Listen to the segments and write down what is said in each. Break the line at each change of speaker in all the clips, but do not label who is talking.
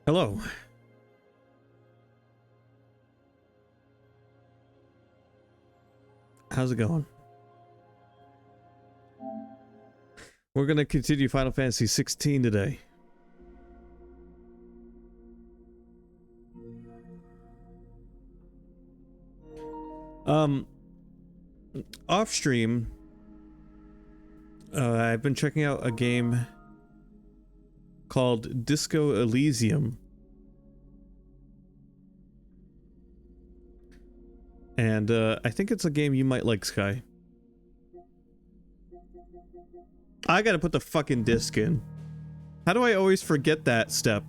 Hello. How's it going? We're gonna continue Final Fantasy XVI today. Off stream, I've been checking out a game called Disco Elysium. And I think it's a game you might like, Sky. I gotta put the fucking disc in. How do I always forget that step?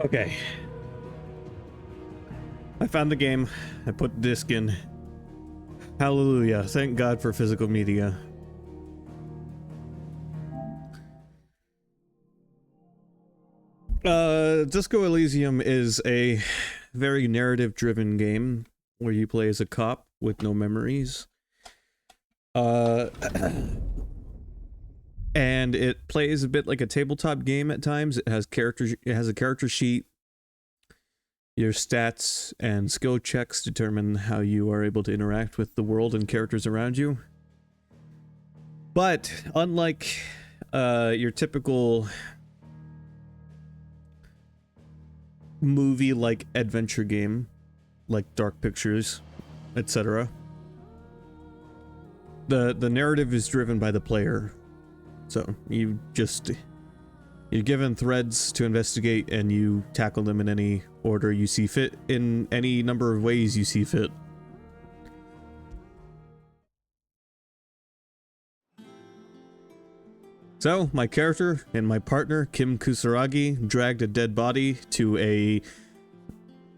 Okay. I found the game. I put the disc in. Hallelujah. Thank God for physical media. Disco Elysium is a very narrative-driven game where you play as a cop with no memories. And it plays a bit like a tabletop game at times. It has characters. It has a character sheet. Your stats and skill checks determine how you are able to interact with the world and characters around you. But unlike your typical movie-like adventure game, like Dark Pictures, etc., the narrative is driven by the player. So you're given threads to investigate, and you tackle them in any order you see fit, in any number of ways you see fit. So, my character and my partner, Kim Kusaragi, dragged a dead body to a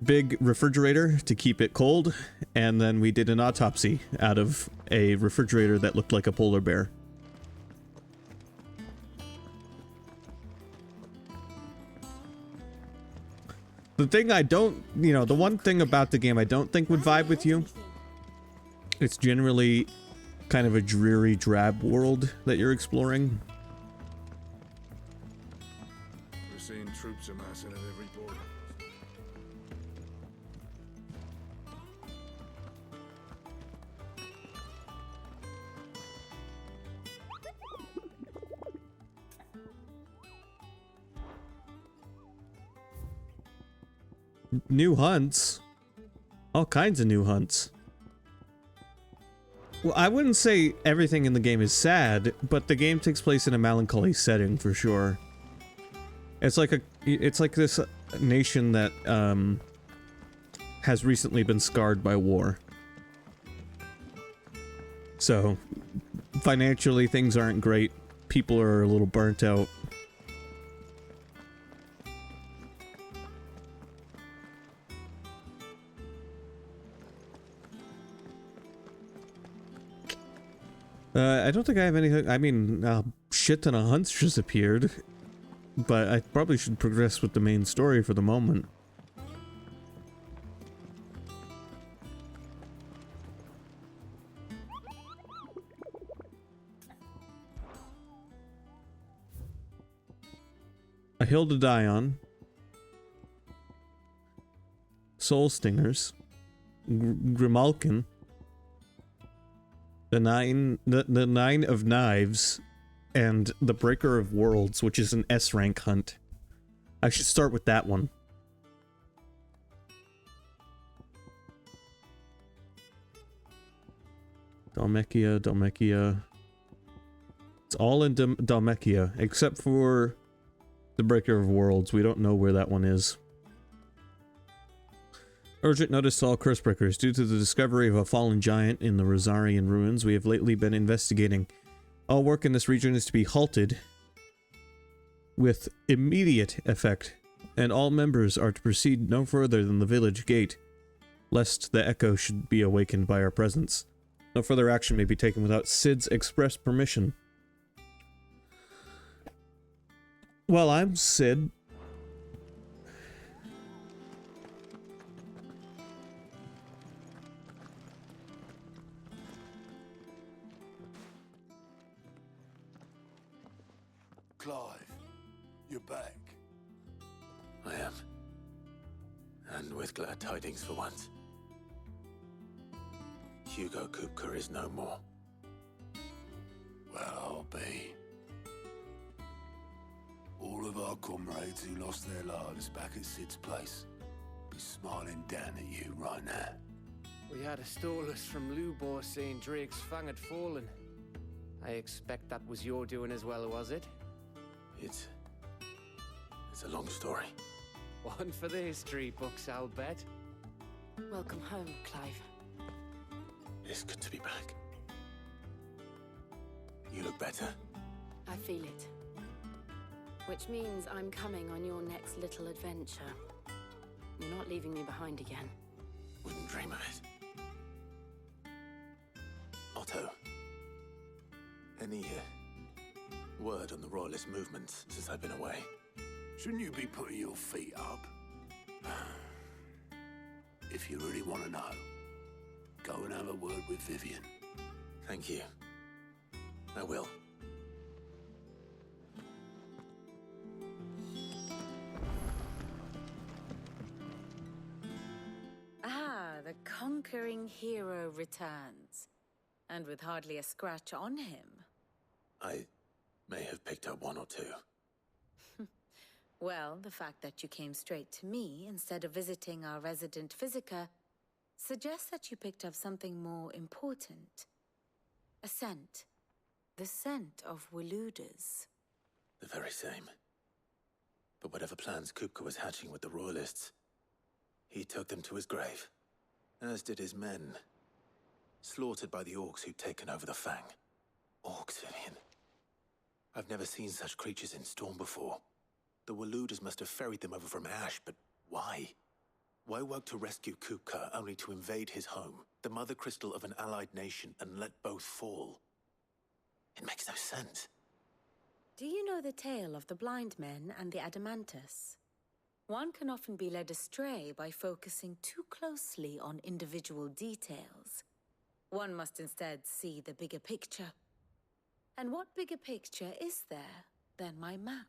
big refrigerator to keep it cold, and then we did an autopsy out of a refrigerator that looked like a polar bear. The thing I don't, the one thing about the game I don't think would vibe with you, it's generally kind of a dreary, drab world that you're exploring.
We're seeing troops amassing at every border.
New hunts? All kinds of new hunts. Well, I wouldn't say everything in the game is sad, but the game takes place in a melancholy setting for sure. It's like this nation that has recently been scarred by war. So, financially things aren't great. People are a little burnt out. I don't think I have anything. I mean, a shit ton of hunts just appeared, but I probably should progress with the main story for the moment. A hill to die on. Soul Stingers. Grimalkin. The Nine of Knives, and the Breaker of Worlds, which is an S rank hunt. I should start with that one. Dhalmekia. It's all in Dhalmekia, except for the Breaker of Worlds. We don't know where that one is. Urgent notice to all Cursebreakers. Due to the discovery of a fallen giant in the Rosarian ruins, we have lately been investigating. All work in this region is to be halted with immediate effect, and all members are to proceed no further than the village gate, lest the echo should be awakened by our presence. No further action may be taken without Sid's express permission. Well, I'm Sid.
Clive, you're back.
I am. And with glad tidings for once. Hugo Kupka is no more.
Well, I'll be. All of our comrades who lost their lives back at Sid's place be smiling down at you right now.
We had a stolus from Lubor saying Drake's fang had fallen. I expect that was your doing as well, was it?
It's a long story.
One for the history books, I'll bet.
Welcome home, Clive.
It's good to be back. You look better.
I feel it. Which means I'm coming on your next little adventure. You're not leaving me behind again.
Wouldn't dream of it. Otto. Any word on the Royalist movements since I've been away?
Shouldn't you be putting your feet up? If you really want to know, go and have a word with Vivian.
Thank you. I will.
The conquering hero returns. And with hardly a scratch on him.
I may have picked up one or two.
Well, the fact that you came straight to me instead of visiting our resident physiker suggests that you picked up something more important. A scent. The scent of Waludas.
The very same. But whatever plans Kupka was hatching with the Royalists, he took them to his grave. As did his men. Slaughtered by the orcs who'd taken over the Fang. Orcs, Vivian. I've never seen such creatures in Storm before. The Waludas must have ferried them over from Ash, but why? Why work to rescue Kupka only to invade his home, the mother crystal of an allied nation, and let both fall? It makes no sense.
Do you know the tale of the blind men and the Adamantus? One can often be led astray by focusing too closely on individual details. One must instead see the bigger picture. And what bigger picture is there than my map?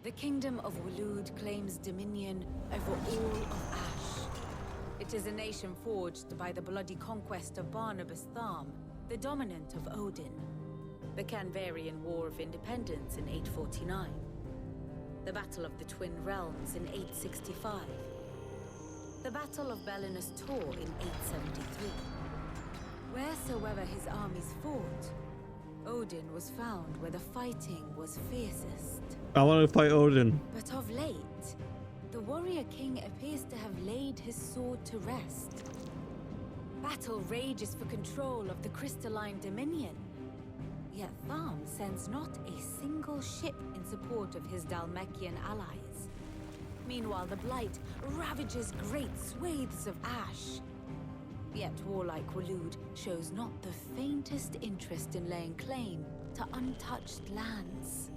The Kingdom of Walud claims dominion over all of Ash. It is a nation forged by the bloody conquest of Barnabas Tharm, the dominant of Odin. The Canvarian War of Independence in 849. the Battle of the Twin Realms in 865, the Battle of Belinus Tor in 873. Wheresoever his armies fought, Odin was found where the fighting was fiercest.
I want to fight Odin.
But of late, the warrior king appears to have laid his sword to rest. Battle rages for control of the crystalline dominion. Yet Tharm sends not a single ship in support of his Dhalmekian allies. Meanwhile, the Blight ravages great swathes of ash. Yet warlike Waloed shows not the faintest interest in laying claim to untouched lands.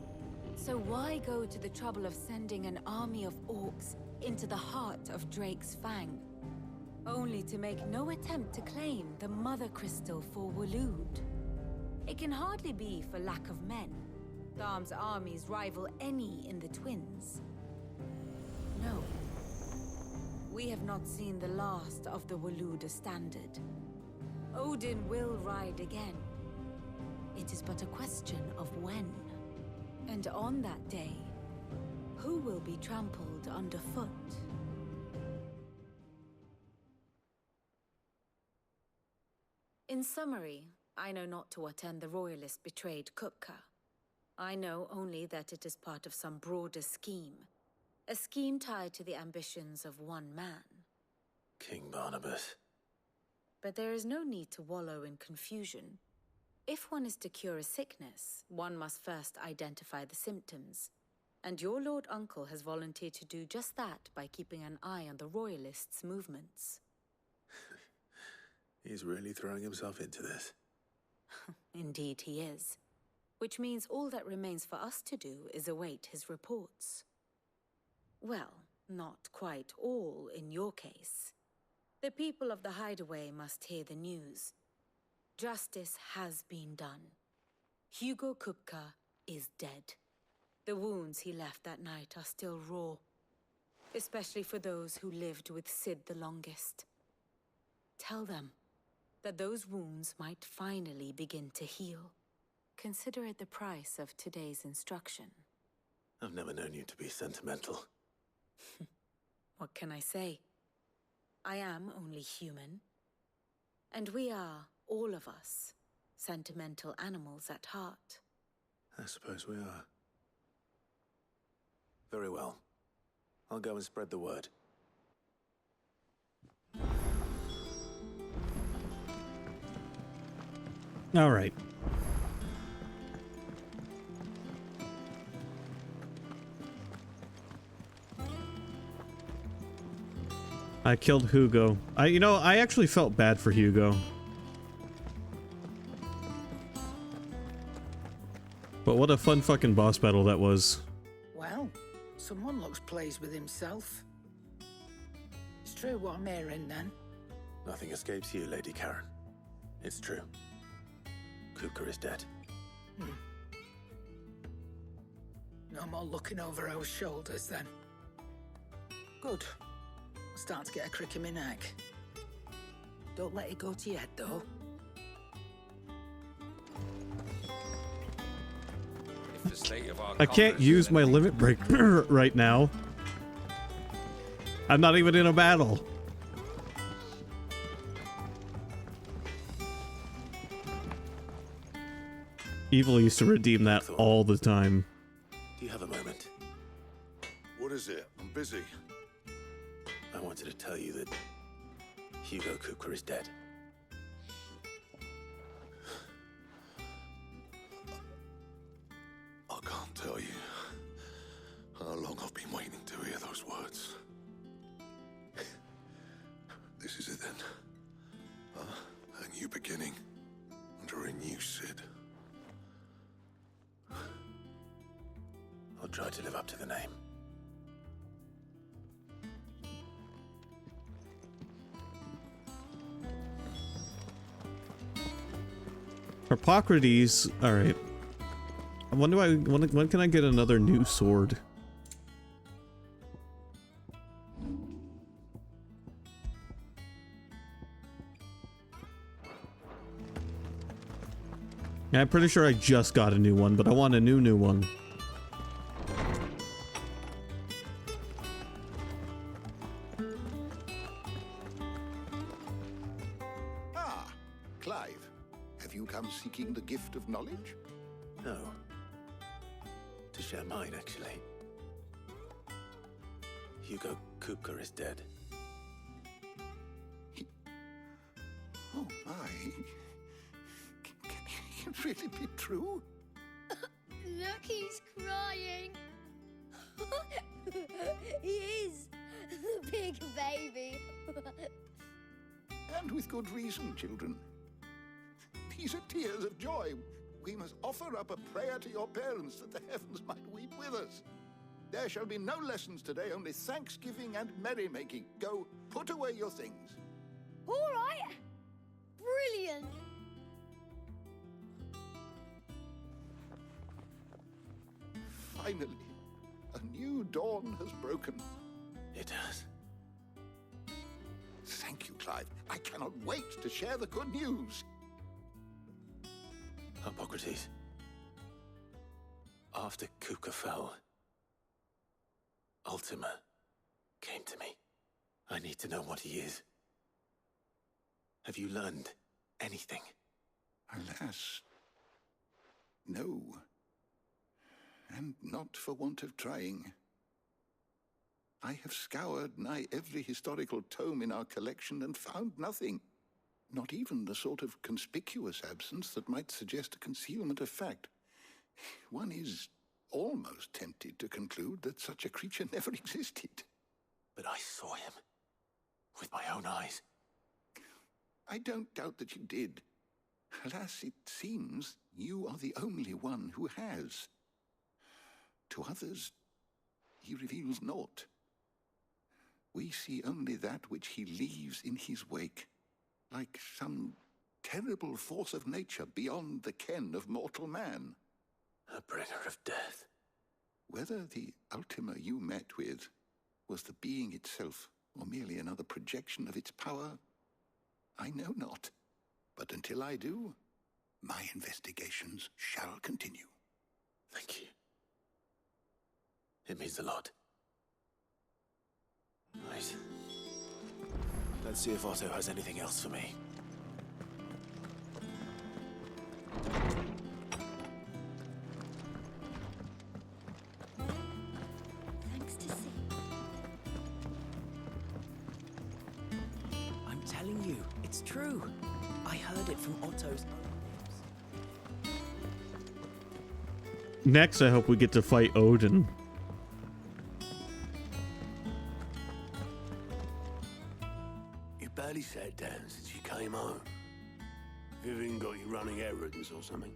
So why go to the trouble of sending an army of orcs into the heart of Drake's Fang, only to make no attempt to claim the Mother Crystal for Waloed? It can hardly be for lack of men. Tharm's armies rival any in the Twins. No. We have not seen the last of the Waloed standard. Odin will ride again. It is but a question of when. And on that day, who will be trampled underfoot? In summary, I know not to what end the royalist betrayed Kupka. I know only that it is part of some broader scheme. A scheme tied to the ambitions of one man.
King Barnabas.
But there is no need to wallow in confusion. If one is to cure a sickness, one must first identify the symptoms. And your Lord Uncle has volunteered to do just that by keeping an eye on the royalists' movements.
He's really throwing himself into this.
Indeed he is. Which means all that remains for us to do is await his reports. Well, not quite all in your case. The people of the Hideaway must hear the news. Justice has been done. Hugo Kupka is dead. The wounds he left that night are still raw, especially for those who lived with Sid the longest. Tell them that those wounds might finally begin to heal. Consider it the price of today's instruction.
I've never known you to be sentimental.
What can I say? I am only human. And we are, all of us, sentimental animals at heart.
I suppose we are. Very well. I'll go and spread the word.
All right. I killed Hugo. I actually felt bad for Hugo. But what a fun fucking boss battle that was.
Well, someone looks pleased with himself. It's true what I'm hearing then.
Nothing escapes you, Lady Karen. It's true. Kupka is dead.
No more looking over our shoulders then. Good. I'm starting to get a crick in my neck. Don't let it go to your head though.
I can't use my limit break right now. I'm not even in a battle. Evil used to redeem that all the time.
Do you have a moment?
What is it? I'm busy.
I wanted to tell you that Hugo Kupka is dead.
I can't tell you how long I've been waiting to hear those words. This is it then. A new beginning under a new Sid.
I'll try to live up to the name.
Hippocrates. All right. When can I get another new sword? Yeah, I'm pretty sure I just got a new one, but I want a new one.
you come seeking the gift of knowledge?
No. To share mine, actually. Hugo Kupka is dead.
Oh my. Can it really be true?
Look, he's crying. He is. The big baby.
And with good reason, children. These are tears of joy. We must offer up a prayer to your parents that the heavens might weep with us. There shall be no lessons today, only thanksgiving and merrymaking. Go, put away your things.
All right. Brilliant.
Finally, a new dawn has broken.
It has.
Thank you, Clive. I cannot wait to share the good news.
Hippocrates. After Kupka fell, Ultima came to me. I need to know what he is. Have you learned anything?
Alas, no. And not for want of trying. I have scoured nigh every historical tome in our collection and found nothing. Not even the sort of conspicuous absence that might suggest a concealment of fact. One is almost tempted to conclude that such a creature never existed.
But I saw him. With my own eyes.
I don't doubt that you did. Alas, it seems you are the only one who has. To others, he reveals naught. We see only that which he leaves in his wake, like some terrible force of nature beyond the ken of mortal man.
A bringer of death.
Whether the Ultima you met with was the being itself, or merely another projection of its power, I know not. But until I do, my investigations shall continue.
Thank you. It means a lot. Right. Let's see if Otto has anything else for me.
Thanks to see.
I'm telling you, it's true. I heard it from Otto's own lips.
Next, I hope we get to fight Odin.
You barely sat down since you came home. Vivian got you running errands or something?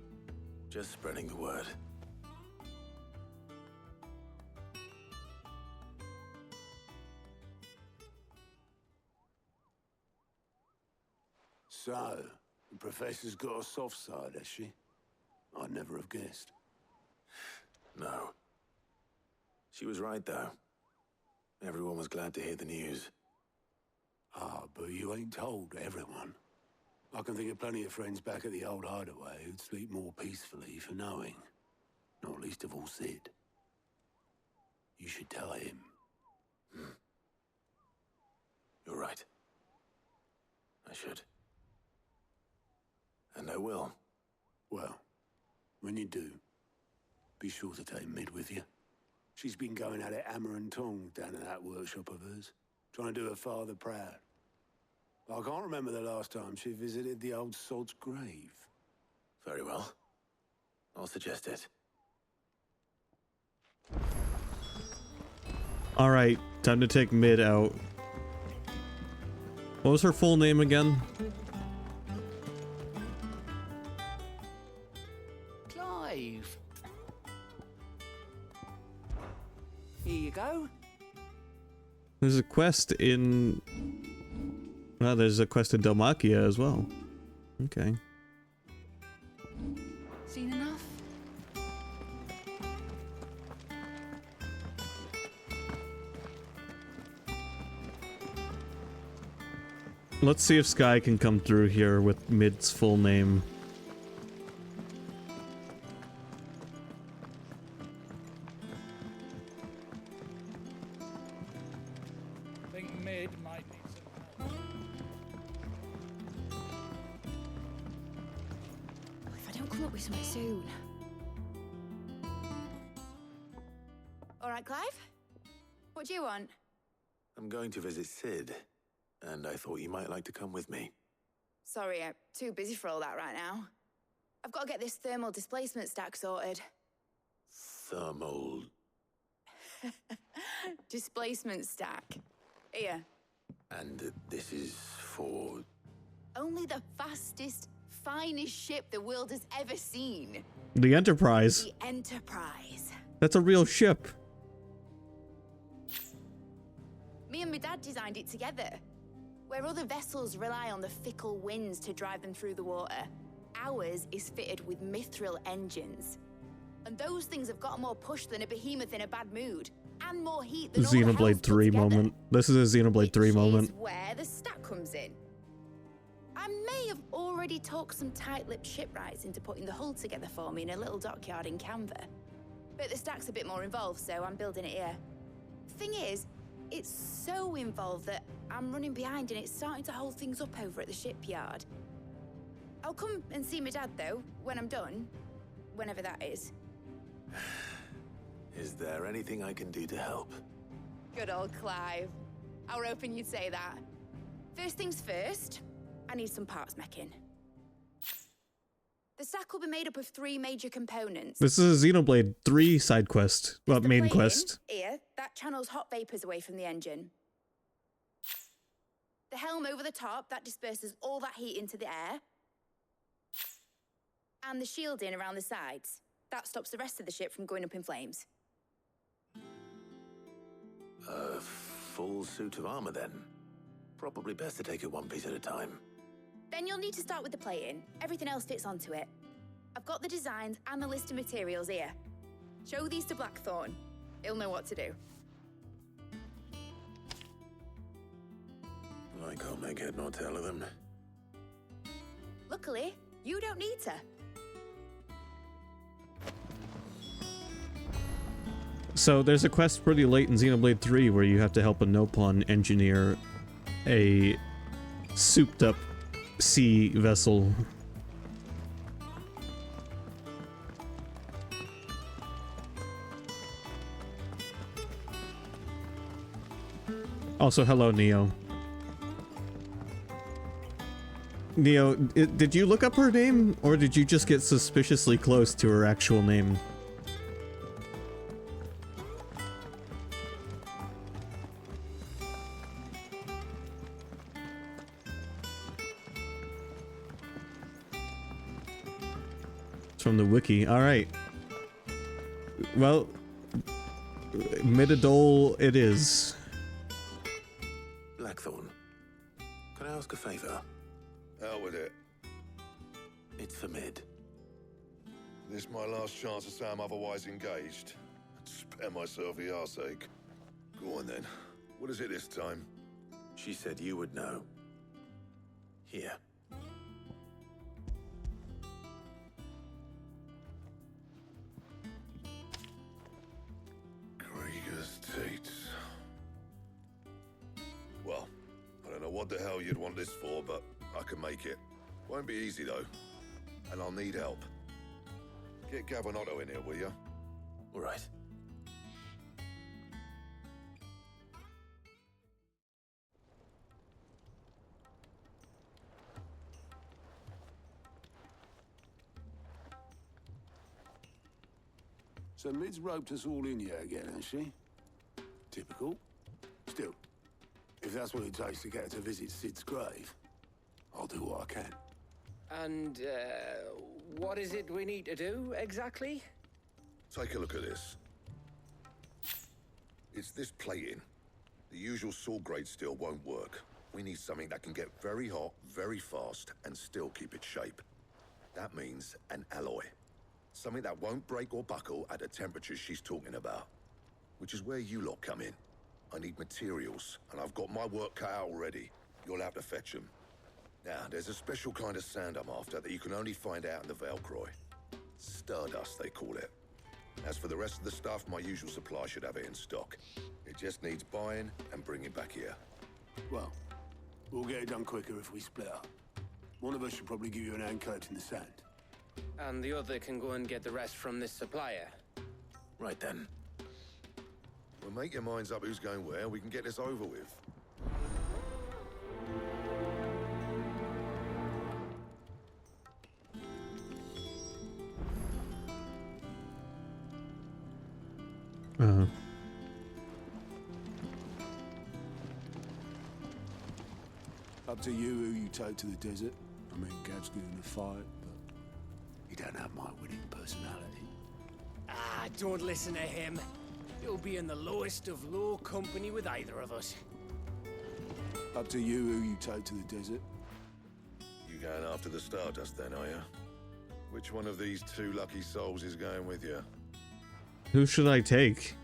Just spreading the word.
So, the Professor's got a soft side, has she? I'd never have guessed.
No. She was right, though. Everyone was glad to hear the news.
Ah, but you ain't told everyone. I can think of plenty of friends back at the old hideaway who'd sleep more peacefully for knowing. Not least of all Sid. You should tell him.
You're right. I should. And I will.
Well, when you do, be sure to take Mid with you. She's been going at it hammer and tongs down in that workshop of hers, trying to do her father proud. I can't remember the last time she visited the old sod's grave.
Very well. I'll suggest it.
Alright, time to take Mid out. What was her full name again?
Clive. Here you go.
There's a quest in... Well, there's a quest in Dalmatia as well. Okay.
Seen enough?
Let's see if Sky can come through here with Mid's full name.
I think Mid might need some help.
be something soon. All right, Clive? What do you want?
I'm going to visit Sid, and I thought you might like to come with me.
Sorry, I'm too busy for all that right now. I've got to get this thermal displacement stack sorted.
Thermal...
Displacement stack. Here.
And this is for...
Only the fastest, finest ship the world has ever seen.
The Enterprise.
The Enterprise.
That's a real ship.
Me and my dad designed it together. Where other vessels rely on the fickle winds to drive them through the water, ours is fitted with mithril engines. And those things have got more push than a behemoth in a bad mood, and more heat than all the hells
Xenoblade
put
3
together.
moment. This is a Xenoblade 3 moment.
Which is where the stack comes in. I may have already talked some tight-lipped shipwrights into putting the hull together for me in a little dockyard in Canva. But the stack's a bit more involved, so I'm building it here. Thing is, it's so involved that I'm running behind and it's starting to hold things up over at the shipyard. I'll come and see my dad, though, when I'm done. Whenever that is.
Is there anything I can do to help?
Good old Clive. I were hoping you'd say that. First things first, I need some parts meching. The stack will be made up of 3 major components.
This is a Xenoblade 3 side quest. Well,
There's the
main
plane
quest.
Here, that channels hot vapors away from the engine. The helm over the top, that disperses all that heat into the air. And the shielding around the sides. That stops the rest of the ship from going up in flames.
A full suit of armor, then. Probably best to take it one piece at a time.
Then you'll need to start with the plating. Everything else fits onto it. I've got the designs and the list of materials here. Show these to Blackthorn. He'll know what to do.
I can't make head nor tail of them.
Luckily, you don't need to.
So there's a quest pretty late in Xenoblade 3 where you have to help a Nopon engineer a souped up sea vessel. Also, hello, Neo. Neo, did you look up her name, or did you just get suspiciously close to her actual name? It's from the wiki. Alright. Well, Midadole it is.
Blackthorn, can I ask a favor?
Out with it.
It's for Mid.
This my last chance to say I'm otherwise engaged. Spare myself the arseache. Go on then. What is it this time?
She said you would know. Here.
Krieger's Tates. Well, I don't know what the hell you'd want this for, but I can make it. Won't be easy though. And I'll need help. Get Gavin-Otto in here, will you?
All right.
So Mid's roped us all in here again, hasn't she? Typical. Still, if that's what it takes to get her to visit Sid's grave, I'll do what I can.
And, what is it we need to do, exactly?
Take a look at this. It's this plating. The usual saw grade steel won't work. We need something that can get very hot, very fast, and still keep its shape. That means an alloy. Something that won't break or buckle at the temperatures she's talking about. Which is where you lot come in. I need materials, and I've got my work cut out already. You'll have to fetch them. Now, there's a special kind of sand I'm after that you can only find out in the Valcroy. Stardust, they call it. As for the rest of the stuff, my usual supply should have it in stock. It just needs buying and bringing back here.
Well, we'll get it done quicker if we split up. One of us should probably give you an hand coat in the sand.
and the other can go and get the rest from this supplier.
Right then.
Well, make your minds up who's going where. We can get this over with.
Up to you who you take to the desert. I mean, Gav's good in a fight, but he don't have my winning personality.
Ah, don't listen to him. You'll be in the lowest of low company with either of us.
Up to you who you take to the desert.
You going after the Stardust then, are you? Which one of these two lucky souls is going with you?
Who should I take?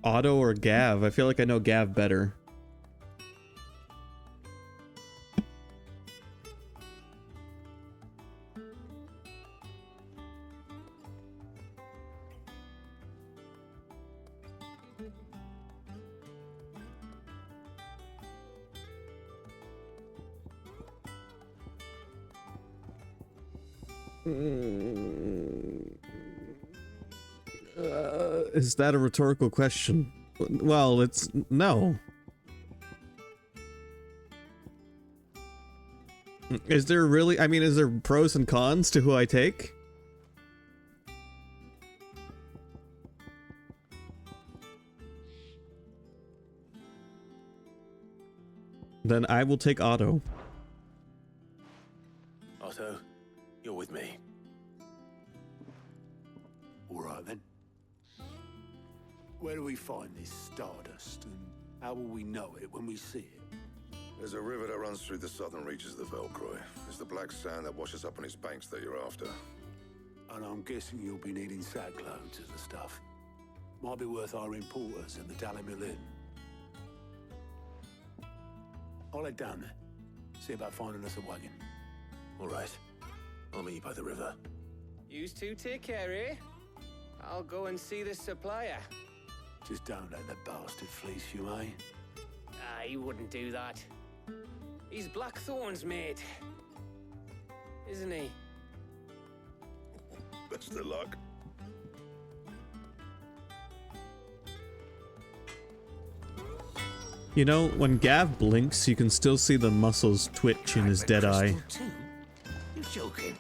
Otto or Gav? I feel like I know Gav better. Is that a rhetorical question? Well, it's no. Is there really? I mean, is there pros and cons to who I take? Then I will take Otto.
Otto, you're with me.
All right then. Where do we find this Stardust, and how will we know it when we see it?
There's a river that runs through the southern reaches of the Velcroy. It's the black sand that washes up on its banks that you're after.
And I'm guessing you'll be needing sackloads of the stuff. Might be worth our importers and the Dalimil Inn. I'll head down there. See about finding us a wagon.
All right. I'll meet you by the river.
You two take care, eh? I'll go and see this supplier.
Just don't let the bastard fleece you, eh?
Ah, he wouldn't do that. He's Blackthorn's mate. Isn't he?
Best of luck.
You know, when Gav blinks, you can still see the muscles twitch in his dead eye.
You're joking.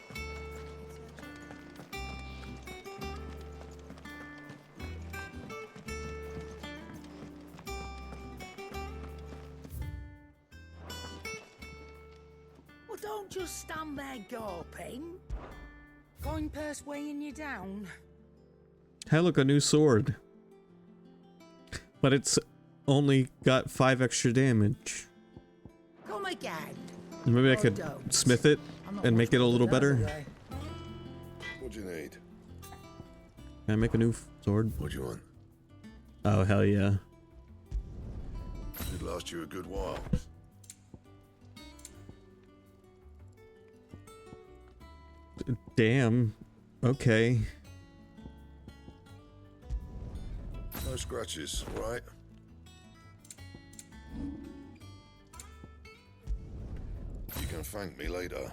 Well, don't just stand there gawping. Coin purse weighing you down.
Hey, look, a new sword. But it's only got 5 extra damage.
Come again.
Maybe I could smith it and make it a little better.
What do you need?
Can I make a new sword?
What do you want?
Oh, hell yeah.
It'd last you a good while.
Damn. Okay.
No scratches, right? You can thank me later.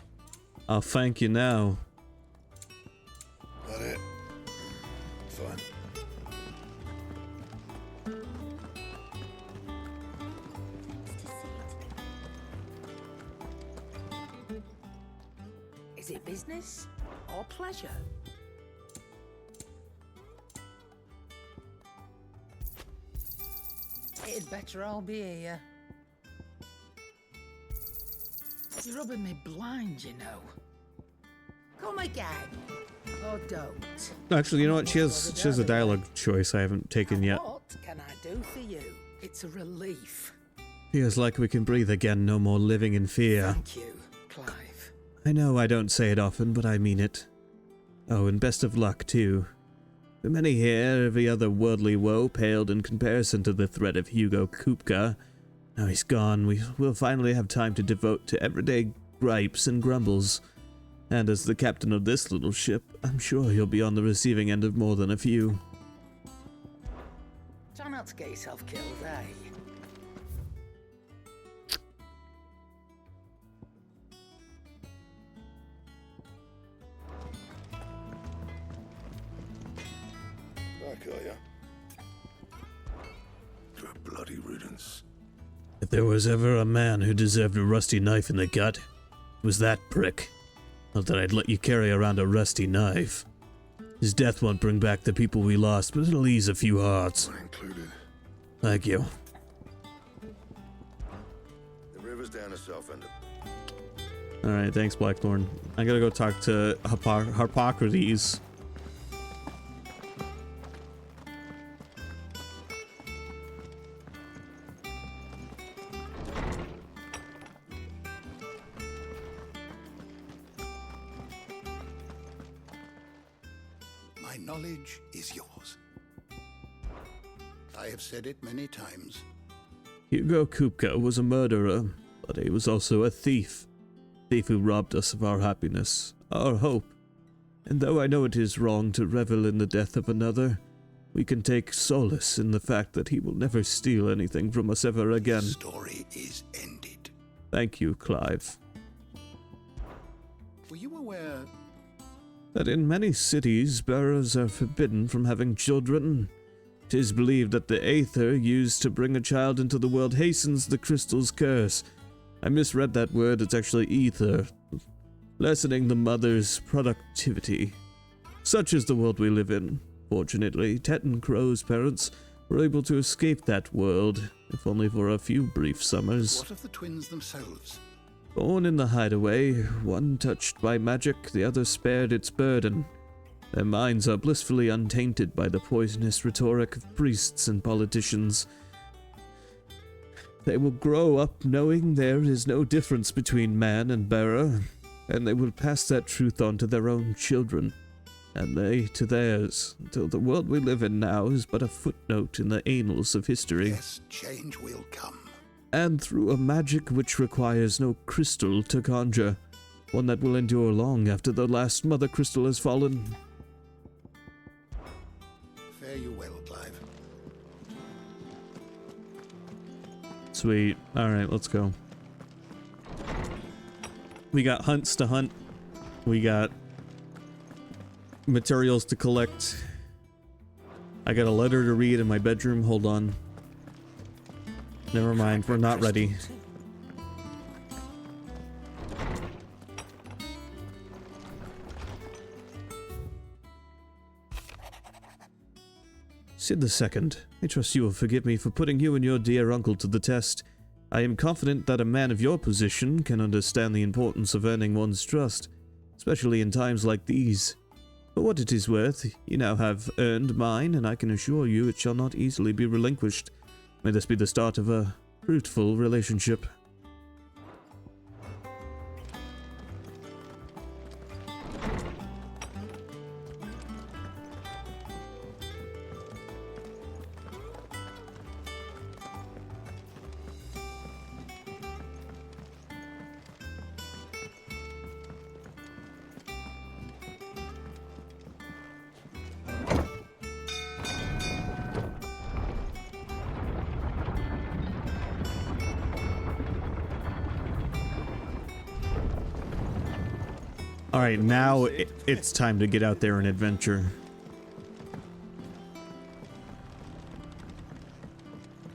I'll thank you now.
That it? Fine.
Is it business or pleasure? It'd better all be here. You're rubbing me blind, you know. Come again. Or don't.
Actually, you know what? She has a dialogue choice I haven't taken yet.
What can I do for you? It's a relief.
Feels like we can breathe again, no more living in fear.
Thank you, Clive.
I know I don't say it often, but I mean it. Oh, and best of luck, too. For many here, every other worldly woe paled in comparison to the threat of Hugo Kupka. Now he's gone, we will finally have time to devote to everyday gripes and grumbles. And as the captain of this little ship, I'm sure you'll be on the receiving end of more than a few.
Try not to get yourself killed, eh?
back, are you? To a bloody riddance.
If there was ever a man who deserved a rusty knife in the gut, it was that prick. Not that I'd let you carry around a rusty knife. His death won't bring back the people we lost, but it'll ease a few hearts.
Mine included.
Thank you.
The river's down the south end.
Alright, thanks, Blackthorn. I gotta go talk to Harpocrates.
My knowledge is yours. I have said it many times.
Hugo Kupka was a murderer, but he was also a thief. Thief who robbed us of our happiness, our hope. And though I know it is wrong to revel in the death of another, we can take solace in the fact that he will never steal anything from us ever again.
The story is ended.
Thank you, Clive.
Were you aware
That in many cities, bearers are forbidden from having children? 'Tis believed that the aether used to bring a child into the world hastens the crystal's curse. I misread that word, it's actually ether, lessening the mother's productivity. Such is the world we live in. Fortunately, Tet and Crow's parents were able to escape that world, if only for a few brief summers.
what of the twins themselves?
Born in the hideaway, one touched by magic, the other spared its burden. Their minds are blissfully untainted by the poisonous rhetoric of priests and politicians. They will grow up knowing there is no difference between man and bearer, and they will pass that truth on to their own children, and they to theirs, until the world we live in now is but a footnote in the annals of history.
Yes, change will come.
And through a magic which requires no crystal to conjure, one that will endure long after the last mother crystal has fallen.
Fare you well, Clive.
Sweet. Alright, let's go. We got hunts to hunt. We got materials to collect. I got a letter to read in my bedroom. Hold on. Never mind, we're not ready. Sid II, I trust you will forgive me for putting you and your dear uncle to the test. I am confident that a man of your position can understand the importance of earning one's trust, especially in times like these. For what it is worth, you now have earned mine, and I can assure you it shall not easily be relinquished. May this be the start of a fruitful relationship. Alright, now it's time to get out there and adventure.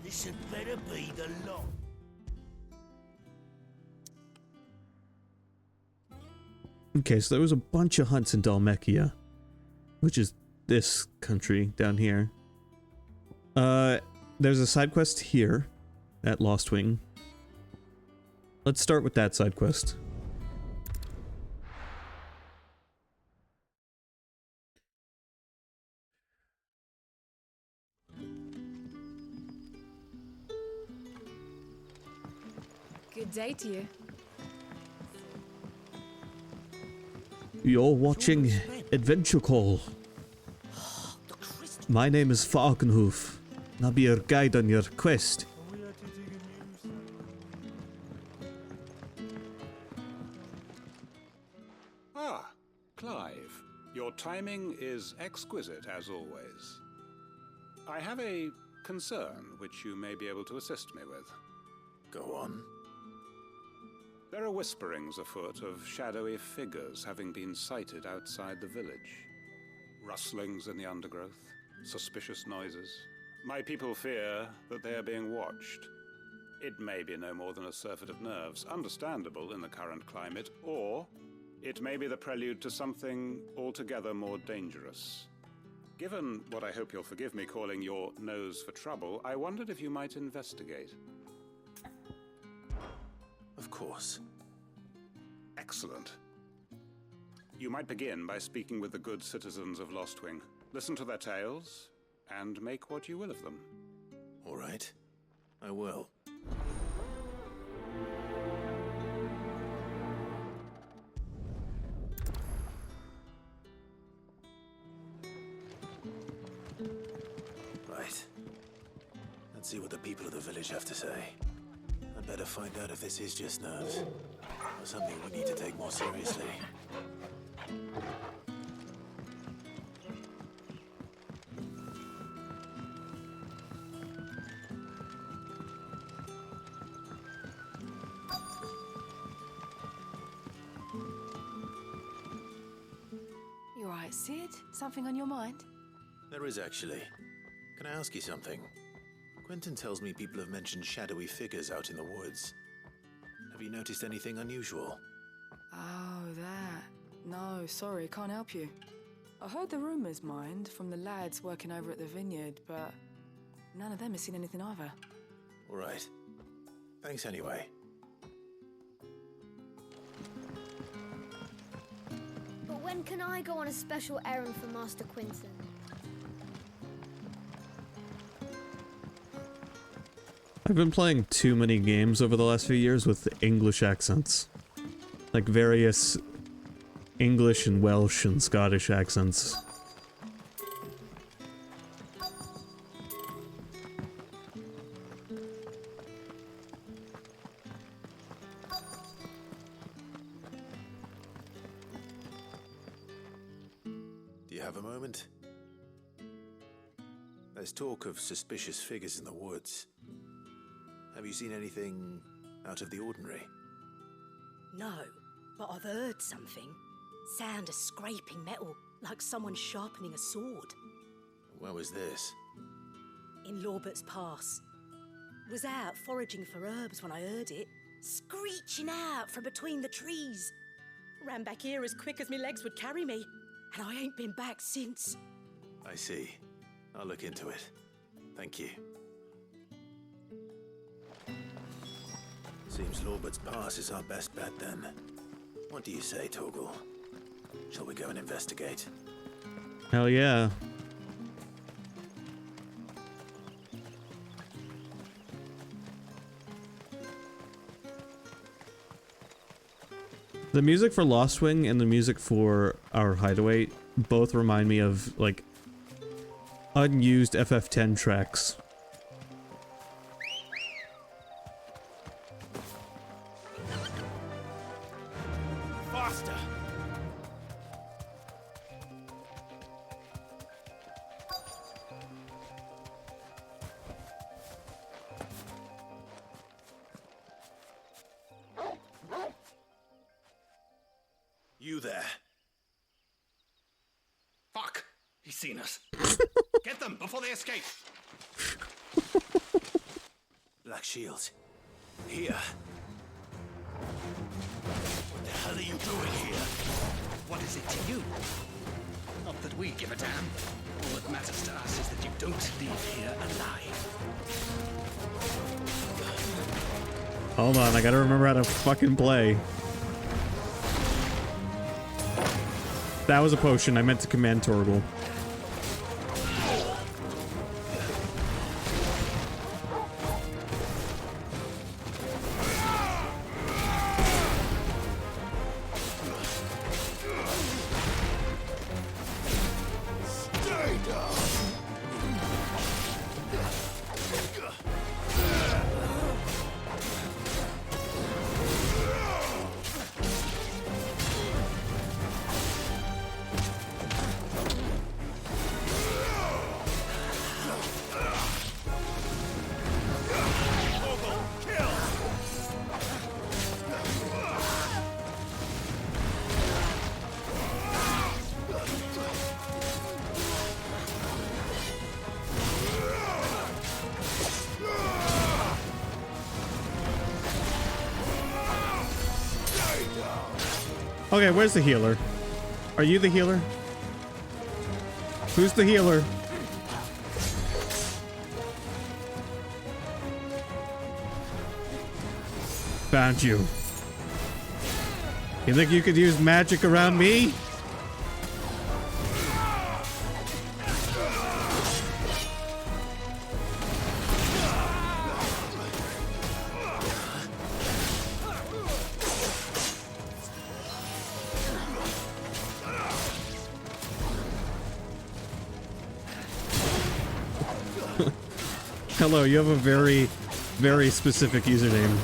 This had better be the lot.
Okay, so there was a bunch of hunts in Dalmekia, which is this country down here. There's a side quest here at Lost Wing. Let's start with that side quest.
Good day to you.
You're watching Adventure Call. My name is Falkenhoof. I'll be your guide on your quest.
Ah, Clive. Your timing is exquisite as always. I have a concern which you may be able to assist me with.
Go on.
There are whisperings afoot of shadowy figures having been sighted outside the village. Rustlings in the undergrowth, suspicious noises. My people fear that they are being watched. It may be no more than a surfeit of nerves, understandable in the current climate, or it may be the prelude to something altogether more dangerous. Given what I hope you'll forgive me calling your nose for trouble, I wondered if you might investigate.
Of course.
Excellent. You might begin by speaking with the good citizens of Lostwing. Listen to their tales, and make what you will of them.
All right. I will. Right. Let's see what the people of the village have to say. I'd better find out if this is just nerves, or something we need to take more seriously.
You all right, Sid? Something on your mind?
There is actually. Can I ask you something? Quentin tells me people have mentioned shadowy figures out in the woods. Have you noticed anything unusual?
Oh, that. No, sorry, can't help you. I heard the rumours, mind, from the lads working over at the vineyard, but none of them has seen anything either.
All right. Thanks anyway.
But when can I go on a special errand for Master Quinton?
I've been playing too many games over the last few years with English accents. Like various English and Welsh and Scottish accents.
Do you have a moment? There's talk of suspicious figures in the woods. Have you seen anything out of the ordinary?
No, but I've heard something. Sound of scraping metal, like someone sharpening a sword.
Where was this?
In Lorbert's Pass. Was out foraging for herbs when I heard it, screeching out from between the trees. Ran back here as quick as my legs would carry me, and I ain't been back since.
I see. I'll look into it. Thank you. Seems Lorbert's Pass is our best bet then. What do you say, Torgal? Shall we go and investigate?
Hell yeah. The music for Lost Wing and the music for our hideaway both remind me of, like, unused FF10 tracks.
Faster! You there.
Fuck! He's seen us. Get them before they escape.
Black Shields. Here.
What the hell are you doing here? What is it to you? Not that we give a damn. All that matters to us is that you don't leave here alive.
Hold on, I gotta remember how to fucking play. That was a potion, I meant to command Torgal. Okay, where's the healer? Are you the healer? Who's the healer? Found you. You think you could use magic around me? Hello, you have a very, very specific username.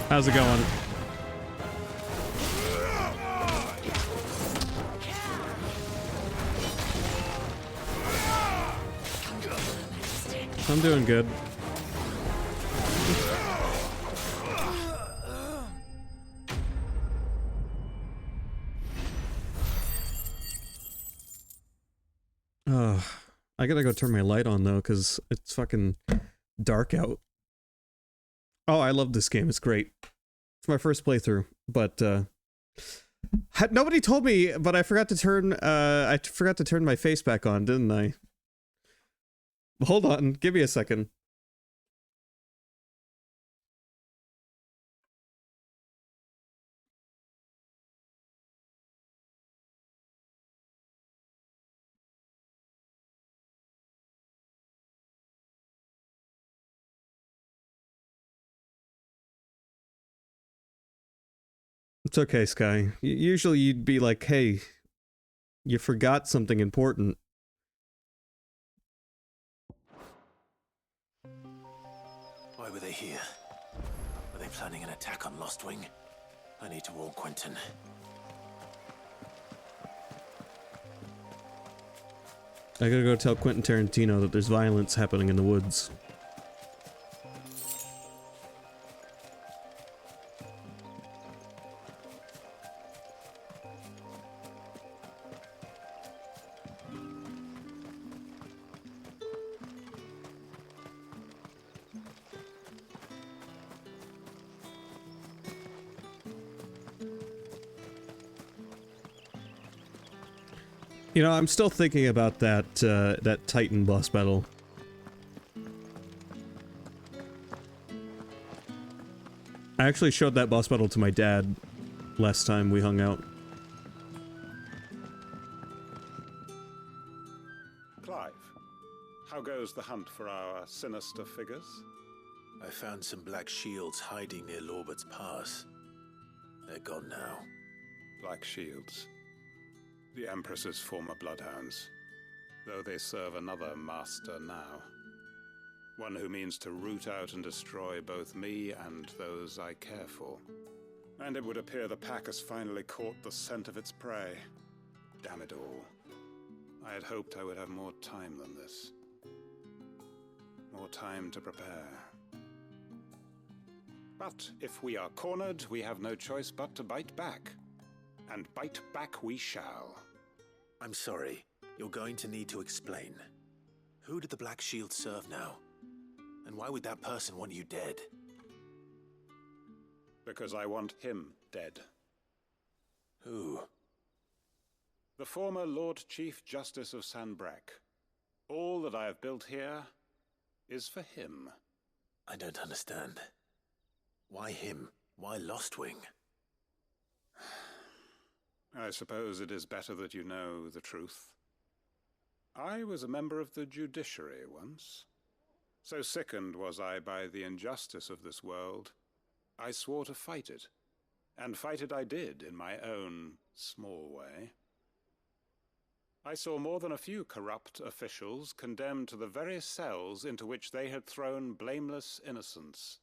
How's it going? I'm doing good. I gotta go turn my light on though, because it's fucking dark out. Oh, I love this game. It's great. It's my first playthrough, but nobody told me, but I forgot to turn my face back on, didn't I? Hold on, give me a second. It's okay, Sky. Usually you'd be like, hey, you forgot something important.
Why were they here? Were they planning an attack on Lost Wing? I need to warn Quentin.
I gotta go tell Quentin Tarantino that there's violence happening in the woods. You know, I'm still thinking about that, that Titan boss battle. I actually showed that boss battle to my dad last time we hung out.
Clive, how goes the hunt for our sinister figures?
I found some black shields hiding near Lorbert's Pass. They're gone now.
Black shields. The Empress's former bloodhounds, though they serve another master now. One who means to root out and destroy both me and those I care for. And it would appear the pack has finally caught the scent of its prey. Damn it all. I had hoped I would have more time than this. More time to prepare. But if we are cornered, we have no choice but to bite back. And bite back we shall.
I'm sorry. You're going to need to explain. Who did the Black Shield serve now? And why would that person want you dead?
Because I want him dead.
Who?
The former Lord Chief Justice of Sanbreque. All that I have built here is for him.
I don't understand. Why him? Why Lost Wing?
I suppose it is better that you know the truth. I was a member of the judiciary once. So sickened was I by the injustice of this world, I swore to fight it. And fight it I did in my own small way. I saw more than a few corrupt officials condemned to the very cells into which they had thrown blameless innocents.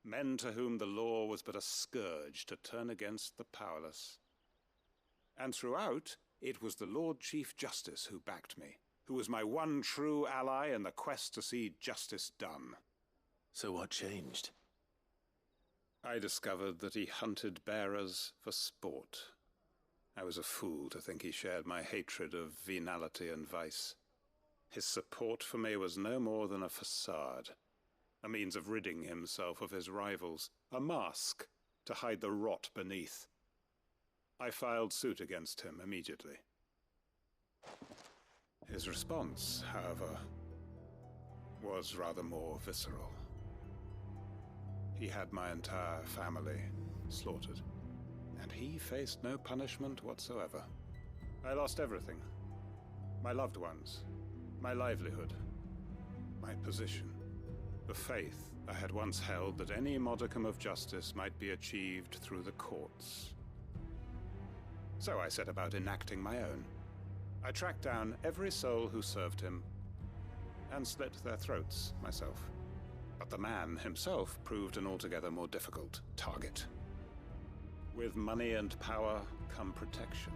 Men to whom the law was but a scourge to turn against the powerless. And throughout, it was the Lord Chief Justice who backed me, who was my one true ally in the quest to see justice done.
So what changed?
I discovered that he hunted bearers for sport. I was a fool to think he shared my hatred of venality and vice. His support for me was no more than a facade, a means of ridding himself of his rivals, a mask to hide the rot beneath. I filed suit against him immediately. His response, however, was rather more visceral. He had my entire family slaughtered, and he faced no punishment whatsoever. I lost everything. My loved ones, my livelihood, my position, the faith I had once held that any modicum of justice might be achieved through the courts. So I set about enacting my own. I tracked down every soul who served him and slit their throats myself. But the man himself proved an altogether more difficult target. With money and power come protection.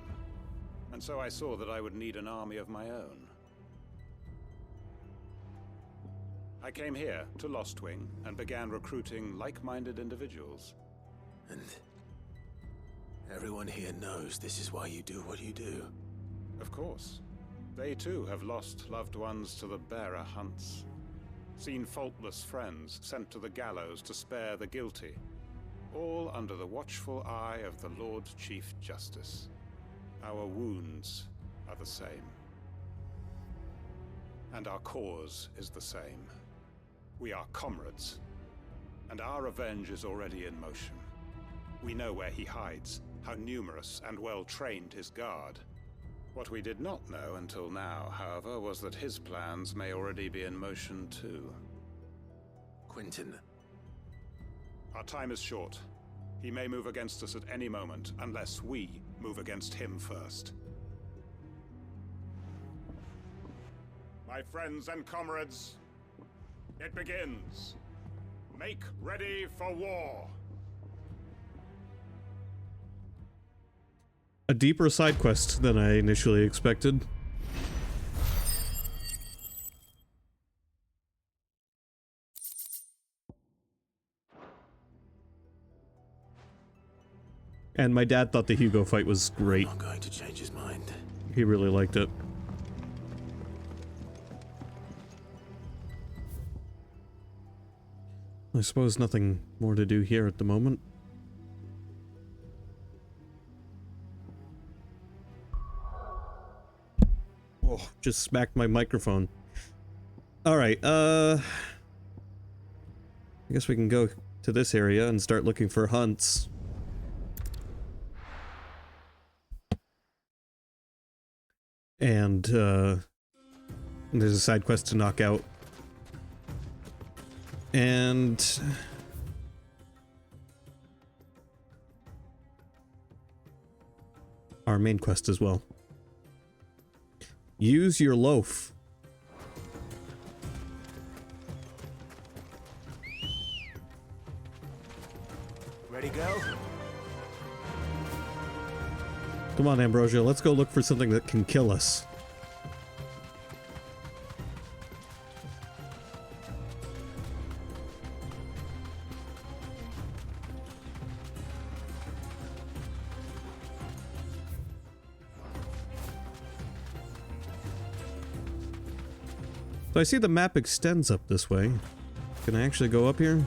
And so I saw that I would need an army of my own. I came here to Lostwing and began recruiting like-minded individuals.
And everyone here knows this is why you do what you do.
Of course. They too have lost loved ones to the bearer hunts. Seen faultless friends sent to the gallows to spare the guilty. All under the watchful eye of the Lord Chief Justice. Our wounds are the same. And our cause is the same. We are comrades. And our revenge is already in motion. We know where he hides, how numerous and well-trained his guard. What we did not know until now, however, was that his plans may already be in motion too.
Quentin.
Our time is short. He may move against us at any moment, unless we move against him first. My friends and comrades, it begins. Make ready for war.
A deeper side quest than I initially expected. And my dad thought the Hugo fight was great.
I'm not going to change his mind.
He really liked it. I suppose nothing more to do here at the moment. Oh, just smacked my microphone. Alright, I guess we can go to this area and start looking for hunts. And, there's a side quest to knock out. And our main quest as well. Use your loaf.
Ready, go?
Come on, Ambrosia, let's go look for something that can kill us. So I see the map extends up this way. Can I actually go up here?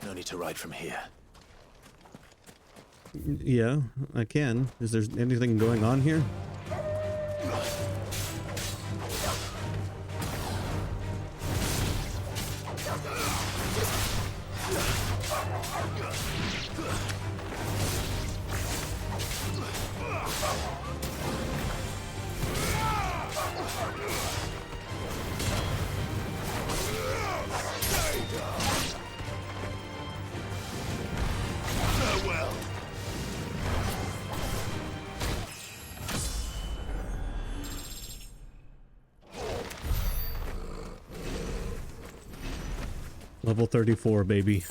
No need to ride from here.
Yeah, I can. Is there anything going on here? Level 34, baby.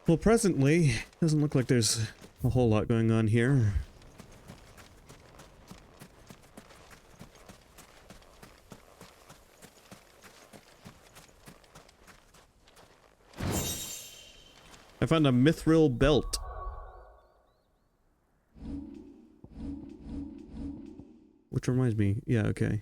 Well, presently, doesn't look like there's a whole lot going on here. I found a mithril belt. Which reminds me, yeah, okay.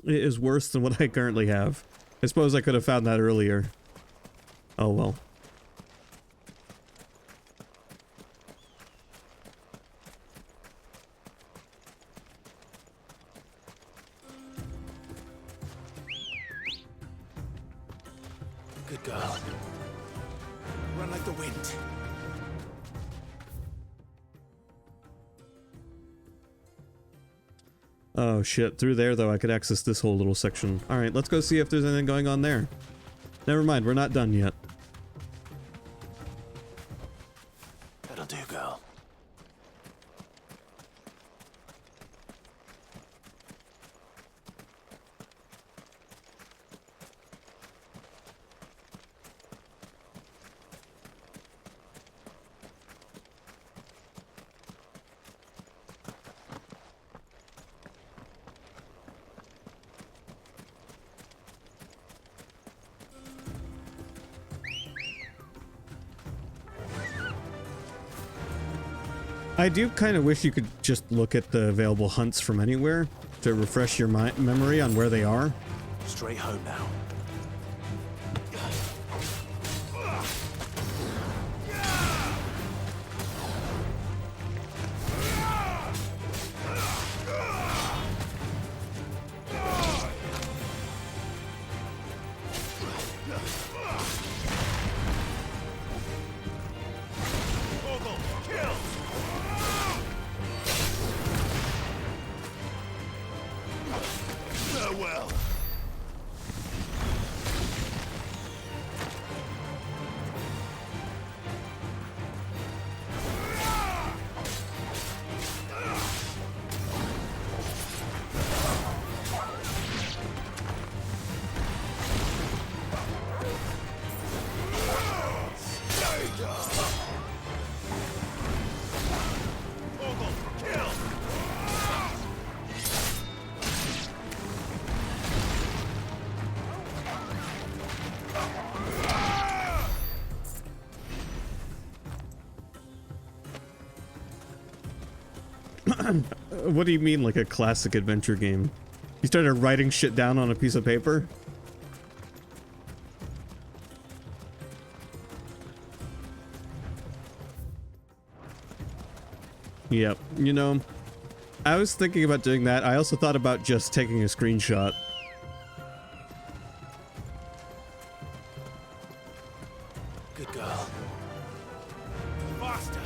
It is worse than what I currently have. I suppose I could have found that earlier. Oh well.
Good girl. Run like the wind.
Oh shit, through there though I could access this whole little section. Alright, let's go see if there's anything going on there. Never mind, we're not done yet.
That'll do, girl.
I do kind of wish you could just look at the available hunts from anywhere to refresh your memory on where they are.
Straight home now.
What do you mean, like a classic adventure game? You started writing shit down on a piece of paper? Yep, you know, I was thinking about doing that. I also thought about just taking a screenshot.
Good girl. Faster.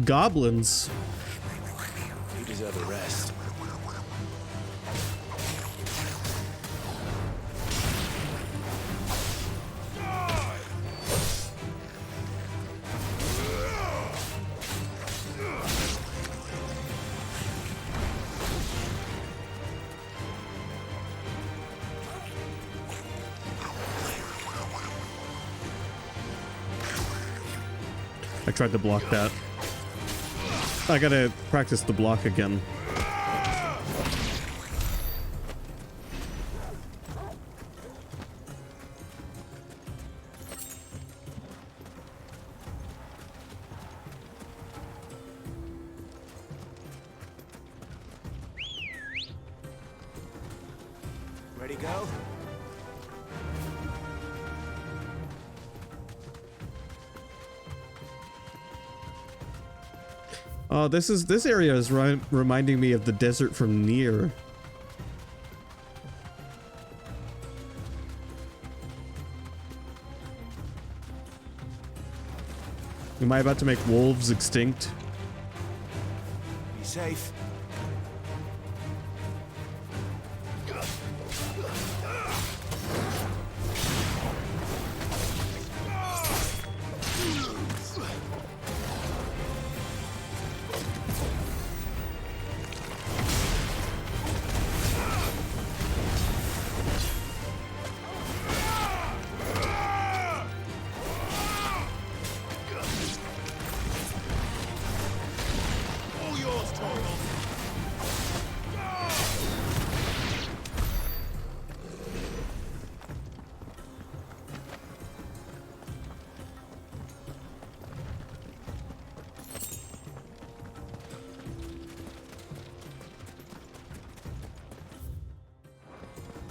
Goblins?
You deserve a rest.
I tried to block that. I gotta practice the block again.
Ready, go?
Oh, this area is reminding me of the desert from Nier. Am I about to make wolves extinct?
Be safe.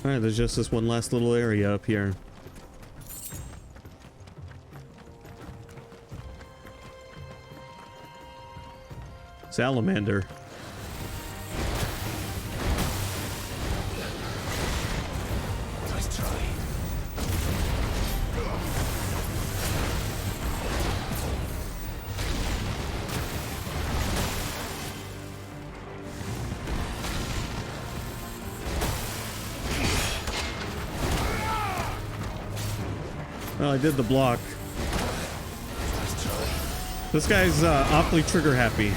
Alright, there's just this one last little area up here. Salamander.
Nice try.
Well, I did the block. This guy's awfully trigger happy.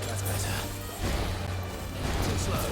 That's better. Too slow.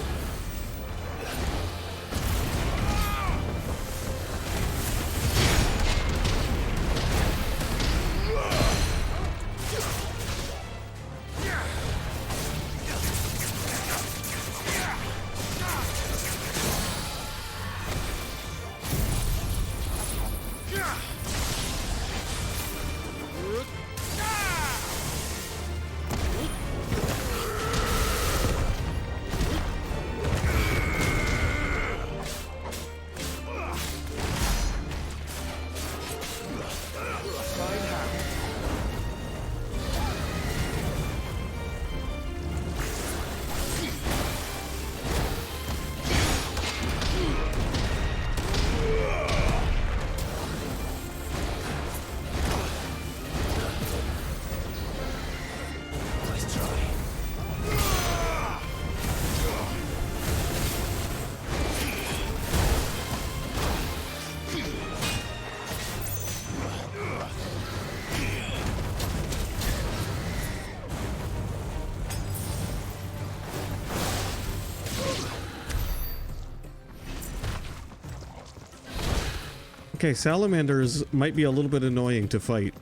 Okay, salamanders might be a little bit annoying to fight.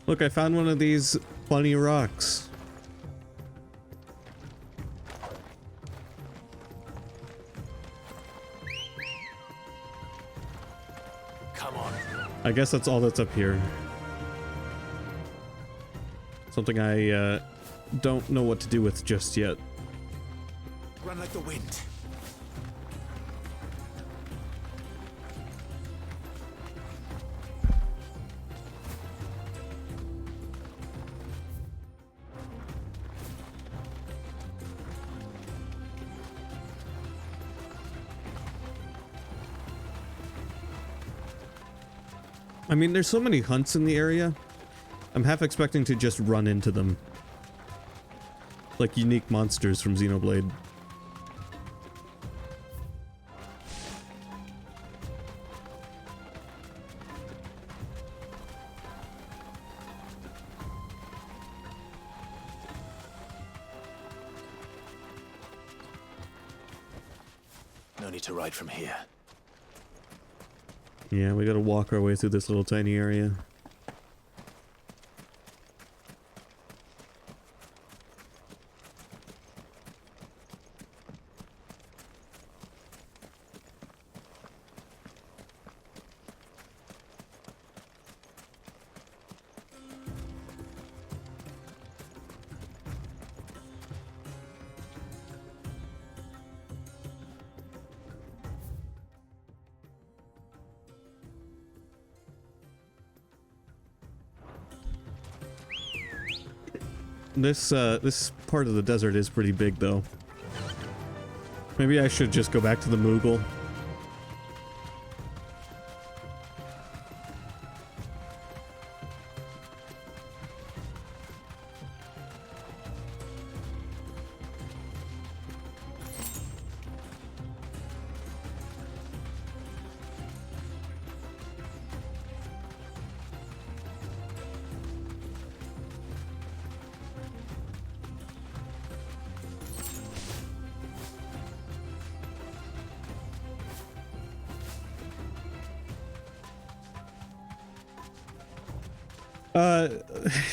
Look, I found one of these funny rocks.
Come on.
I guess that's all that's up here. Something I don't know what to do with just yet.
Run like the wind.
I mean, there's so many hunts in the area. I'm half expecting to just run into them. Like unique monsters from Xenoblade.
No need to ride from here.
Yeah, we gotta walk our way through this little tiny area. This part of the desert is pretty big, though. Maybe I should just go back to the Moogle.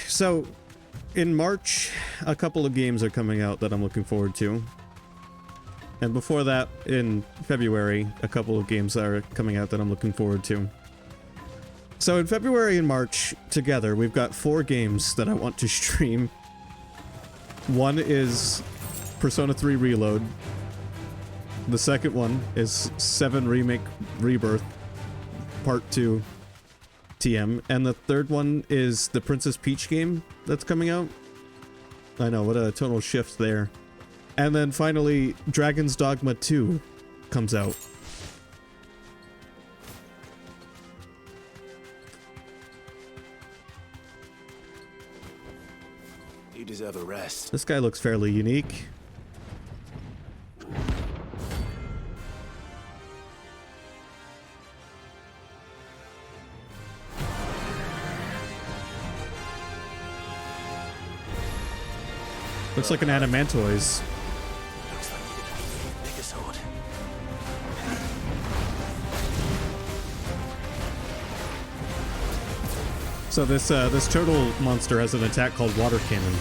So in March, a couple of games are coming out that I'm looking forward to. And before that, in February, a couple of games are coming out that I'm looking forward to. So in February and March together, we've got 4 games that I want to stream. One is Persona 3 Reload. The second one is 7 Remake Rebirth Part 2 TM. And the third one is the Princess Peach game that's coming out. I know, what a tonal shift there. And then finally, Dragon's Dogma 2 comes out.
You deserve a rest.
This guy looks fairly unique. Looks like an Adamantoise.
Looks like you're gonna need a bigger sword.
So this turtle monster has an attack called Water Cannon.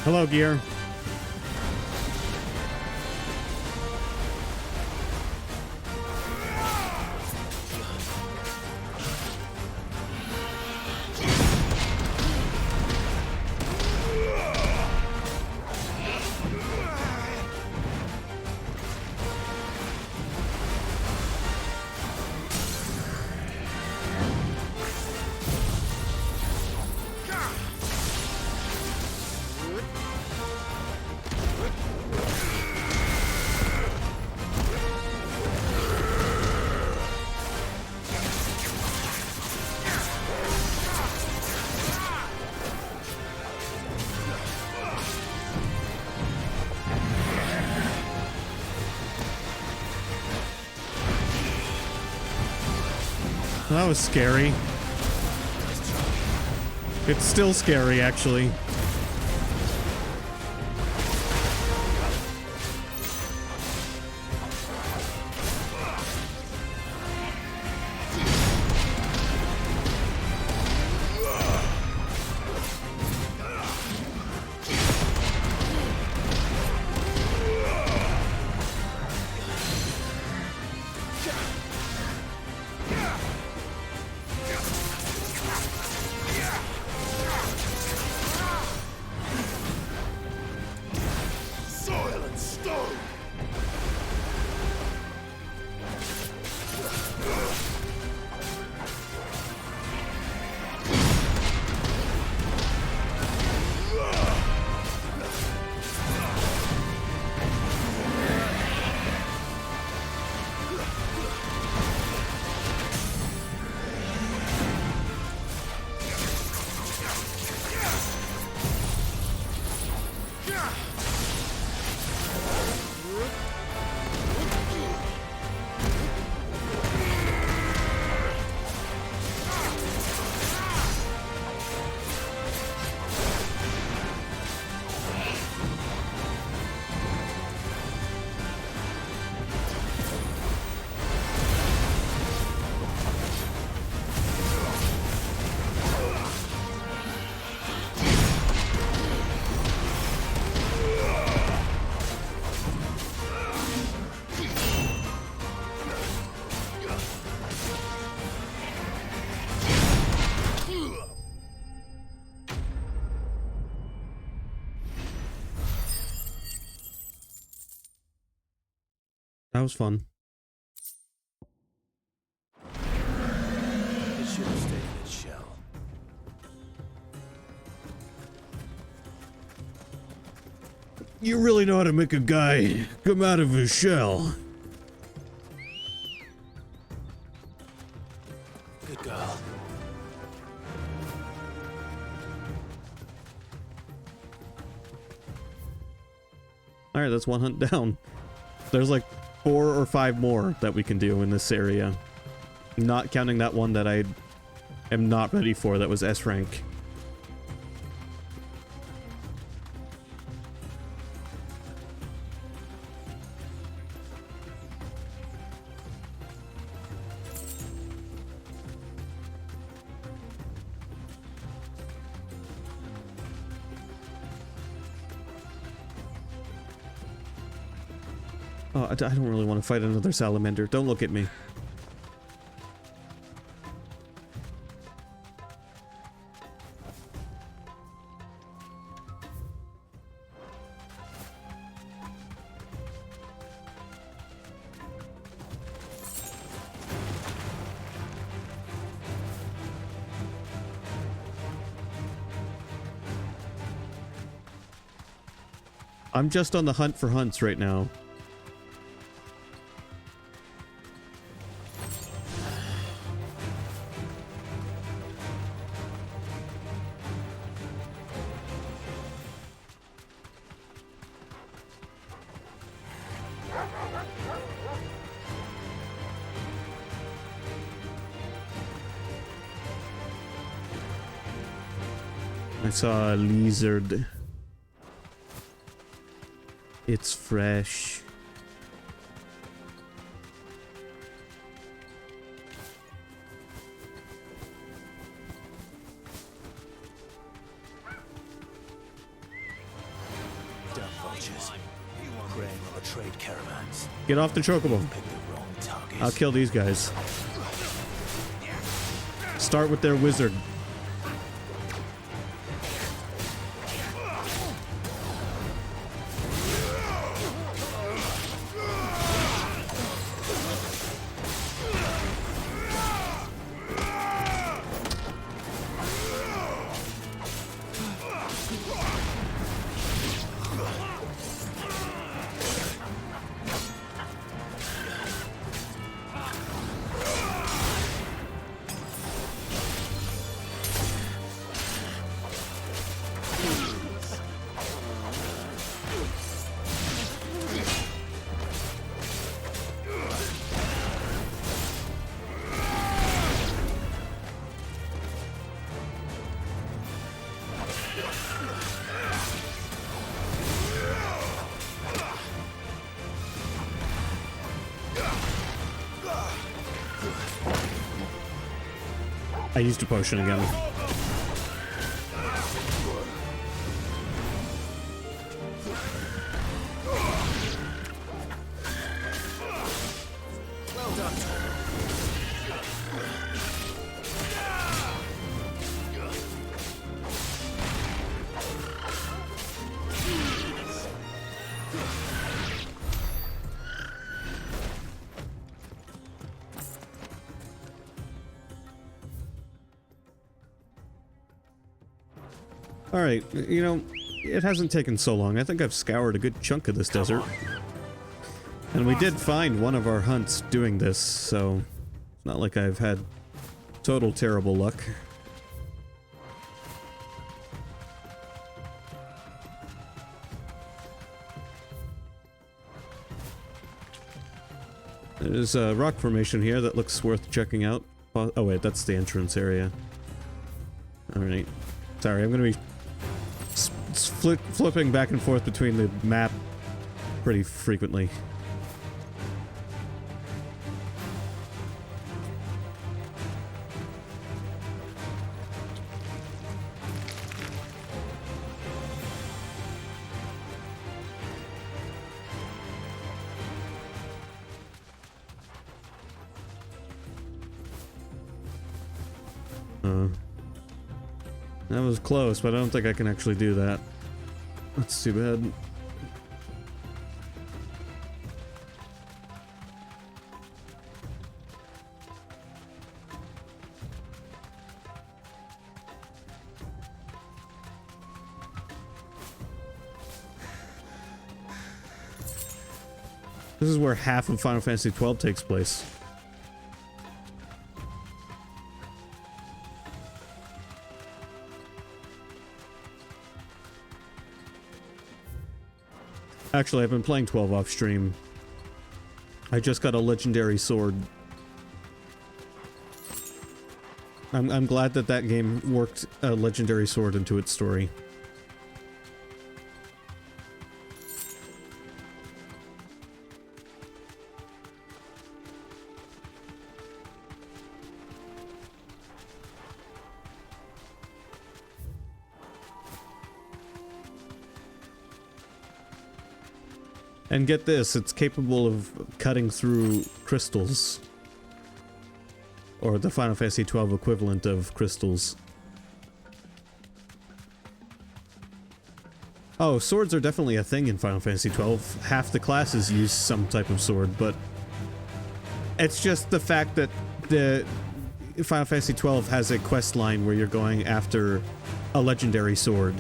Hello, Gear. That was scary. It's still scary, actually. That was fun.
It should have stayed in its shell.
You really know how to make a guy come out of his shell.
Good girl.
Alright, that's one hunt down. There's like 4 or 5 more that we can do in this area. Not counting that one that I am not ready for, that was S rank. Oh, I don't really want to fight another salamander. Don't look at me. I'm just on the hunt for hunts right now. I saw a lizard. It's fresh.
Damn vultures. Preying on the trade caravans.
Get off the chocobo.
Pick the wrong targets.
I'll kill these guys. Start with their wizard. I used a potion again.
Well done.
Alright, you know, it hasn't taken so long. I think I've scoured a good chunk of this desert. And we did find one of our hunts doing this, so it's not like I've had total terrible luck. There's a rock formation here that looks worth checking out. Oh wait, that's the entrance area. Alright. Sorry, I'm gonna be flipping back and forth between the map pretty frequently. That was close, but I don't think I can actually do that. That's too bad. This is where half of Final Fantasy XII takes place. Actually, I've been playing 12 off stream. I just got a legendary sword. I'm glad that that game worked a legendary sword into its story. And get this, it's capable of cutting through crystals. Or the Final Fantasy XII equivalent of crystals. Oh, swords are definitely a thing in Final Fantasy XII. Half the classes use some type of sword, but it's just the fact that the Final Fantasy XII has a quest line where you're going after a legendary sword.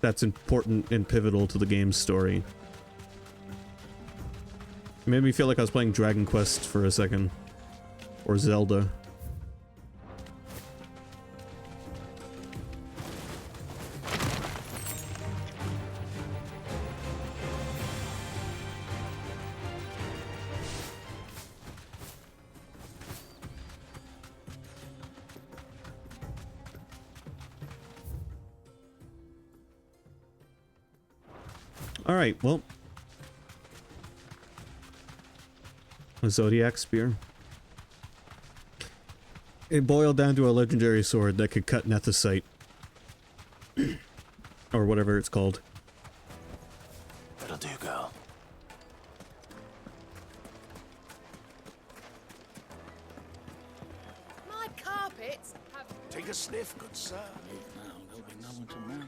That's important and pivotal to the game's story. It made me feel like I was playing Dragon Quest for a second. Or Zelda. Alright, well. A Zodiac Spear. It boiled down to a legendary sword that could cut Nethicite. Or whatever it's called.
That'll do, girl.
My carpets have...
Take a sniff, good sir. Now, there'll be no one to man.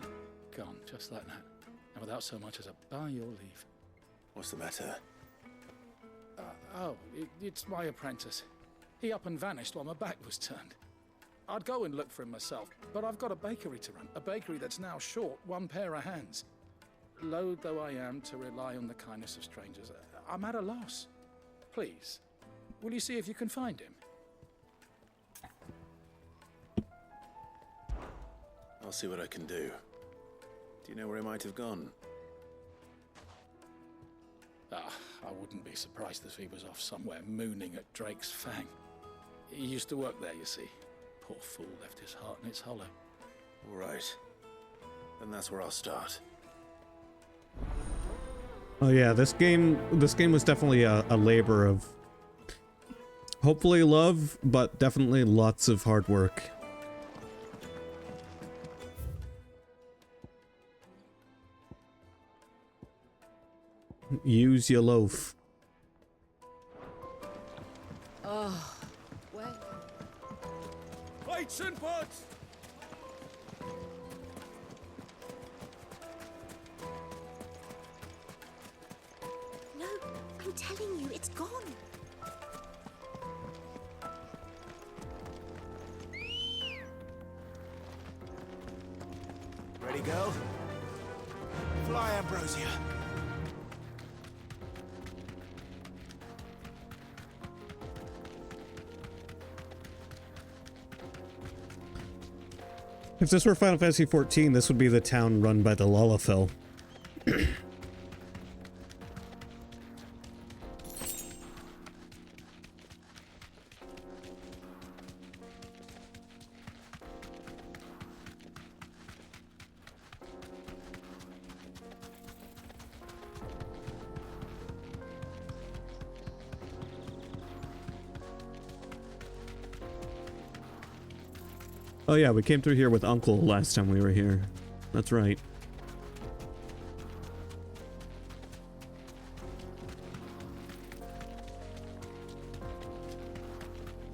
Gone, just like that. And without so much as a by your leave.
What's the matter?
It's my apprentice. He up and vanished while my back was turned. I'd go and look for him myself, but I've got a bakery to run. A bakery that's now short one pair of hands. Loath though I am to rely on the kindness of strangers, I'm at a loss. Please, will you see if you can find him?
I'll see what I can do. Do you know where he might have gone?
I wouldn't be surprised if he was off somewhere mooning at Drake's Fang. He used to work there, you see. Poor fool left his heart in its hollow.
All right. Then that's where I'll start.
Oh yeah, this game was definitely a labor of hopefully love, but definitely lots of hard work. Use your loaf.
Oh, well.
Plates and pots!
No, I'm telling you, it's gone.
Ready, girl? Fly, Ambrosia.
If this were Final Fantasy XIV, this would be the town run by the Lalafell. Oh yeah, we came through here with Uncle last time we were here. That's right.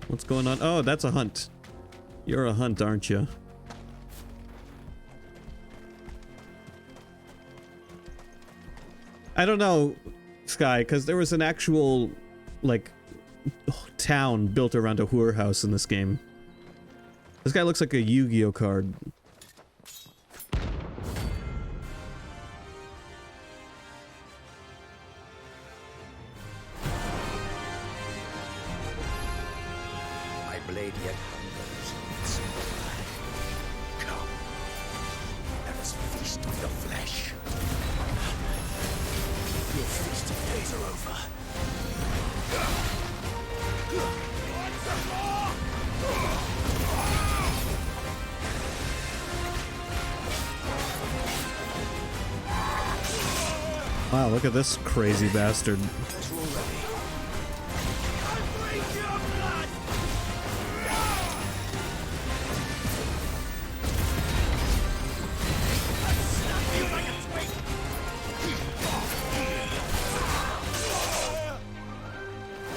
What's going on? Oh, that's a hunt. You're a hunt, aren't you? I don't know, Sky, because there was an actual, like, town built around a whorehouse in this game. This guy looks like a Yu-Gi-Oh card.
lady at Hunger's needs. Come, let us feast on your flesh. Your feasting days are over.
Wow, look at this crazy bastard.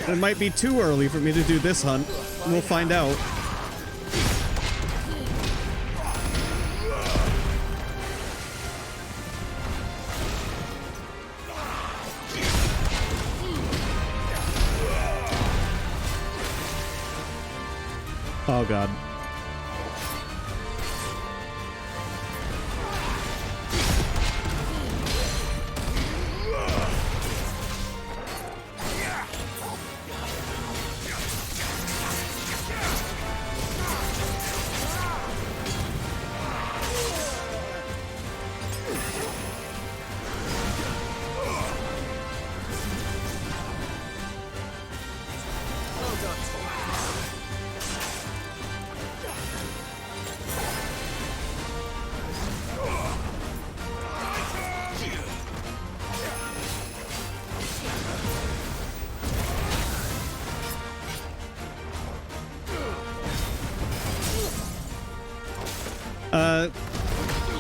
It might be too early for me to do this hunt. We'll find out. Oh god.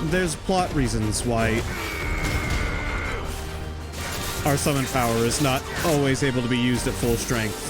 There's plot reasons why our summon power is not always able to be used at full strength.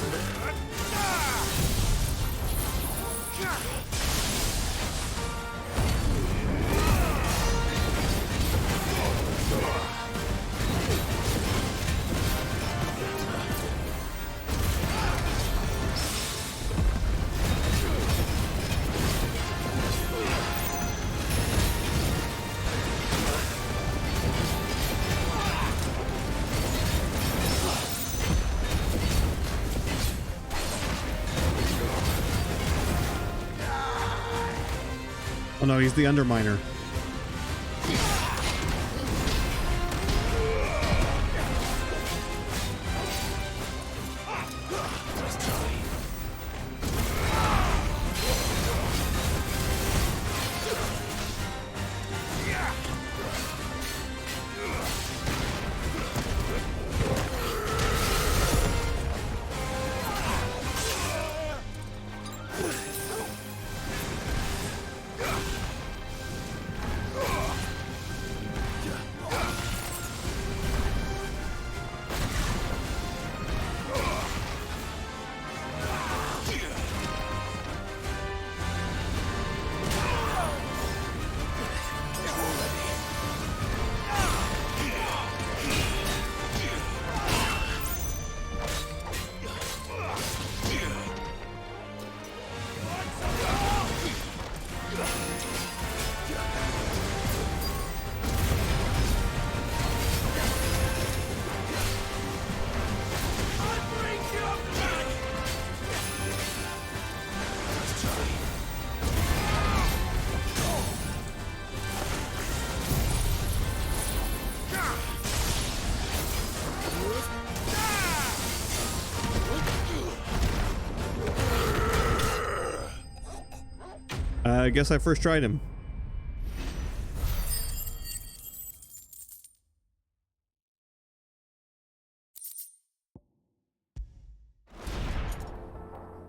Oh no, he's the Underminer. I guess I first tried him.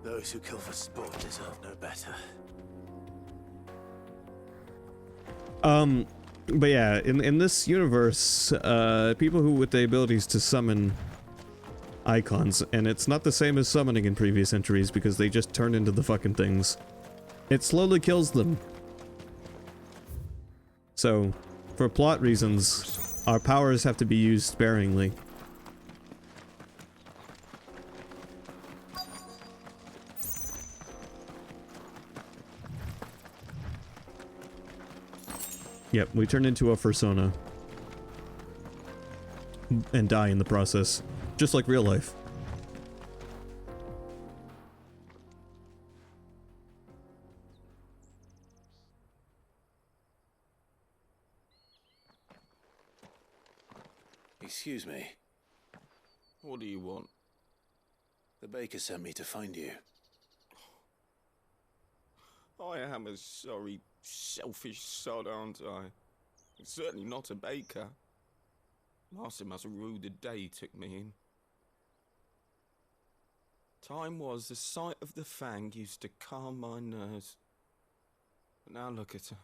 Those who kill for sport deserve no better.
But yeah, in this universe, people who with the abilities to summon icons, and it's not the same as summoning in previous entries because they just turn into the fucking things. It slowly kills them. So, for plot reasons, our powers have to be used sparingly. Yep, we turn into a fursona. And die in the process. Just like real life.
Excuse me.
What do you want?
The baker sent me to find you.
I am a sorry, selfish sod, aren't I? Certainly not a baker. Master must have ruled the day he took me in. Time was the sight of the fang used to calm my nerves. But now look at her.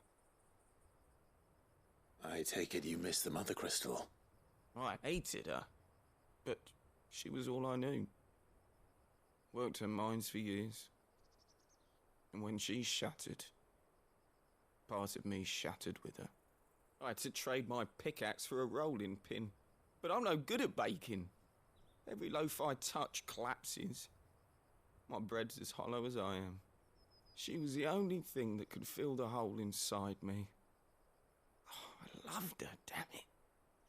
I take it you missed the Mother Crystal.
I hated her, but she was all I knew. Worked her mines for years. And when she shattered, part of me shattered with her. I had to trade my pickaxe for a rolling pin, but I'm no good at baking. Every loaf I touch collapses. My bread's as hollow as I am. She was the only thing that could fill the hole inside me. Oh, I loved her, damn it.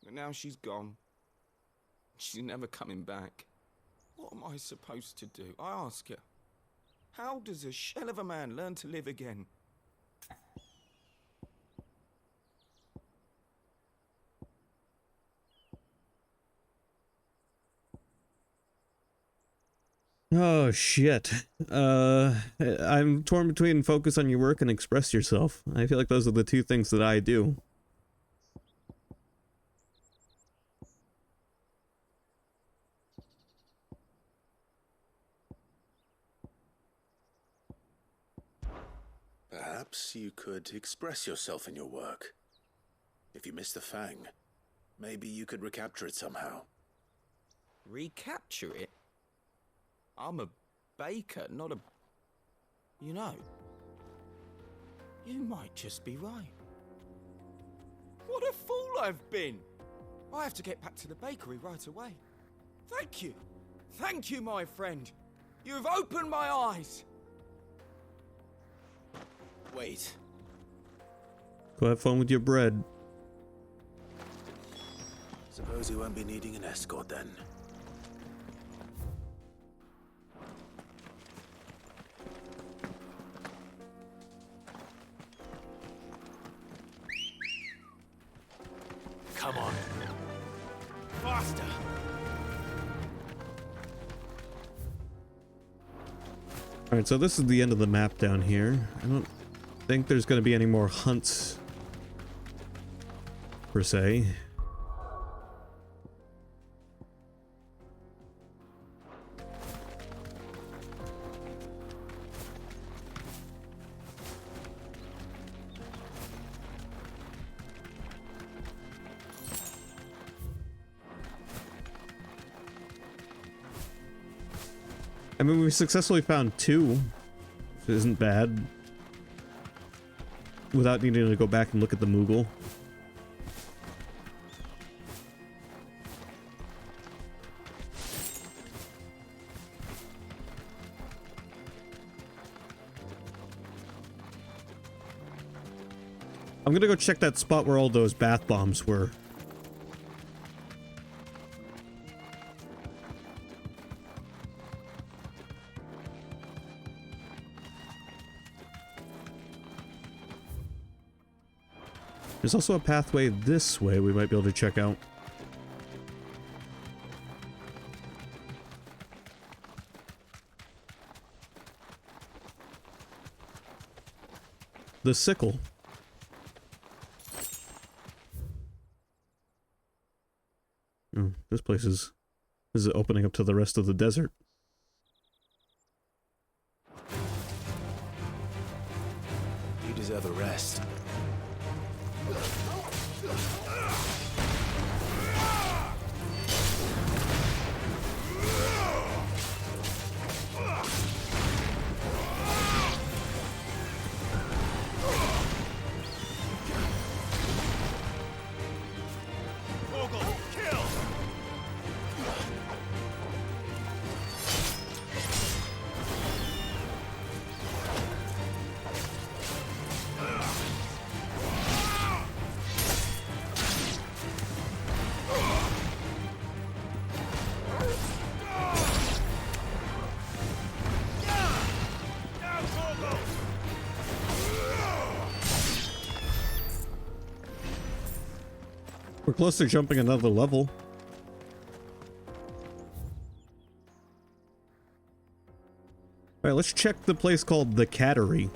But now she's gone. She's never coming back. What am I supposed to do? I ask her. How does a shell of a man learn to live again?
Oh shit. I'm torn between focus on your work and express yourself. I feel like those are the two things that I do.
Perhaps you could express yourself in your work. If you miss the fang, maybe you could recapture it somehow.
Recapture it? I'm a baker, not a... You know, you might just be right. What a fool I've been! I have to get back to the bakery right away. Thank you! Thank you, my friend! You've opened my eyes!
Wait.
Go have fun with your bread.
Suppose you won't be needing an escort then.
Come on. Faster!
Alright, so this is the end of the map down here. I don't think there's going to be any more hunts, per se. I mean, we successfully found 2, which isn't bad, without needing to go back and look at the Moogle. I'm gonna go check that spot where all those bath bombs were. There's also a pathway this way we might be able to check out. The sickle. Oh, this place is opening up to the rest of the desert.
You deserve a rest.
We're close to jumping another level. Alright, let's check the place called the Cattery.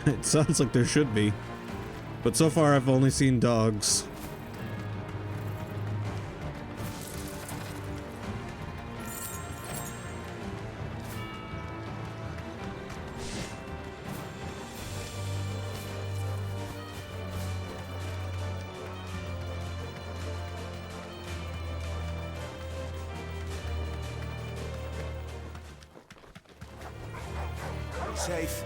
It sounds like there should be. But so far I've only seen dogs.
Safe.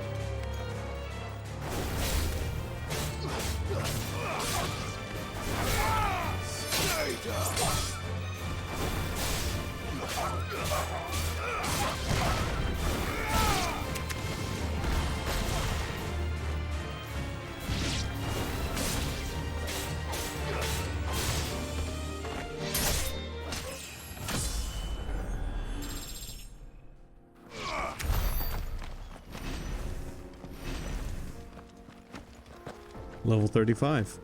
Level 35.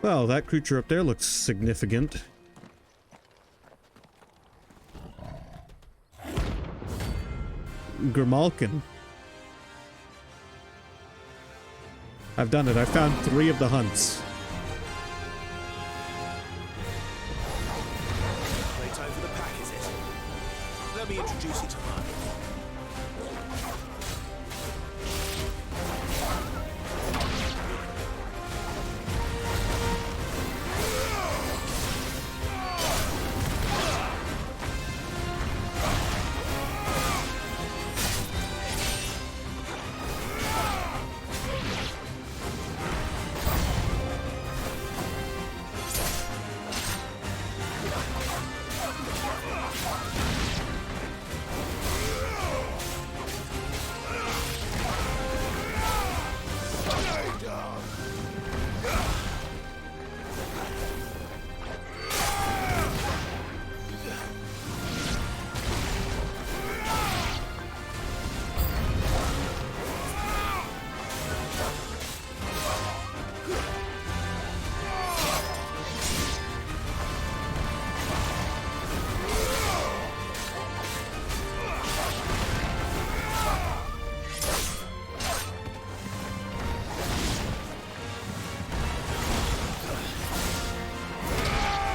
Well, that creature up there looks significant. Grimalkin. I've done it. I found 3 of the hunts.
Playtime for the pack, is it? Let me introduce you to mine.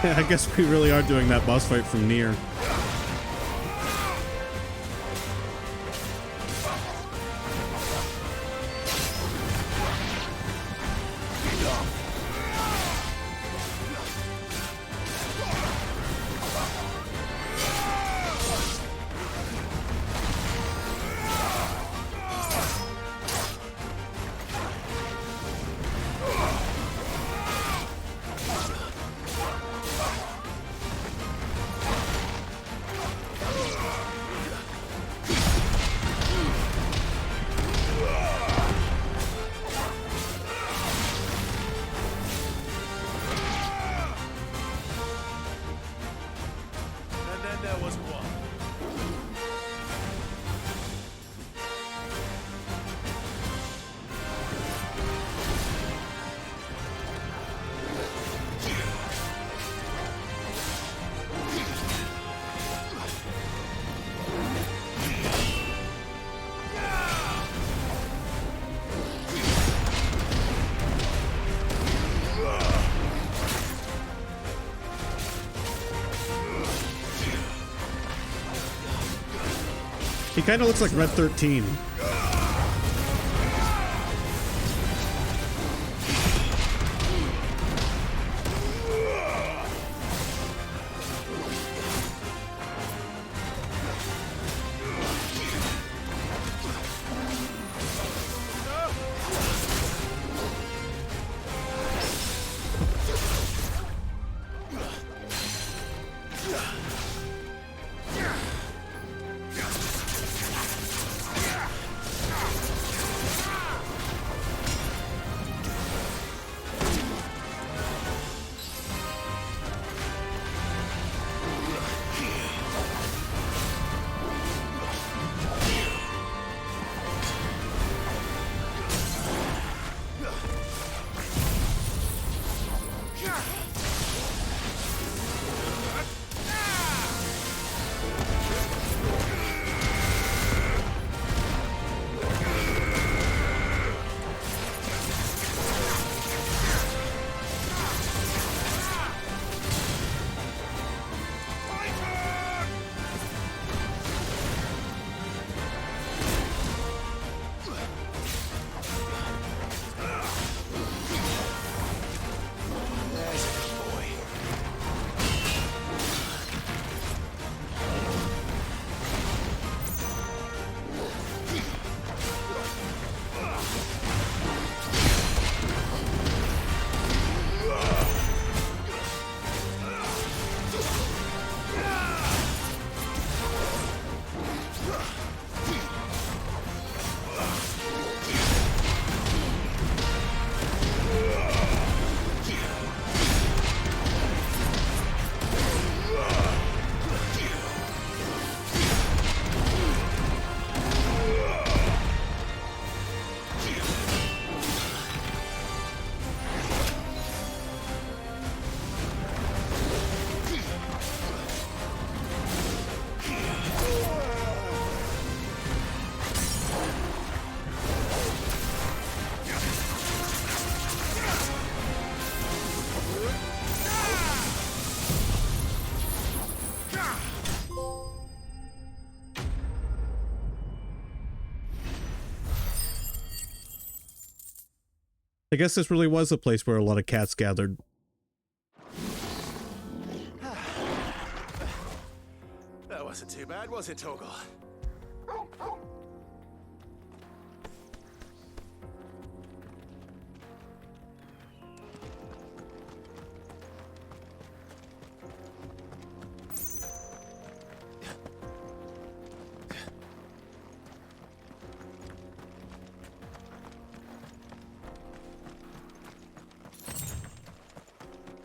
I guess we really are doing that boss fight from near. He kind of looks like Red 13. I guess this really was a place where a lot of cats gathered.
That wasn't too bad, was it, Torgal?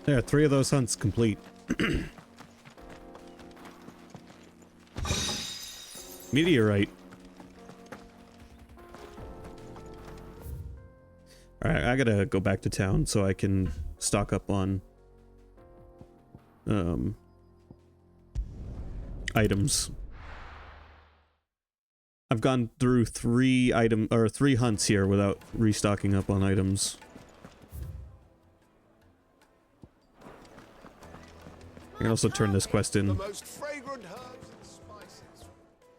There, 3 of those hunts complete. Meteorite. Alright, I gotta go back to town so I can stock up on items. I've gone through 3 hunts here without restocking up on items. I can also turn this quest in.
The most fragrant herbs and spices.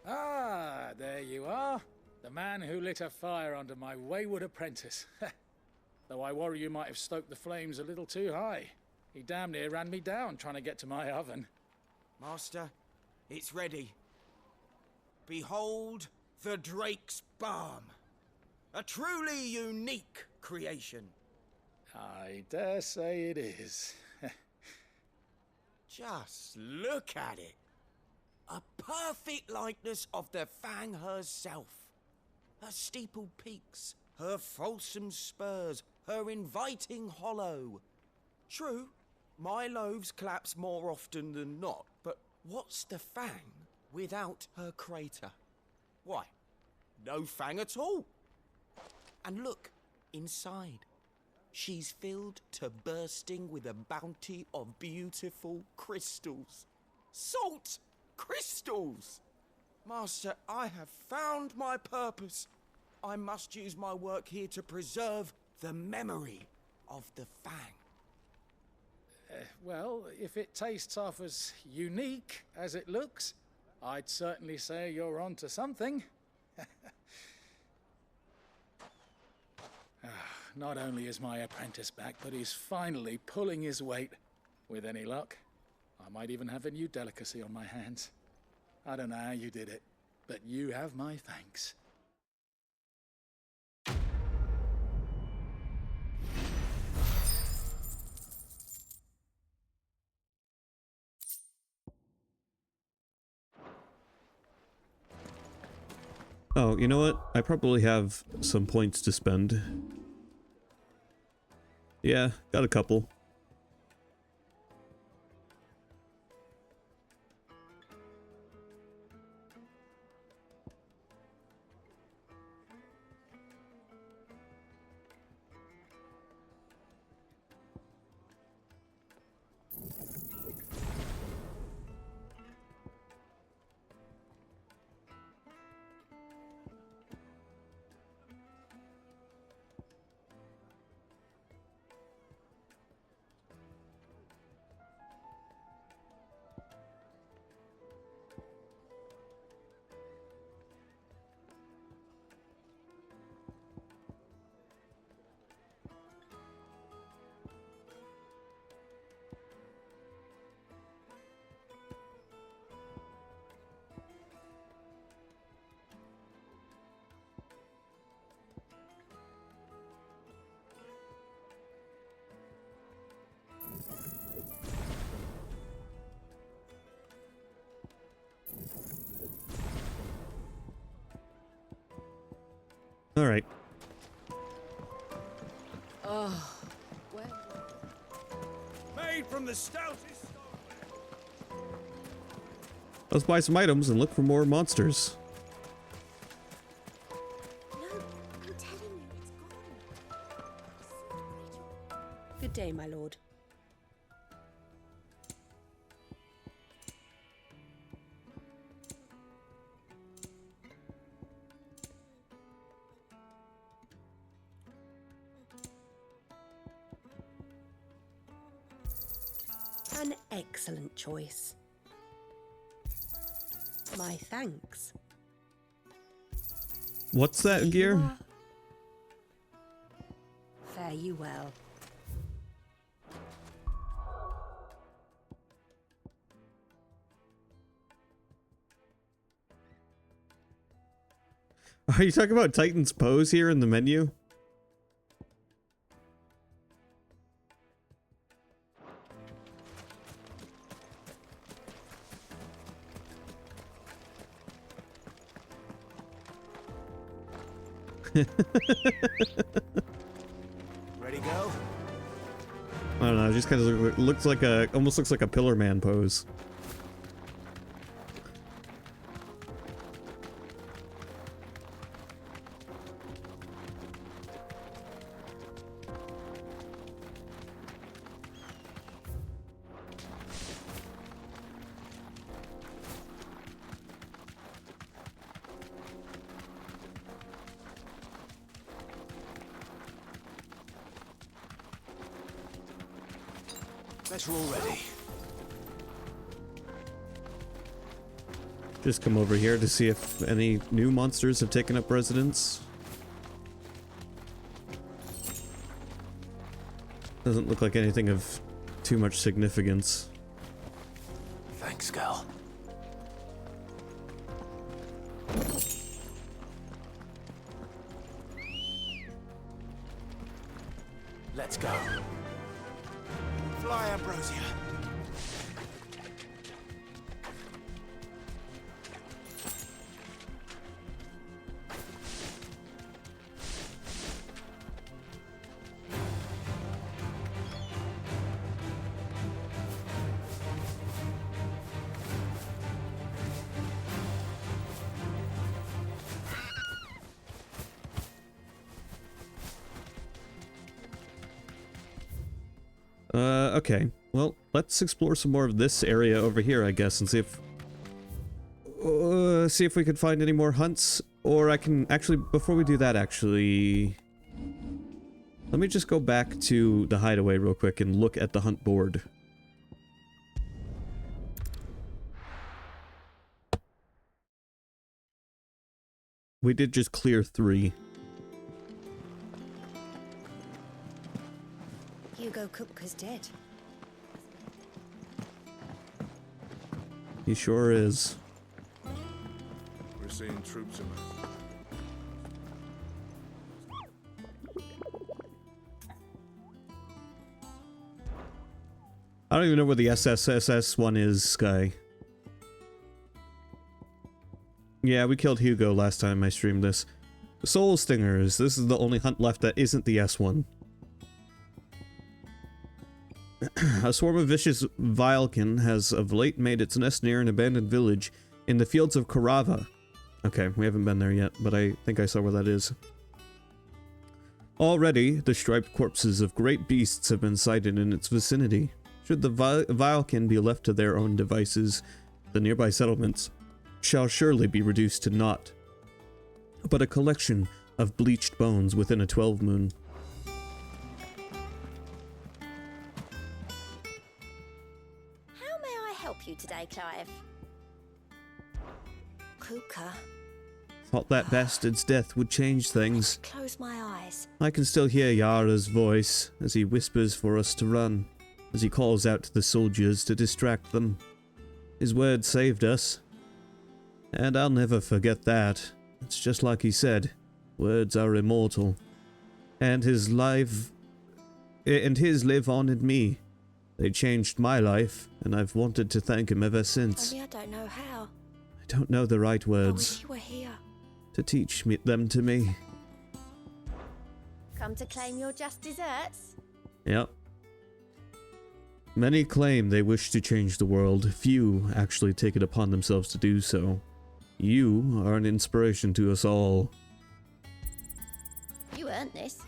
Ah, there you are. The man who lit a fire under my wayward apprentice. Though I worry you might have stoked the flames a little too high. He damn near ran me down trying to get to my oven.
Master, it's ready. Behold the Drake's Balm. A truly unique creation.
I dare say it is.
Just look at it. A perfect likeness of the Fang herself. Her steeple peaks, her fulsome spurs, her inviting hollow. True, my loaves collapse more often than not, but what's the Fang without her crater? Why, no Fang at all. And look, inside. She's filled to bursting with a bounty of beautiful crystals. Salt crystals! Master, I have found my purpose. I must use my work here to preserve the memory of the Fang.
Well, if it tastes half as unique as it looks, I'd certainly say you're onto something. Not only is my apprentice back, but he's finally pulling his weight. With any luck, I might even have a new delicacy on my hands. I don't know how you did it, but you have my thanks.
Oh, you know what? I probably have some points to spend. Yeah, got a couple. All right.
Oh, well.
Made from the stoutest.
Let's buy some items and look for more monsters.
No, I'm telling you, it's gone. Good day, my lord. An excellent choice. My thanks.
What's that gear?
Fair Fare you well.
Are you talking about Titan's pose here in the menu?
Ready to go?
I don't know, it just kind of looks like a, almost looks like a Pillar Man pose.
Bet you're all ready.
Just come over here to see if any new monsters have taken up residence. Doesn't look like anything of too much significance.
Thanks, girl. Let's go. Fly, Ambrosia.
Okay. Well, let's explore some more of this area over here, I guess, and see if we could find any more hunts. Or I can actually, before we do that, actually, let me just go back to the hideaway real quick and look at the hunt board. We did just clear 3.
Hugo Kupka's dead.
He sure is.
We're seeing troops emerge.
I don't even know where the SSSS one is, Sky. Yeah, we killed Hugo last time I streamed this. Soul Stingers. This is the only hunt left that isn't the S one. A swarm of vicious Vilekin has of late made its nest near an abandoned village in the fields of Karava. Okay, we haven't been there yet, but I think I saw where that is. Already, the striped corpses of great beasts have been sighted in its vicinity. Should the Vilekin be left to their own devices, the nearby settlements shall surely be reduced to naught but a collection of bleached bones within a 12 moon.
How may I help you today, Clive?
Kuka,
Thought that bastard's death would change things.
close my eyes.
I can still hear Yara's voice as he whispers for us to run, as he calls out to the soldiers to distract them. His word saved us, and I'll never forget that. It's just like he said, words are immortal, and his live on in me. They changed my life, and I've wanted to thank him ever since.
Only I don't know how.
I don't know the right
I
words
wish you were here.
to teach them to me.
Come to claim your just desserts?
Yep. Many claim they wish to change the world. Few actually take it upon themselves to do so. You are an inspiration to us all.
You earned this.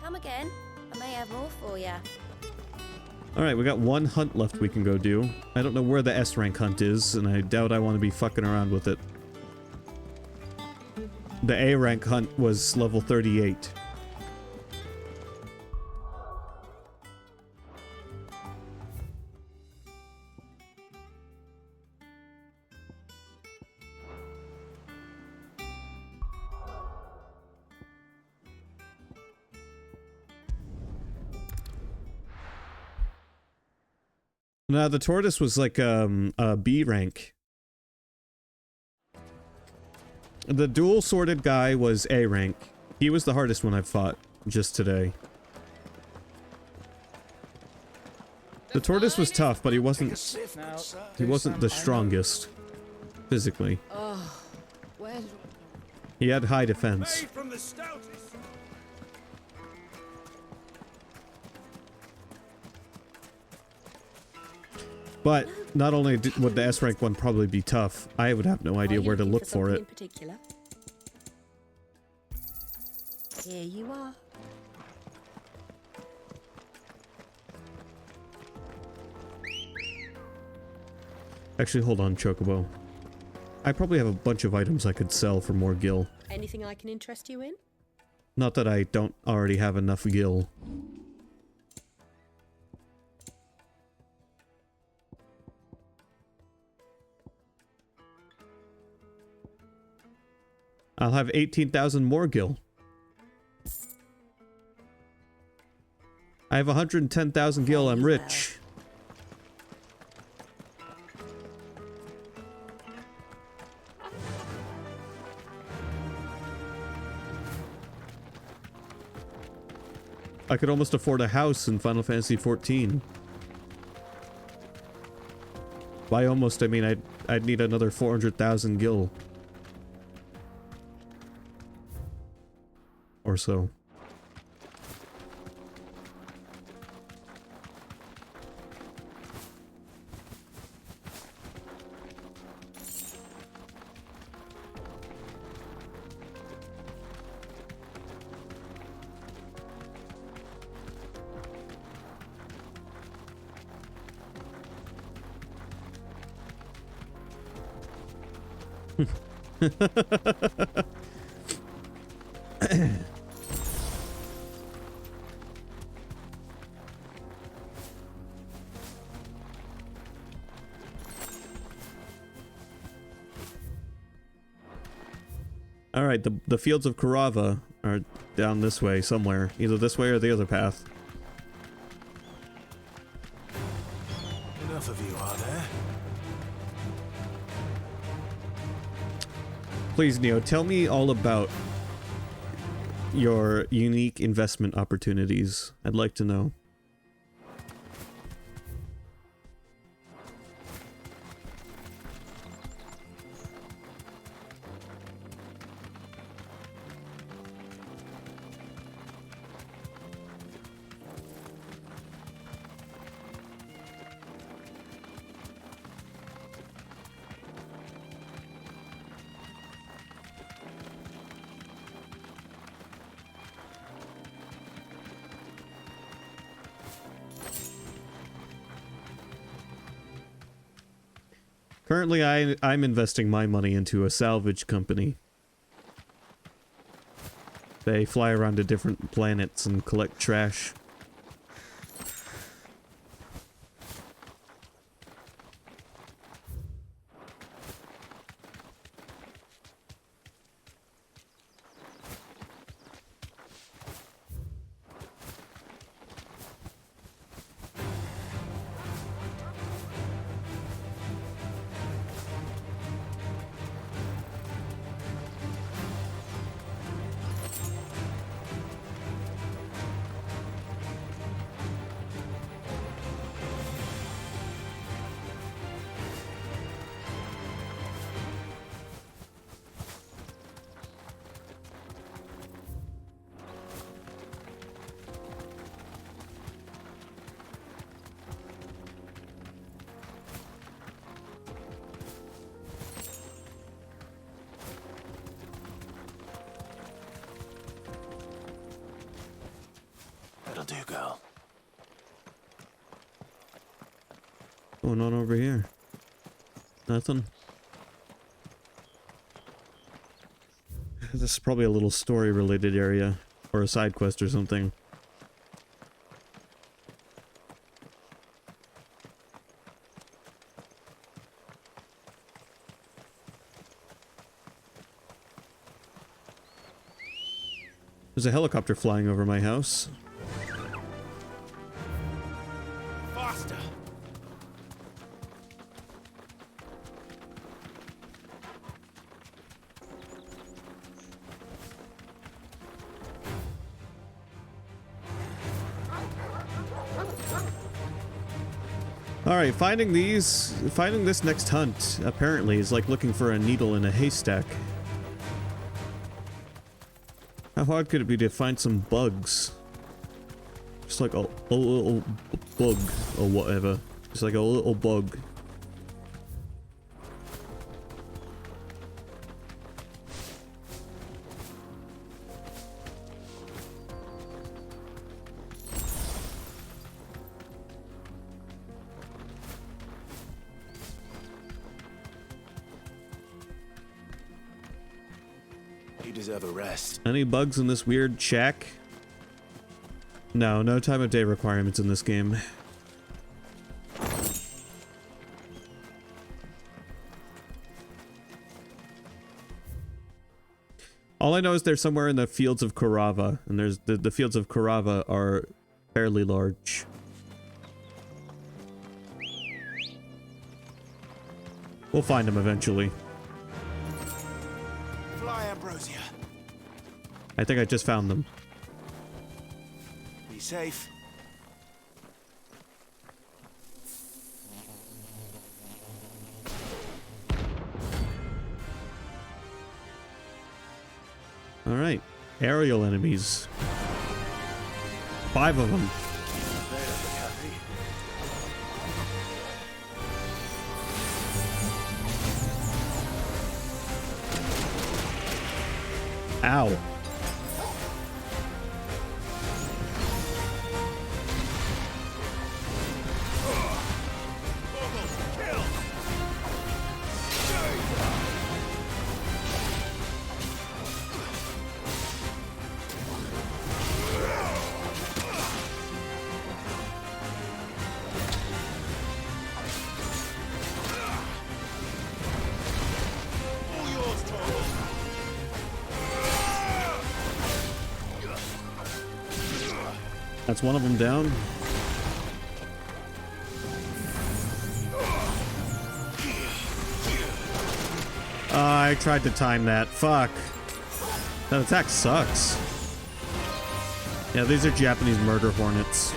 Come again. I may have more for you.
Alright, we got one hunt left we can go do. I don't know where the S rank hunt is, and I doubt I want to be fucking around with it. The A rank hunt was level 38. No, the tortoise was like a B rank. The dual sworded guy was A rank. He was the hardest one I've fought just today. The tortoise was tough, but he wasn't the strongest physically.
Oh, where?
He had high defense. But not only would the S rank one probably be tough, I would have no idea where to look for it.
In particular? Here you are.
Actually, hold on, Chocobo. I probably have a bunch of items I could sell for more gil.
Anything I can interest you in?
Not that I don't already have enough gil. I'll have 18,000 more gil. I have 110,000 gil, I'm rich. I could almost afford a house in Final Fantasy XIV. By almost, I mean I'd need another 400,000 gil. Or so. Alright, the fields of Karava are down this way somewhere. Either this way or the other path.
Enough of you, are there?
Please, Neo, tell me all about your unique investment opportunities. I'd like to know. Currently, I'm investing my money into a salvage company. They fly around to different planets and collect trash.
That'll do, girl.
What's going on over here? Nothing. This is probably a little story-related area. Or a side quest or something. There's a helicopter flying over my house.
Faster!
Alright, finding this next hunt, apparently, is like looking for a needle in a haystack. How hard could it be to find some bugs? Just like a little bug, or whatever. Just like a little bug.
You deserve a rest.
Any bugs in this weird shack? No, no time of day requirements in this game. All I know is they're somewhere in the fields of Kurava, and there's the fields of Kurava are fairly large. We'll find them eventually.
Fly, Ambrosia.
I think I just found them.
Be safe.
Alright. Aerial enemies. 5 of them. Ow. That's one of them down. I tried to time that. Fuck. That attack sucks. Yeah, these are Japanese murder hornets.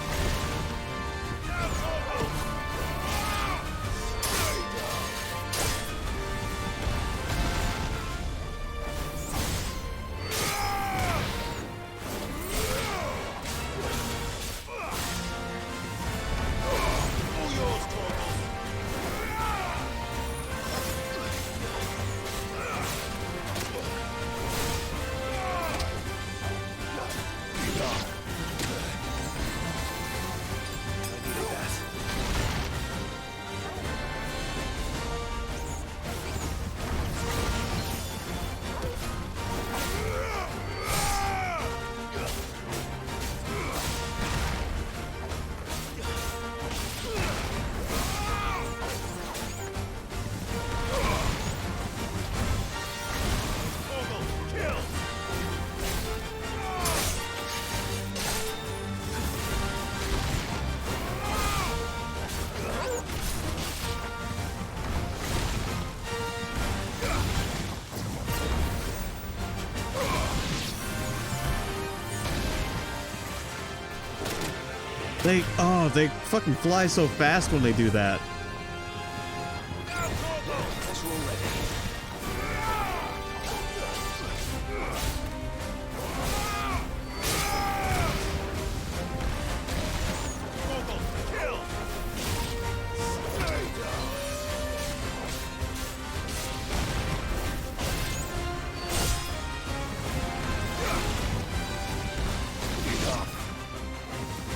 They fucking fly so fast when they do that.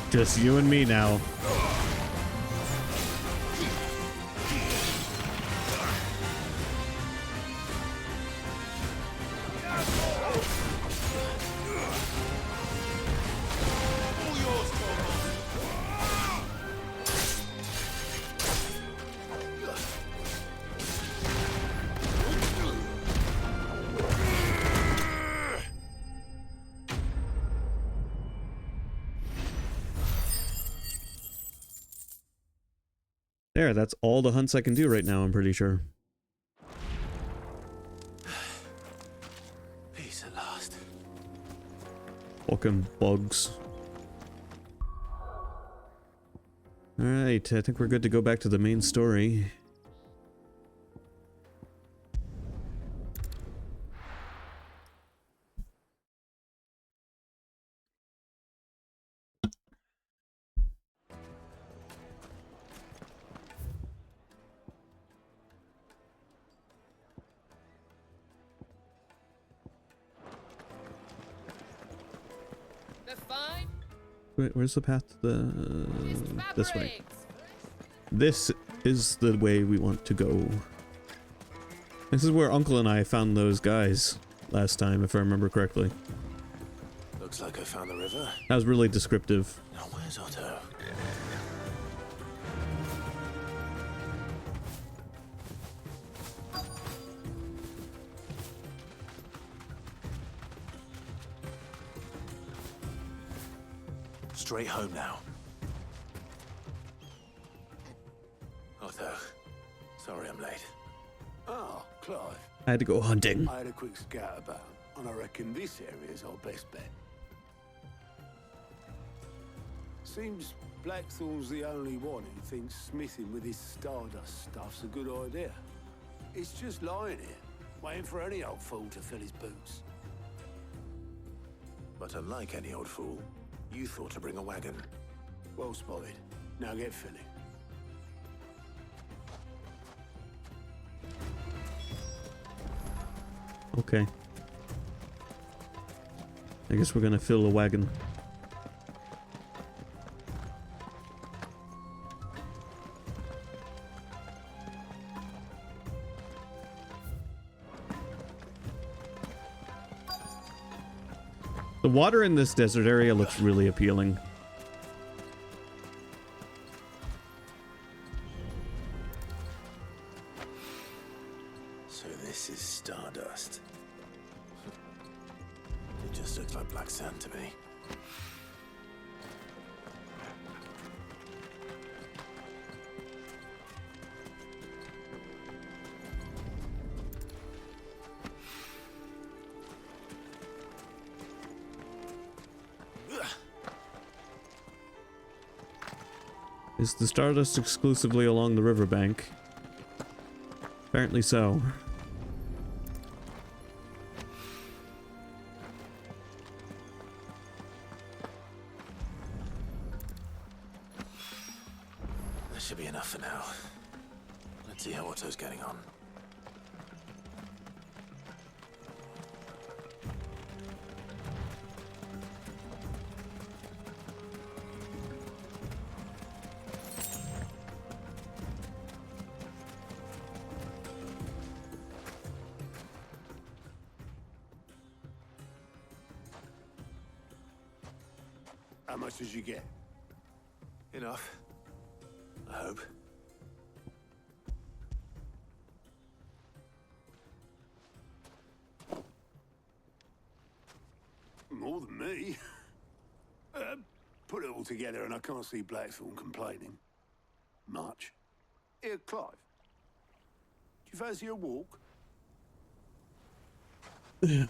Just you and me now. There, that's all the hunts I can do right now, I'm pretty sure.
Peace at last.
Fucking bugs. Alright, I think we're good to go back to the main story. Where's the path to the... this way. This is the way we want to go. This is where Uncle and I found those guys last time, if I remember correctly.
Looks like I found the river.
That was really descriptive.
Now where's Otto? Straight home now. Otto, sorry I'm late.
Oh, Clive.
I had to go hunting.
I had a quick scout about, and I reckon this area's our best bet. Seems Blackthorn's the only one who thinks smithing with his Stardust stuff's a good idea. It's just lying here, waiting for any old fool to fill his boots.
But unlike any old fool, you thought to bring a wagon.
Well spotted. Now get filling.
Okay. I guess we're gonna fill the wagon. The water in this desert area looks really appealing.
So this is Stardust. It just looks like black sand to me.
Is the Stardust exclusively along the riverbank? Apparently so.
That should be enough for now. Let's see how Otto's getting on.
How much did you get?
Enough. I hope.
More than me. Put it all together and I can't see Blackthorn complaining. Much. Here, Clive. Do you fancy a walk?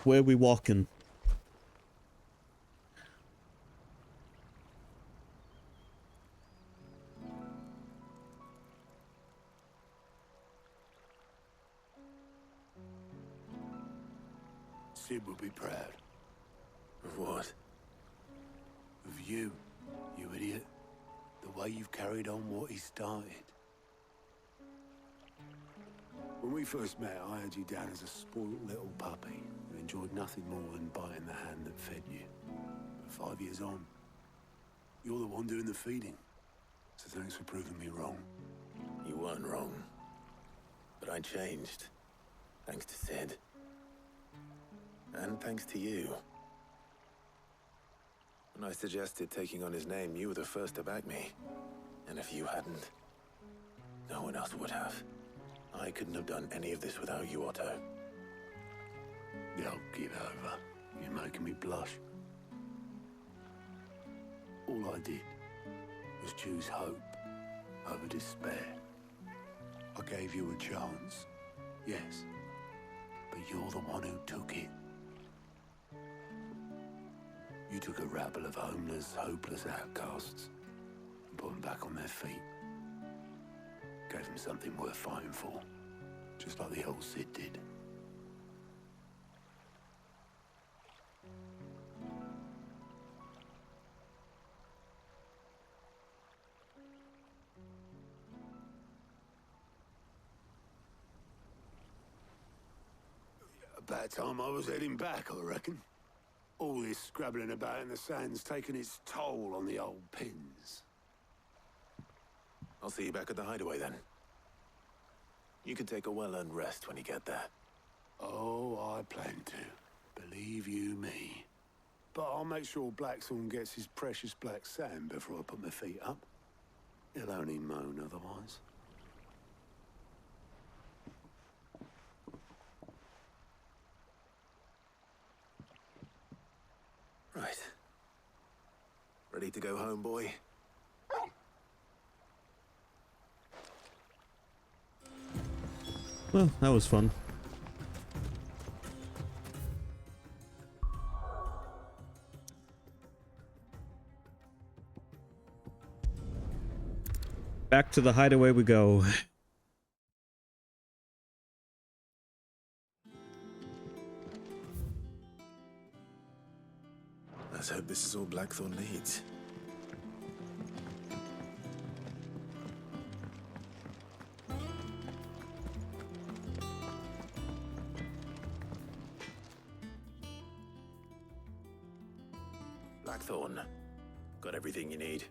Where are we walking?
Sid will be proud.
Of what?
Of you, you idiot. The way you've carried on what he started. When we first met, I had you down as a spoiled little puppy who enjoyed nothing more than biting the hand that fed you. But 5 years on, you're the one doing the feeding. So thanks for proving me wrong.
You weren't wrong. But I changed. Thanks to Sid. And thanks to you. When I suggested taking on his name, you were the first to back me. And if you hadn't, no one else would have. I couldn't have done any of this without you, Otto.
Don't give over. You're making me blush. All I did was choose hope over despair. I gave you a chance, yes, but you're the one who took it. You took a rabble of homeless, hopeless outcasts and put them back on their feet. Gave them something worth fighting for, just like the old Cid did. About time I was heading back, I reckon. All this scrabbling about in the sand's taken its toll on the old pins.
I'll see you back at the hideaway then. You can take a well-earned rest when you get there.
Oh, I plan to. Believe you me. But I'll make sure Blackthorn gets his precious black sand before I put my feet up. He'll only moan otherwise.
Right. Ready to go home, boy?
Well, that was fun. Back to the hideaway we go.
Let's hope this is all Blackthorn needs. Blackthorn, got everything you need?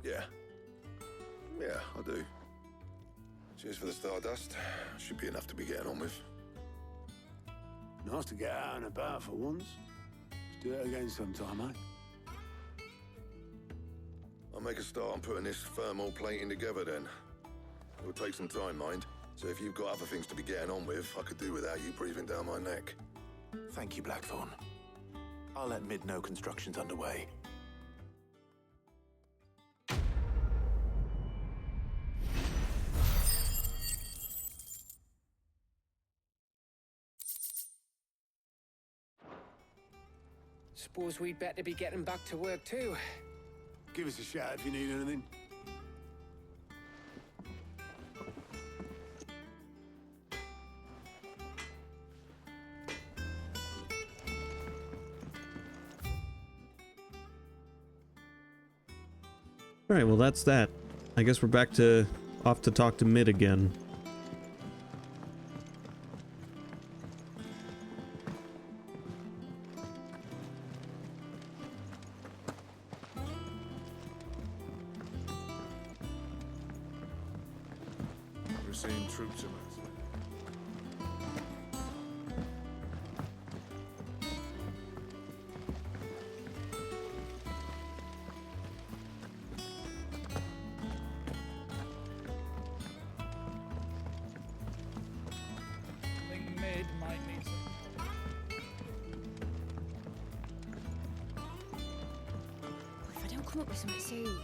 Yeah. Yeah, I do. Cheers for the stardust. Should be enough to be getting on with.
Nice to get out and about for once. Let's do it again sometime, eh?
I'll make a start on putting this thermal plating together then. It'll take some time, mind. So if you've got other things to be getting on with, I could do without you breathing down my neck.
Thank you, Blackthorn. I'll let Mid know construction's underway.
Suppose we'd better be getting back to work too.
Give us a shout if you need anything.
Alright, well that's that. I guess we're off to talk to Mid again.
We're seeing troops amassed.
I think Mid might need some.
If I don't come up with something soon.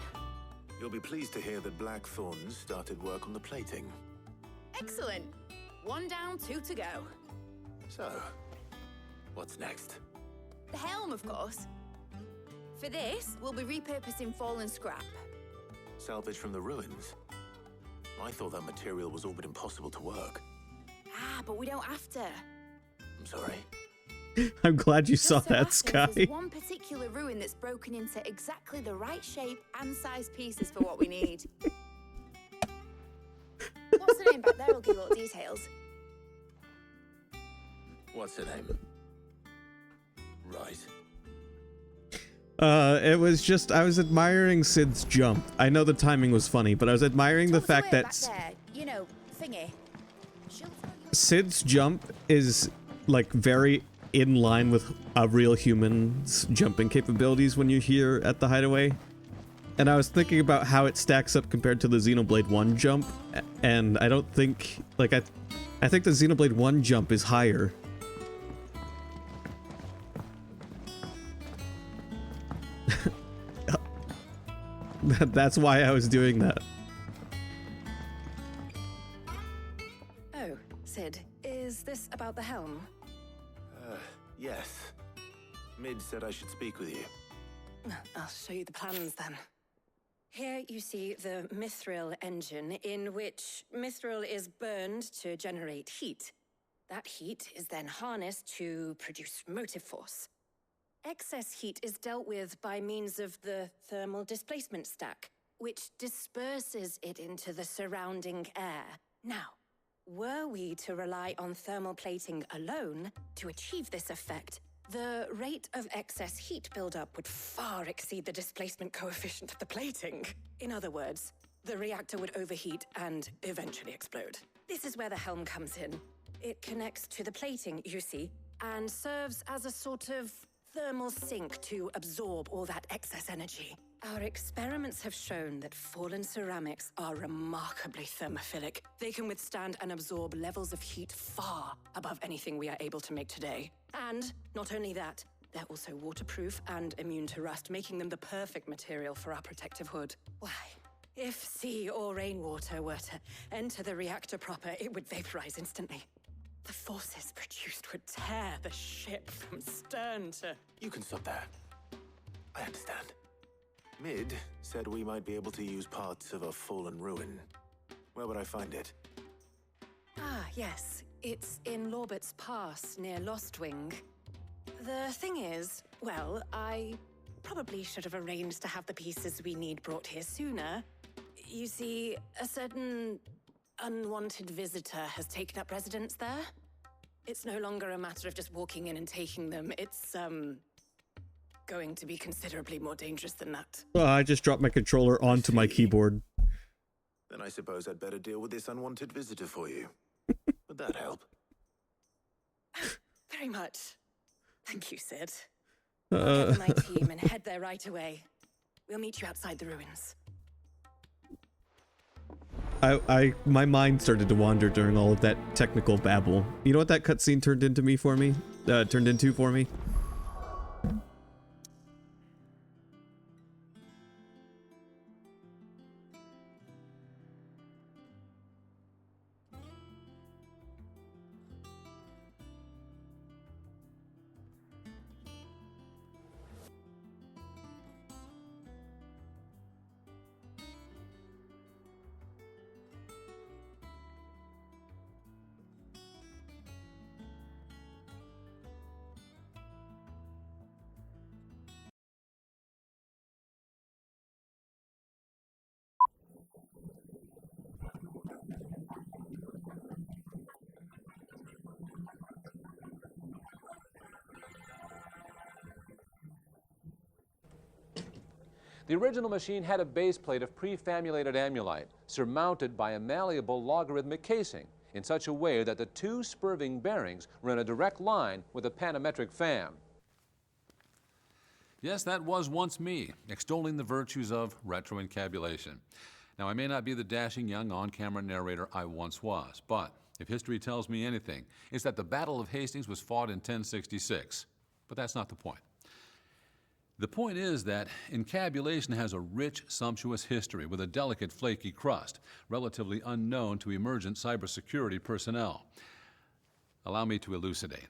You'll be pleased to hear that Blackthorn started work on the plating.
Excellent. 1 down, 2 to go.
So, what's next?
The helm, of course. For this, we'll be repurposing fallen scrap.
Salvage from the ruins? I thought that material was all but impossible to work.
Ah, but we don't have to.
I'm sorry.
I'm glad you saw
Just so
that,
happens
Sky.
There's one particular ruin that's broken into exactly the right shape and size pieces for what we need. What's the name back there? I'll give you all the details.
What's her name? Right.
It was just, I was admiring Sid's jump. I know the timing was funny, but I was admiring the fact that
Back there, you know, thingy.
Sid's jump is like very in line with a real human's jumping capabilities when you're here at the hideaway. And I was thinking about how it stacks up compared to the Xenoblade 1 jump, and I don't think, like, I think the Xenoblade 1 jump is higher. That's why I was doing that.
Oh, Sid, is this about the helm?
Yes. Mid said I should speak with you.
I'll show you the plans then.
Here you see the mithril engine, in which mithril is burned to generate heat. That heat is then harnessed to produce motive force. Excess heat is dealt with by means of the thermal displacement stack, which disperses it into the surrounding air. Now, were we to rely on thermal plating alone to achieve this effect, the rate of excess heat buildup would far exceed the displacement coefficient of the plating. In other words, the reactor would overheat and eventually explode. This is where the helm comes in. It connects to the plating, you see, and serves as a sort of thermal sink to absorb all that excess energy. Our experiments have shown that fallen ceramics are remarkably thermophilic. They can withstand and absorb levels of heat far above anything we are able to make today. And not only that, they're also waterproof and immune to rust, making them the perfect material for our protective hood. Why, if sea or rainwater were to enter the reactor proper, it would vaporize instantly. The forces produced would tear the ship from stern to...
You can stop there. I understand. Mid said we might be able to use parts of a fallen ruin. Where would I find it?
Ah, yes. It's in Lorbert's Pass, near Lostwing. The thing is, well, I probably should have arranged to have the pieces we need brought here sooner. You see, a certain unwanted visitor has taken up residence there. It's no longer a matter of just walking in and taking them. It's, going to be considerably more dangerous than that.
I just dropped my controller onto my keyboard.
Then I suppose I'd better deal with this unwanted visitor for you. Would that help?
Very much. Thank you, Sid. I'll gather my team and head there right away. We'll meet you outside the ruins.
My mind started to wander during all of that technical babble. You know what that cutscene turned into for me?
The original machine had a base plate of prefamulated amulite, surmounted by a malleable logarithmic casing, in such a way that the two spurving bearings were in a direct line with a panometric fam.
Yes, that was once me, extolling the virtues of retroencabulation. Now, I may not be the dashing young on-camera narrator I once was, but if history tells me anything, it's that the Battle of Hastings was fought in 1066. But that's not the point. The point is that encabulation has a rich, sumptuous history with a delicate, flaky crust, relatively unknown to emergent cybersecurity personnel. Allow me to elucidate.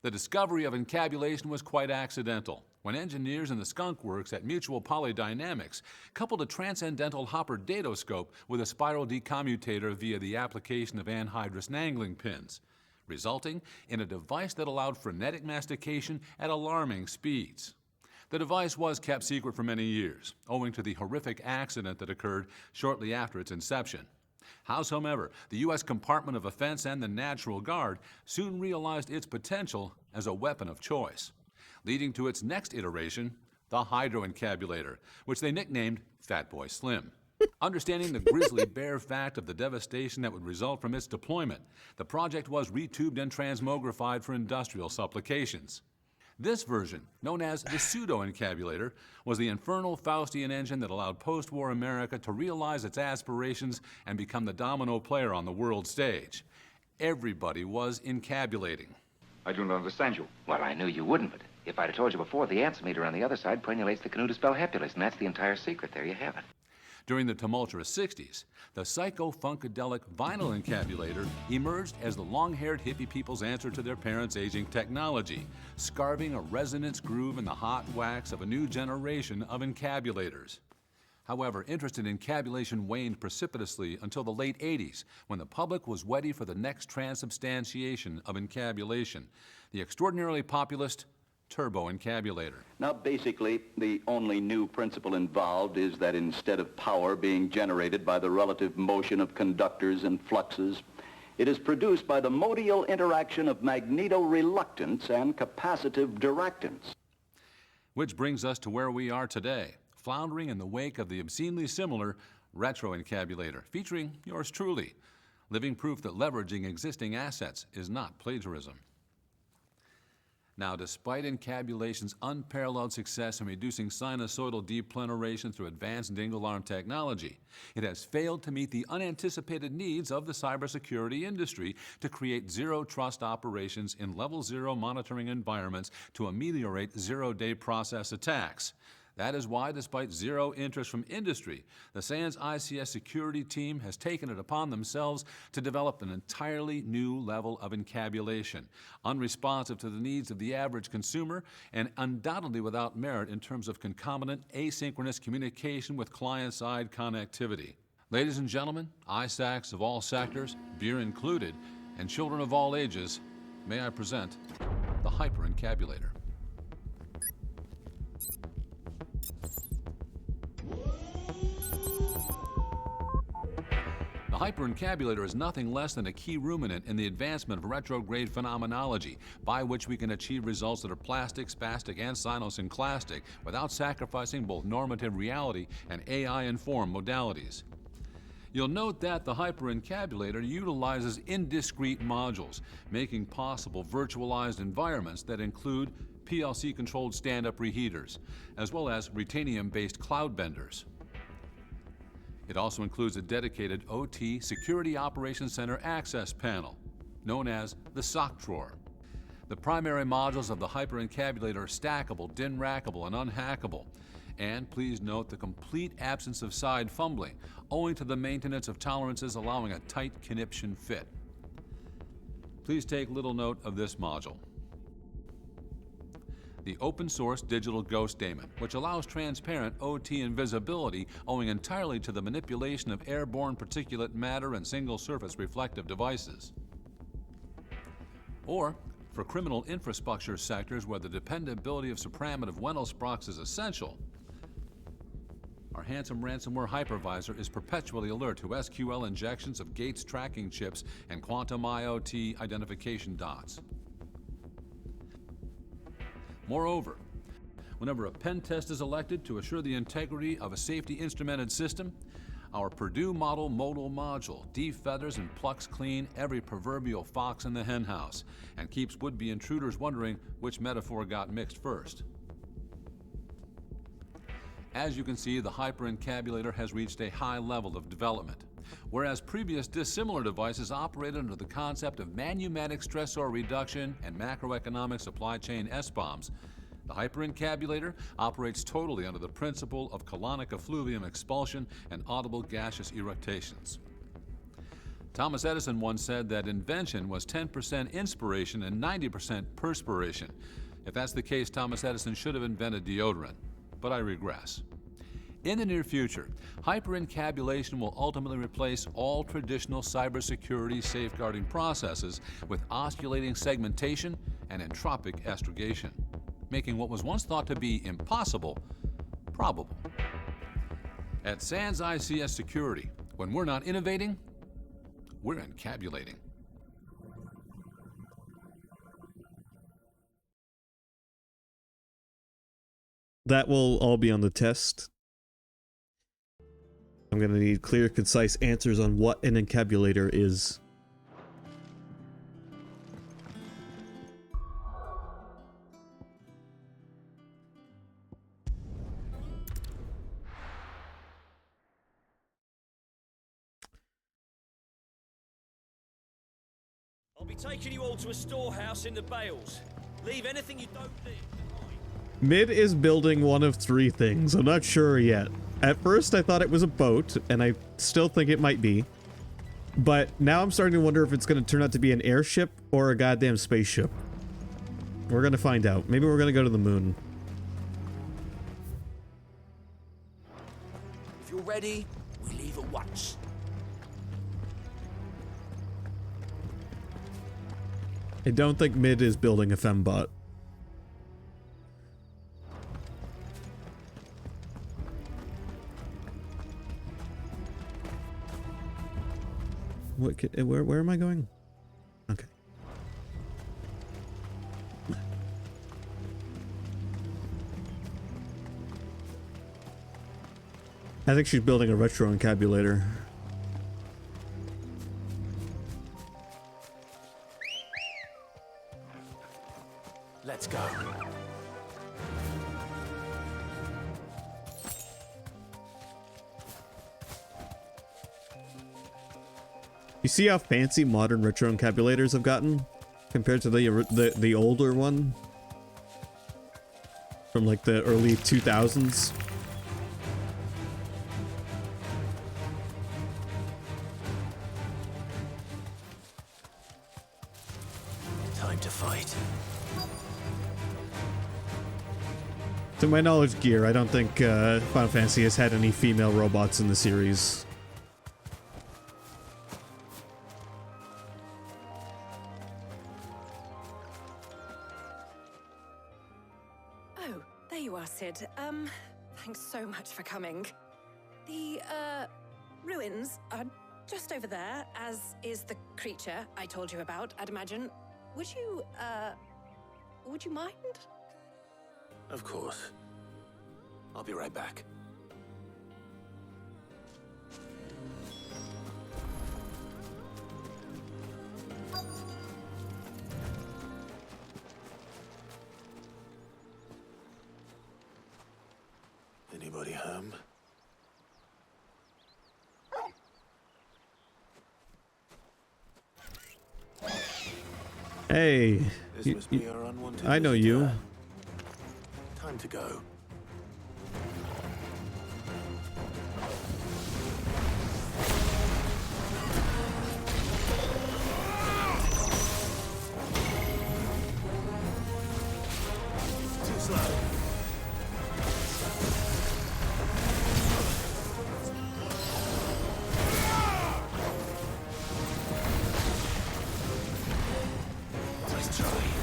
The discovery of encabulation was quite accidental when engineers in the skunk works at Mutual Polydynamics coupled a transcendental Hopper datoscope with a spiral decommutator via the application of anhydrous angling pins, resulting in a device that allowed frenetic mastication at alarming speeds. The device was kept secret for many years, owing to the horrific accident that occurred shortly after its inception. Howsoever, the U.S. Department of Defense and the National Guard soon realized its potential as a weapon of choice, leading to its next iteration, the hydroencabulator, which they nicknamed Fat Boy Slim. Understanding the grisly bare fact of the devastation that would result from its deployment, the project was retubed and transmogrified for industrial supplications. This version, known as the pseudo-encabulator, was the infernal Faustian engine that allowed post-war America to realize its aspirations and become the domino player on the world stage. Everybody was encabulating.
I don't understand you. Well, I knew you wouldn't, but if I'd have told you before, the answer meter on the other side prenulates the canoe to spell hepulous, and that's the entire secret. There you have it.
During the tumultuous 60s, the psycho-funkadelic vinyl encabulator emerged as the long-haired hippie people's answer to their parents' aging technology, scarving a resonance groove in the hot wax of a new generation of encabulators. However, interest in encabulation waned precipitously until the late 80s, when the public was ready for the next transubstantiation of encabulation, the extraordinarily populist turbo encabulator.
Now, basically, the only new principle involved is that instead of power being generated by the relative motion of conductors and fluxes, it is produced by the modial interaction of magneto-reluctance and capacitive directance.
Which brings us to where we are today, floundering in the wake of the obscenely similar retro encabulator, featuring yours truly, living proof that leveraging existing assets is not plagiarism. Now, despite encabulation's unparalleled success in reducing sinusoidal depleneration through advanced dingle arm technology, it has failed to meet the unanticipated needs of the cybersecurity industry to create zero-trust operations in level 0 monitoring environments to ameliorate zero-day process attacks. That is why, despite zero interest from industry, the SANS ICS security team has taken it upon themselves to develop an entirely new level of encabulation, unresponsive to the needs of the average consumer and undoubtedly without merit in terms of concomitant asynchronous communication with client-side connectivity. Ladies and gentlemen, ISACs of all sectors, beer included, and children of all ages, may I present the hyper-encabulator. The hyper-encabulator is nothing less than a key ruminant in the advancement of retrograde phenomenology, by which we can achieve results that are plastic, spastic, and synosynclastic without sacrificing both normative reality and AI-informed modalities. You'll note that the hyper-encabulator utilizes indiscrete modules, making possible virtualized environments that include PLC-controlled stand-up reheaters, as well as Retanium-based cloud benders. It also includes a dedicated OT Security Operations Center access panel, known as the SOC drawer. The primary modules of the hyper-encabulator are stackable, DIN-rackable, and unhackable. And please note the complete absence of side fumbling, owing to the maintenance of tolerances allowing a tight conniption fit. Please take little note of this module. The open-source digital ghost daemon, which allows transparent OT invisibility owing entirely to the manipulation of airborne particulate matter and single-surface reflective devices. Or, for criminal infrastructure sectors where the dependability of supramotive Wendelsprox is essential, our handsome ransomware hypervisor is perpetually alert to SQL injections of gates tracking chips and quantum IoT identification dots. Moreover, whenever a pen test is elected to assure the integrity of a safety instrumented system, our Purdue model modal module defeathers and plucks clean every proverbial fox in the henhouse and keeps would-be intruders wondering which metaphor got mixed first. As you can see, the hyper-encabulator has reached a high level of development. Whereas previous dissimilar devices operated under the concept of manumatic stressor reduction and macroeconomic supply chain SBOMs, the hyper-encabulator operates totally under the principle of colonic effluvium expulsion and audible gaseous eructations. Thomas Edison once said that invention was 10% inspiration and 90% perspiration. If that's the case, Thomas Edison should have invented deodorant, but I regress. In the near future, hyper-encabulation will ultimately replace all traditional cybersecurity safeguarding processes with osculating segmentation and entropic astrogation, making what was once thought to be impossible, probable. At SANS ICS Security, when we're not innovating, we're encabulating.
That will all be on the test. I'm going to need clear, concise answers on what an encabulator is.
I'll be taking you all to a storehouse in the Bales. Leave anything you don't need.
Mid is building one of three things. I'm not sure yet. At first, I thought it was a boat, and I still think it might be. But now I'm starting to wonder if it's going to turn out to be an airship or a goddamn spaceship. We're going to find out. Maybe we're going to go to the moon.
If you're ready, we leave at once.
I don't think Mid is building a fembot. What? Where am I going? Okay. I think she's building a retro encabulator.
Let's go.
You see how fancy modern retro encabulators have gotten compared to the older one from like the early 2000s?
Time to fight.
To my knowledge, Gear, I don't think Final Fantasy has had any female robots in the series.
Oh, there you are, Sid. Thanks so much for coming. The, ruins are just over there, as is the creature I told you about, I'd imagine. Would you mind?
Of course. I'll be right back. Anybody home?
Hey,
This must be our unwanted
I know
visitor.
you.
Time to go. Too slow. Nice try.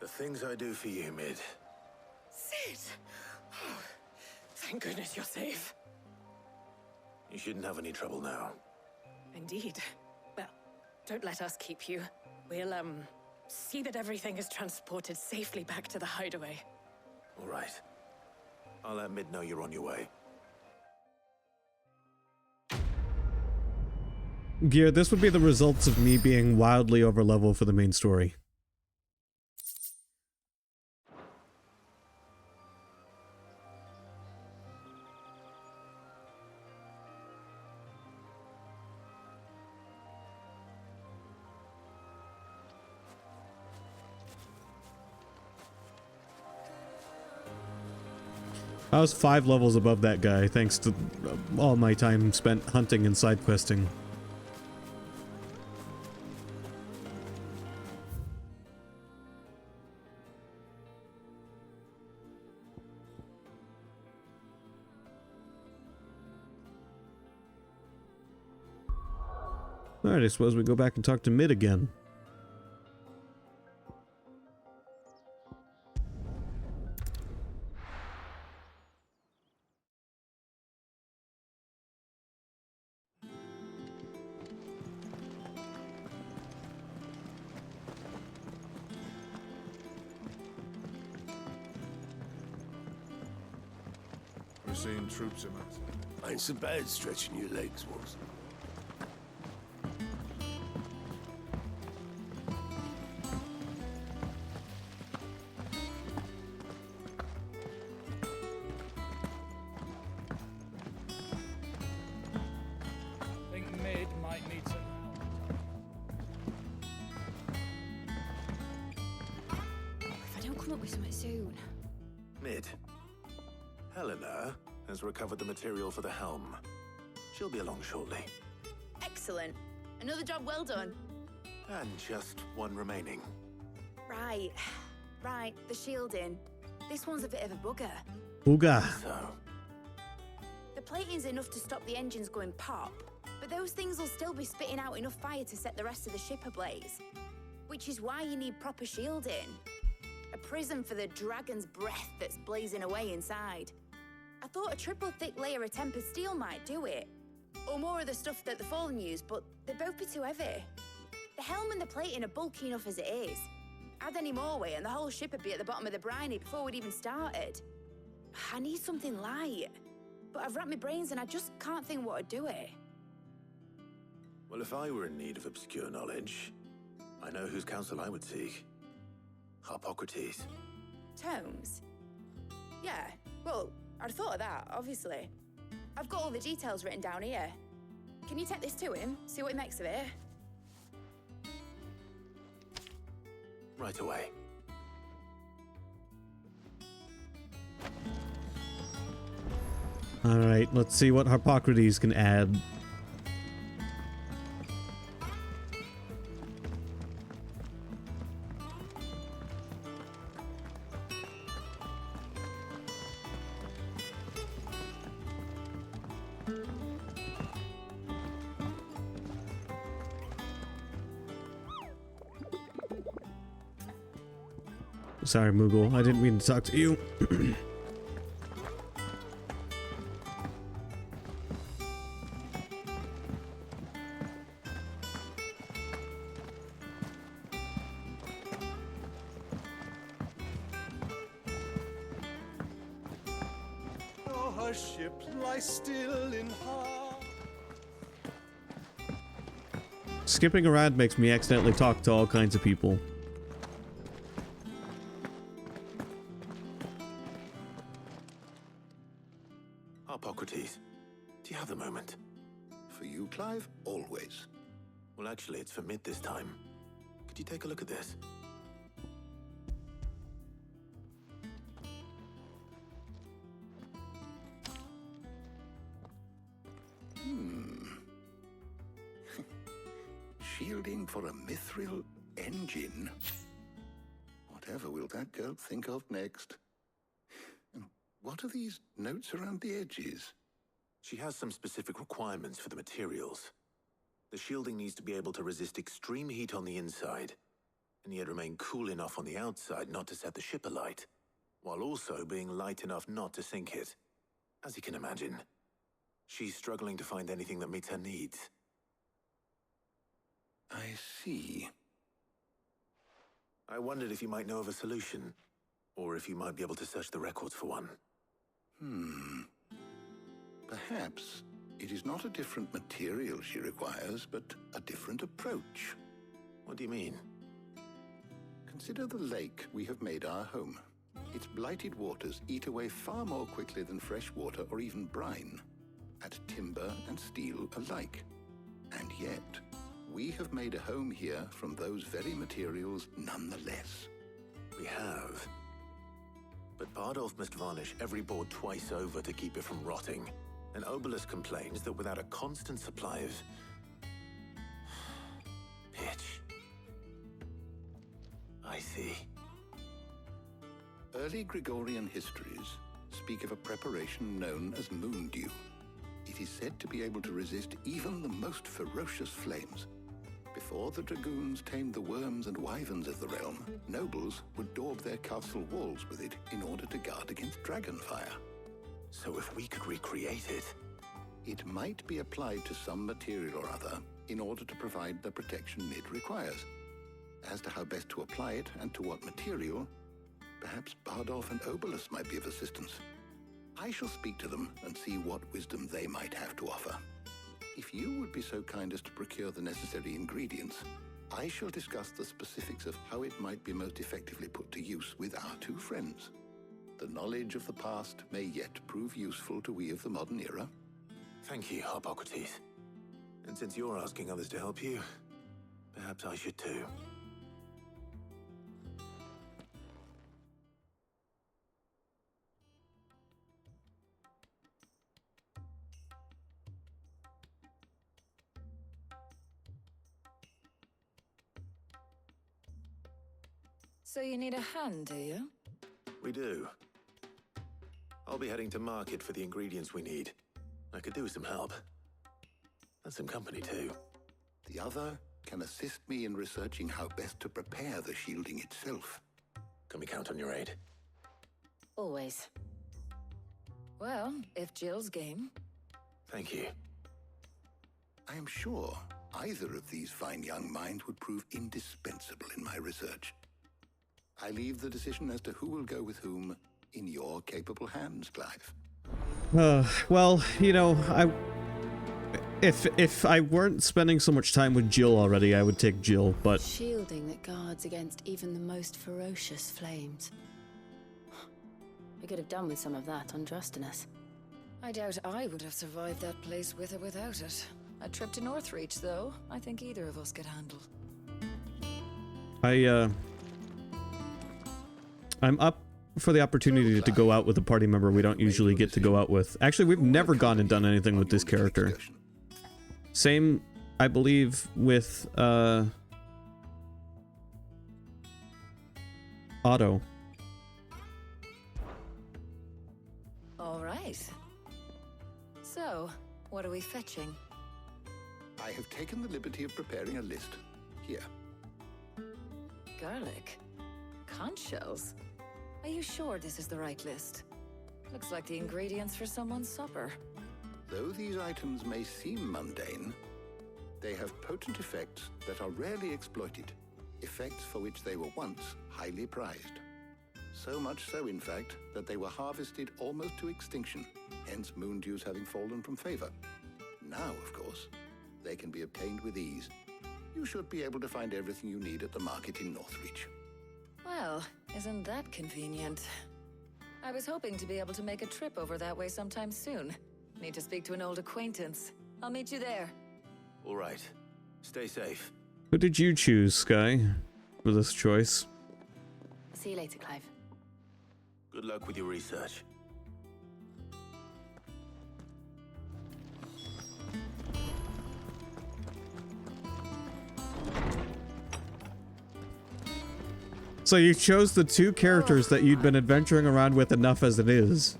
The things I do for you, Mid.
Sid! Oh, thank goodness you're safe.
You shouldn't have any trouble now.
Indeed. Well, don't let us keep you. We'll, see that everything is transported safely back to the hideaway.
All right. I'll let Mid know you're on your way.
Gear, this would be the results of me being wildly over level for the main story. I was 5 levels above that guy, thanks to all my time spent hunting and side questing. Alright, I suppose we go back and talk to Mid again.
We're seeing troops amassing.
Ain't so bad stretching your legs, Watson.
Think Mid might need some help.
If I don't come up with something soon.
Mid. Helena has recovered the material for the helm. She'll be along shortly.
Excellent. Another job well done.
And just one remaining.
Right. Right, the shielding. This one's a bit of a bugger.
Booga.
So,
The plating's enough to stop the engines going pop, but those things will still be spitting out enough fire to set the rest of the ship ablaze. Which is why you need proper shielding. A prism for the dragon's breath that's blazing away inside. I thought a triple thick layer of tempered steel might do it. Or more of the stuff that the Fallen use, but they'd both be too heavy. The helm and the plating are bulky enough as it is. Add any more weight and the whole ship would be at the bottom of the briny before we'd even started. I need something light. But I've racked my brains and I just can't think what would do it.
well, if I were in need of obscure knowledge, I know whose counsel I would seek. Harpocrates.
Tomes? Yeah, well, I'd thought of that, obviously. I've got all the details written down here. Can you take this to him, see what he makes of it?
Right away.
Alright, let's see what Harpocrates can add. Sorry, Moogle. I didn't mean to talk to you.
Our ship lies still in harm.
Skipping around makes me accidentally talk to all kinds of people.
Harpocrates, do you have a moment?
For you, Clive? Always.
Well, actually, it's for Mid this time. Could you take a look at this?
Shielding for a mithril engine. Whatever will that girl think of next? And what are these notes around the edges?
She has some specific requirements for the materials. The shielding needs to be able to resist extreme heat on the inside, and yet remain cool enough on the outside not to set the ship alight, while also being light enough not to sink it. As you can imagine, she's struggling to find anything that meets her needs.
I see.
I wondered if you might know of a solution, or if you might be able to search the records for one.
Perhaps it is not a different material she requires, but a different approach.
What do you mean?
Consider the lake we have made our home. Its blighted waters eat away far more quickly than fresh water or even brine, at timber and steel alike. And yet, we have made a home here from those very materials nonetheless.
We have. But part Bardolph must varnish every board twice over to keep it from rotting. And Obelus complains that without a constant supply of pitch. I see.
Early Gregorian histories speak of a preparation known as moon dew. It is said to be able to resist even the most ferocious flames. Before the dragoons tamed the worms and wyverns of the realm, nobles would daub their castle walls with it in order to guard against dragon fire.
So if we could recreate it...
It might be applied to some material or other in order to provide the protection it requires. As to how best to apply it and to what material, perhaps Bardolph and Obelus might be of assistance. I shall speak to them and see what wisdom they might have to offer. If you would be so kind as to procure the necessary ingredients, I shall discuss the specifics of how it might be most effectively put to use with our two friends. The knowledge of the past may yet prove useful to we of the modern era.
Thank you, Hippocrates. And since you're asking others to help you, perhaps I should too.
So you need a hand, do you?
We do. I'll be heading to market for the ingredients we need. I could do with some help. And some company too.
The other can assist me in researching how best to prepare the shielding itself.
Can we count on your aid?
Always. Well, if Jill's game.
Thank you.
I am sure either of these fine young minds would prove indispensable in my research. I leave the decision as to who will go with whom in your capable hands, Clive.
Well, you know, if I weren't spending so much time with Jill already, I would take Jill, but...
Shielding that guards against even the most ferocious flames.
We could have done with some of that on Justinus. I doubt I would have survived that place with or without it. A trip to Northreach, though, I think either of us could handle.
I'm up for the opportunity to go out with a party member we don't usually get to go out with. Actually, we've never gone and done anything with this character. Same, I believe, with Otto.
All right. So, what are we fetching?
I have taken the liberty of preparing a list. Here.
Garlic. Conch shells. Are you sure this is the right list? Looks like the ingredients for someone's supper.
Though these items may seem mundane, they have potent effects that are rarely exploited, effects for which they were once highly prized. So much so, in fact, that they were harvested almost to extinction, hence moon dews having fallen from favor. Now, of course, they can be obtained with ease. You should be able to find everything you need at the market in Northreach.
Well, isn't that convenient? I was hoping to be able to make a trip over that way sometime soon. Need to speak to an old acquaintance. I'll meet you there.
All right. Stay safe.
Who did you choose, Sky, for this choice?
See you later, Clive.
Good luck with your research.
So you chose the two characters that you'd been adventuring around with enough as it is.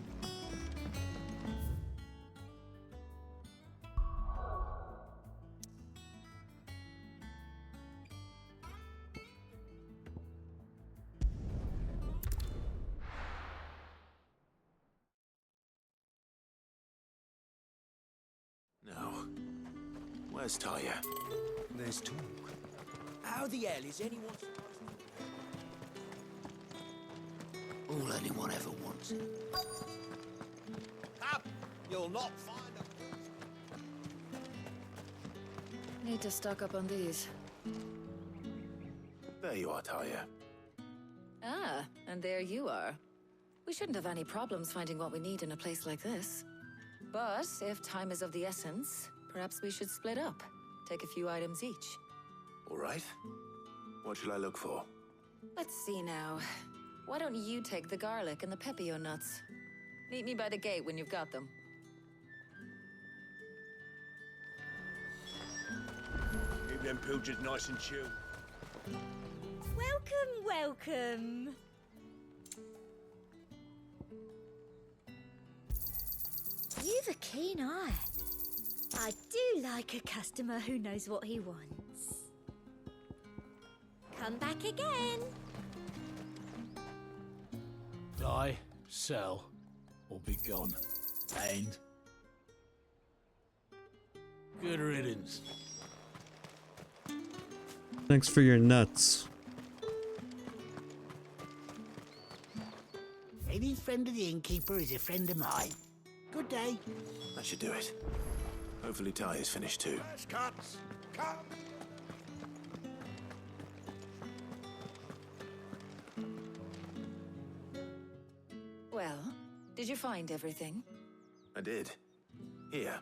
No. Where's Talia?
There's talk. How the hell is anyone...
All anyone ever wants.
Up! You'll not find a...
Need to stock up on these.
There you are, Talia.
Ah, and there you are. We shouldn't have any problems finding what we need in a place like this. But if time is of the essence, perhaps we should split up. Take a few items each.
All right. What shall I look for?
Let's see now. Why don't you take the garlic and the pepio nuts? Meet me by the gate when you've got them.
Keep them pilchards nice and chilled.
Welcome, welcome.
You've a keen eye. I do like a customer who knows what he wants. Come back again.
Buy, sell, or be gone. And good riddance.
Thanks for your nuts.
Any friend of the innkeeper is a friend of mine. Good day.
That should do it. Hopefully Ty is finished too.
Cuts! Cut!
Well, did you find everything?
I did. Here.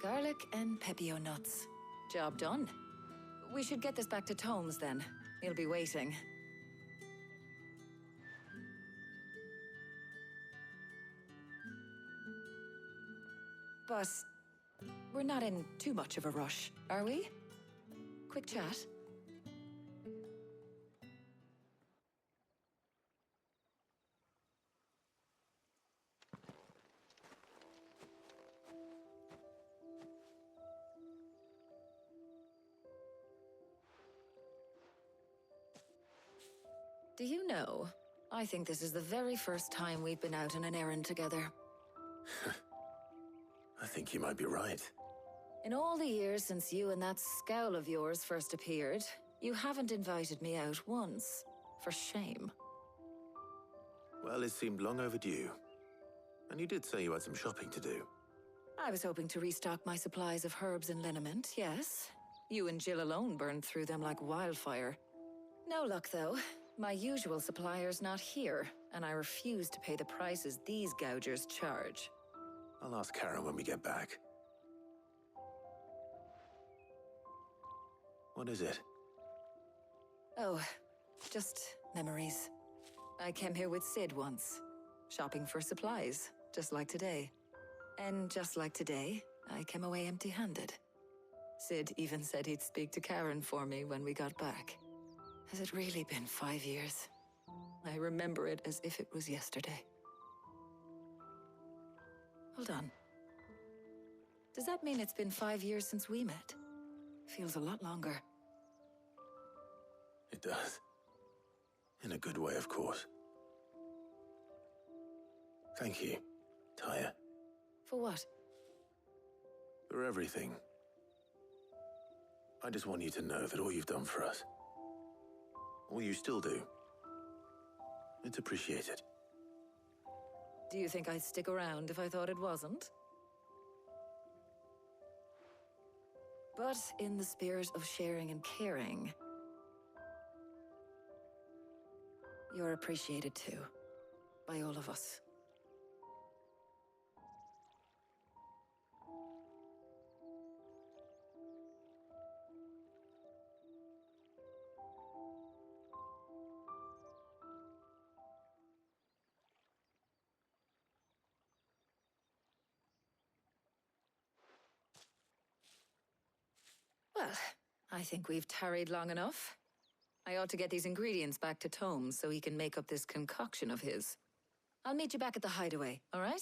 Garlic and pepio nuts. Job done. We should get this back to Tomes then. He'll be waiting. But we're not in too much of a rush, are we? Quick chat. Do you know, I think this is the very first time we've been out on an errand together.
I think you might be right.
In all the years since you and that scowl of yours first appeared, you haven't invited me out once. For shame.
Well, it seemed long overdue. And you did say you had some shopping to do.
I was hoping to restock my supplies of herbs and liniment, yes. You and Jill alone burned through them like wildfire. No luck, though. My usual supplier's not here, and I refuse to pay the prices these gougers charge.
I'll ask Karen when we get back. What is it?
Oh, just memories. I came here with Sid once, shopping for supplies, just like today. And just like today, I came away empty-handed. Sid even said he'd speak to Karen for me when we got back. Has it really been 5 years? I remember it as if it was yesterday. Hold on. Does that mean it's been 5 years since we met? Feels a lot longer.
It does. In a good way, of course. Thank you, Tyre.
For what?
For everything. I just want you to know that all you've done for us, all you still do, it's appreciated.
Do you think I'd stick around if I thought it wasn't? But in the spirit of sharing and caring, you're appreciated too, by all of us. Well, I think we've tarried long enough. I ought to get these ingredients back to Tomes so he can make up this concoction of his. I'll meet you back at the hideaway, all right?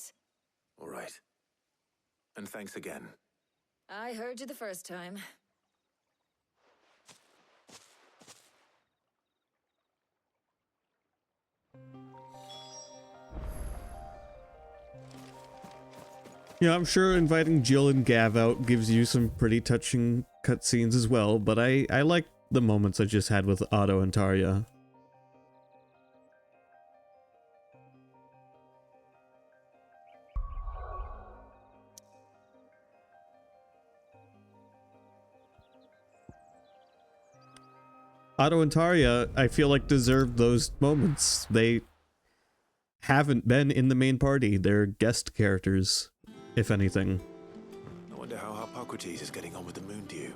All right. And thanks again.
I heard you the first time.
Yeah, I'm sure inviting Jill and Gav out gives you some pretty touching cutscenes as well, but I like the moments I just had with Otto and Tarja. Otto and Tarja, I feel like, deserve those moments. They haven't been in the main party. They're guest characters, if anything.
Hippocrates is getting on with the moon dew.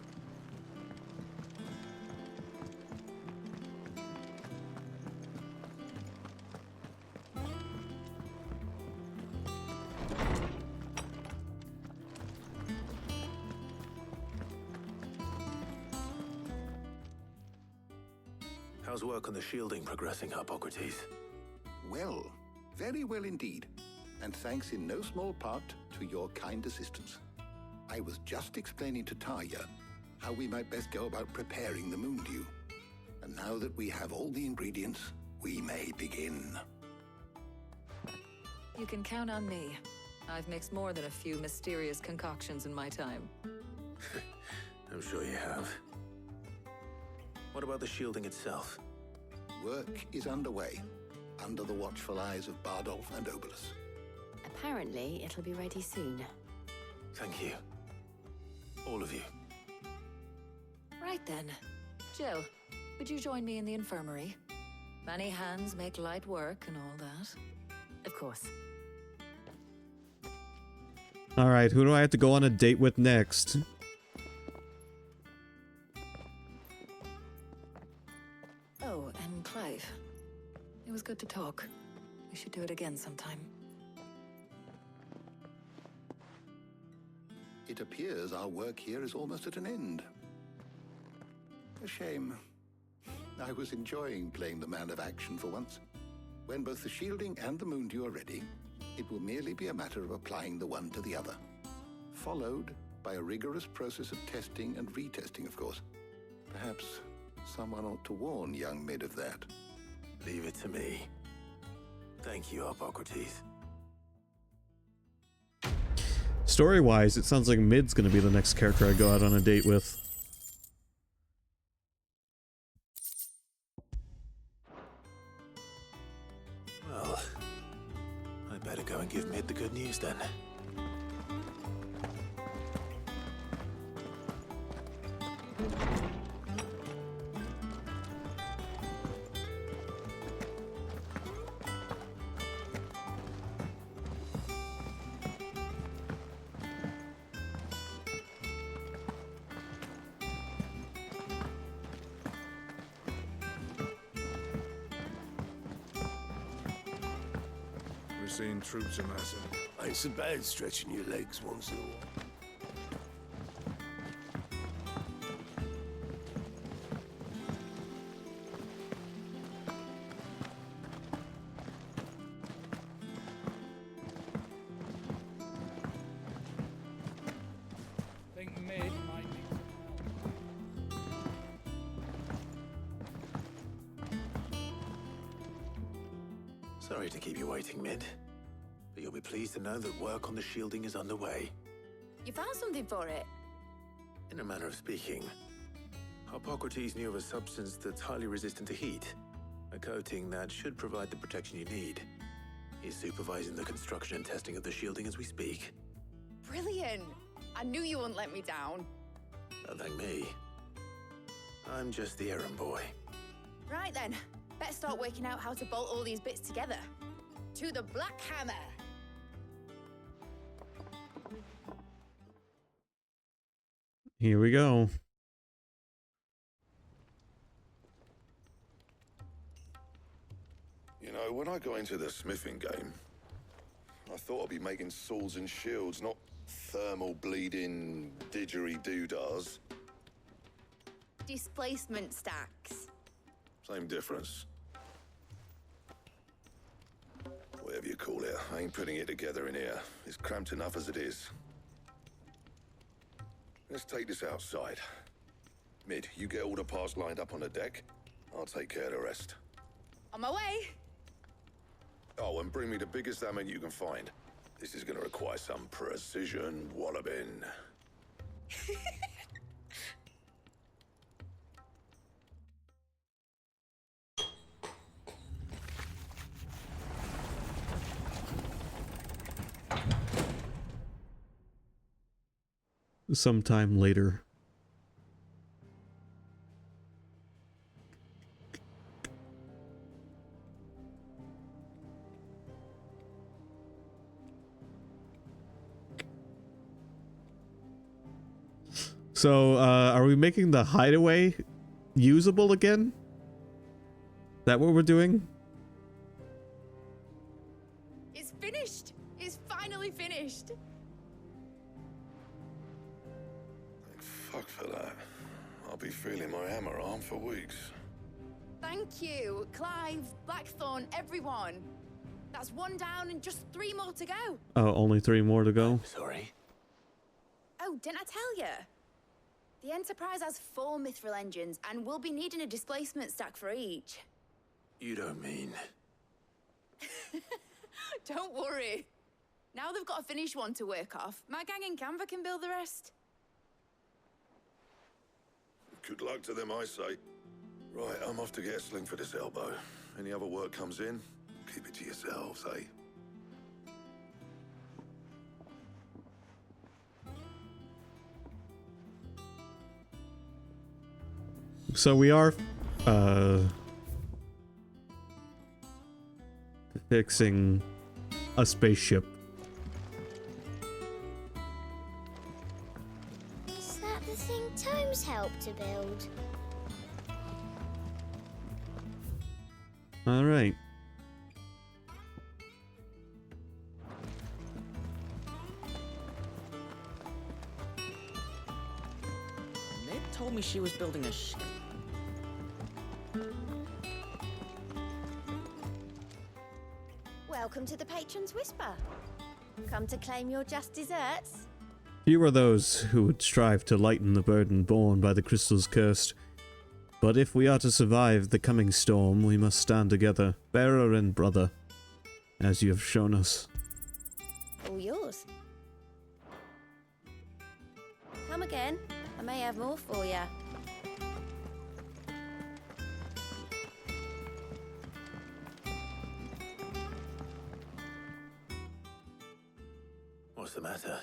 How's work on the shielding progressing, Hippocrates?
Well, very well indeed. And thanks in no small part to your kind assistance. I was just explaining to Tarja how we might best go about preparing the moon dew. And now that we have all the ingredients, we may begin.
You can count on me. I've mixed more than a few mysterious concoctions in my time.
I'm sure you have. What about the shielding itself?
Work is underway, under the watchful eyes of Bardolph and Obolus.
Apparently, it'll be ready soon.
Thank you. All of you.
Right then. Jill, would you join me in the infirmary? Many hands make light work and all that.
Of course.
All right, who do I have to go on a date with next?
Oh, and Clive. It was good to talk. We should do it again sometime.
It appears our work here is almost at an end. A shame. I was enjoying playing the man of action for once. When both the shielding and the moon dew are ready, it will merely be a matter of applying the one to the other. Followed by a rigorous process of testing and retesting, of course. Perhaps someone ought to warn young Mid of that.
Leave it to me. Thank you, Hippocrates.
Story-wise, it sounds like Mid's gonna be the next character I go out on a date with.
Well, I better go and give Mid the good news then.
We're seeing troops amassing.
Ain't so bad stretching your legs once in a while.
Think Mid might need some help.
Sorry to keep you waiting, Mid. But you'll be pleased to know that work on the shielding is underway.
You found something for it?
In a manner of speaking, Hippocrates knew of a substance that's highly resistant to heat. A coating that should provide the protection you need. He's supervising the construction and testing of the shielding as we speak.
Brilliant! I knew you wouldn't let me down.
Don't thank me. I'm just the errand boy.
Right then, better start working out how to bolt all these bits together. To the Black Hammer!
Here we go.
You know, when I got into the smithing game, I thought I'd be making swords and shields, not thermal bleeding didgeridoo-dahs.
Displacement stacks.
Same difference. Whatever you call it, I ain't putting it together in here. It's cramped enough as it is. Let's take this outside. Mid, you get all the parts lined up on the deck. I'll take care of the rest.
On my way!
Oh, and bring me the biggest hammer you can find. This is gonna require some precision walloping.
Sometime later. So, are we making the hideaway usable again? Is that what we're doing?
It's finished! It's finally finished!
Fuck for that. I'll be feeling my hammer arm for weeks.
Thank you, Clive, Blackthorn, everyone. That's one down and just 3 more to go.
Oh, only 3 more to go.
Sorry.
Oh, didn't I tell you? The Enterprise has 4 mithril engines, and we'll be needing a displacement stack for each.
You don't mean...
Don't worry. Now they've got a finished one to work off. My gang in Canva can build the rest.
Good luck to them, I say. Right, I'm off to get a sling for this elbow. Any other work comes in, keep it to yourselves, eh?
So we are, fixing a spaceship.
Is that the thing Tomes helped to build?
All right.
Ned told me she was building a ship.
Welcome to the Patron's Whisper. Come to claim your just desserts?
Few are those who would strive to lighten the burden borne by the crystal's curse. But if we are to survive the coming storm, we must stand together, bearer and brother, as you have shown us.
All yours. Come again. I may have more for you.
What's the matter?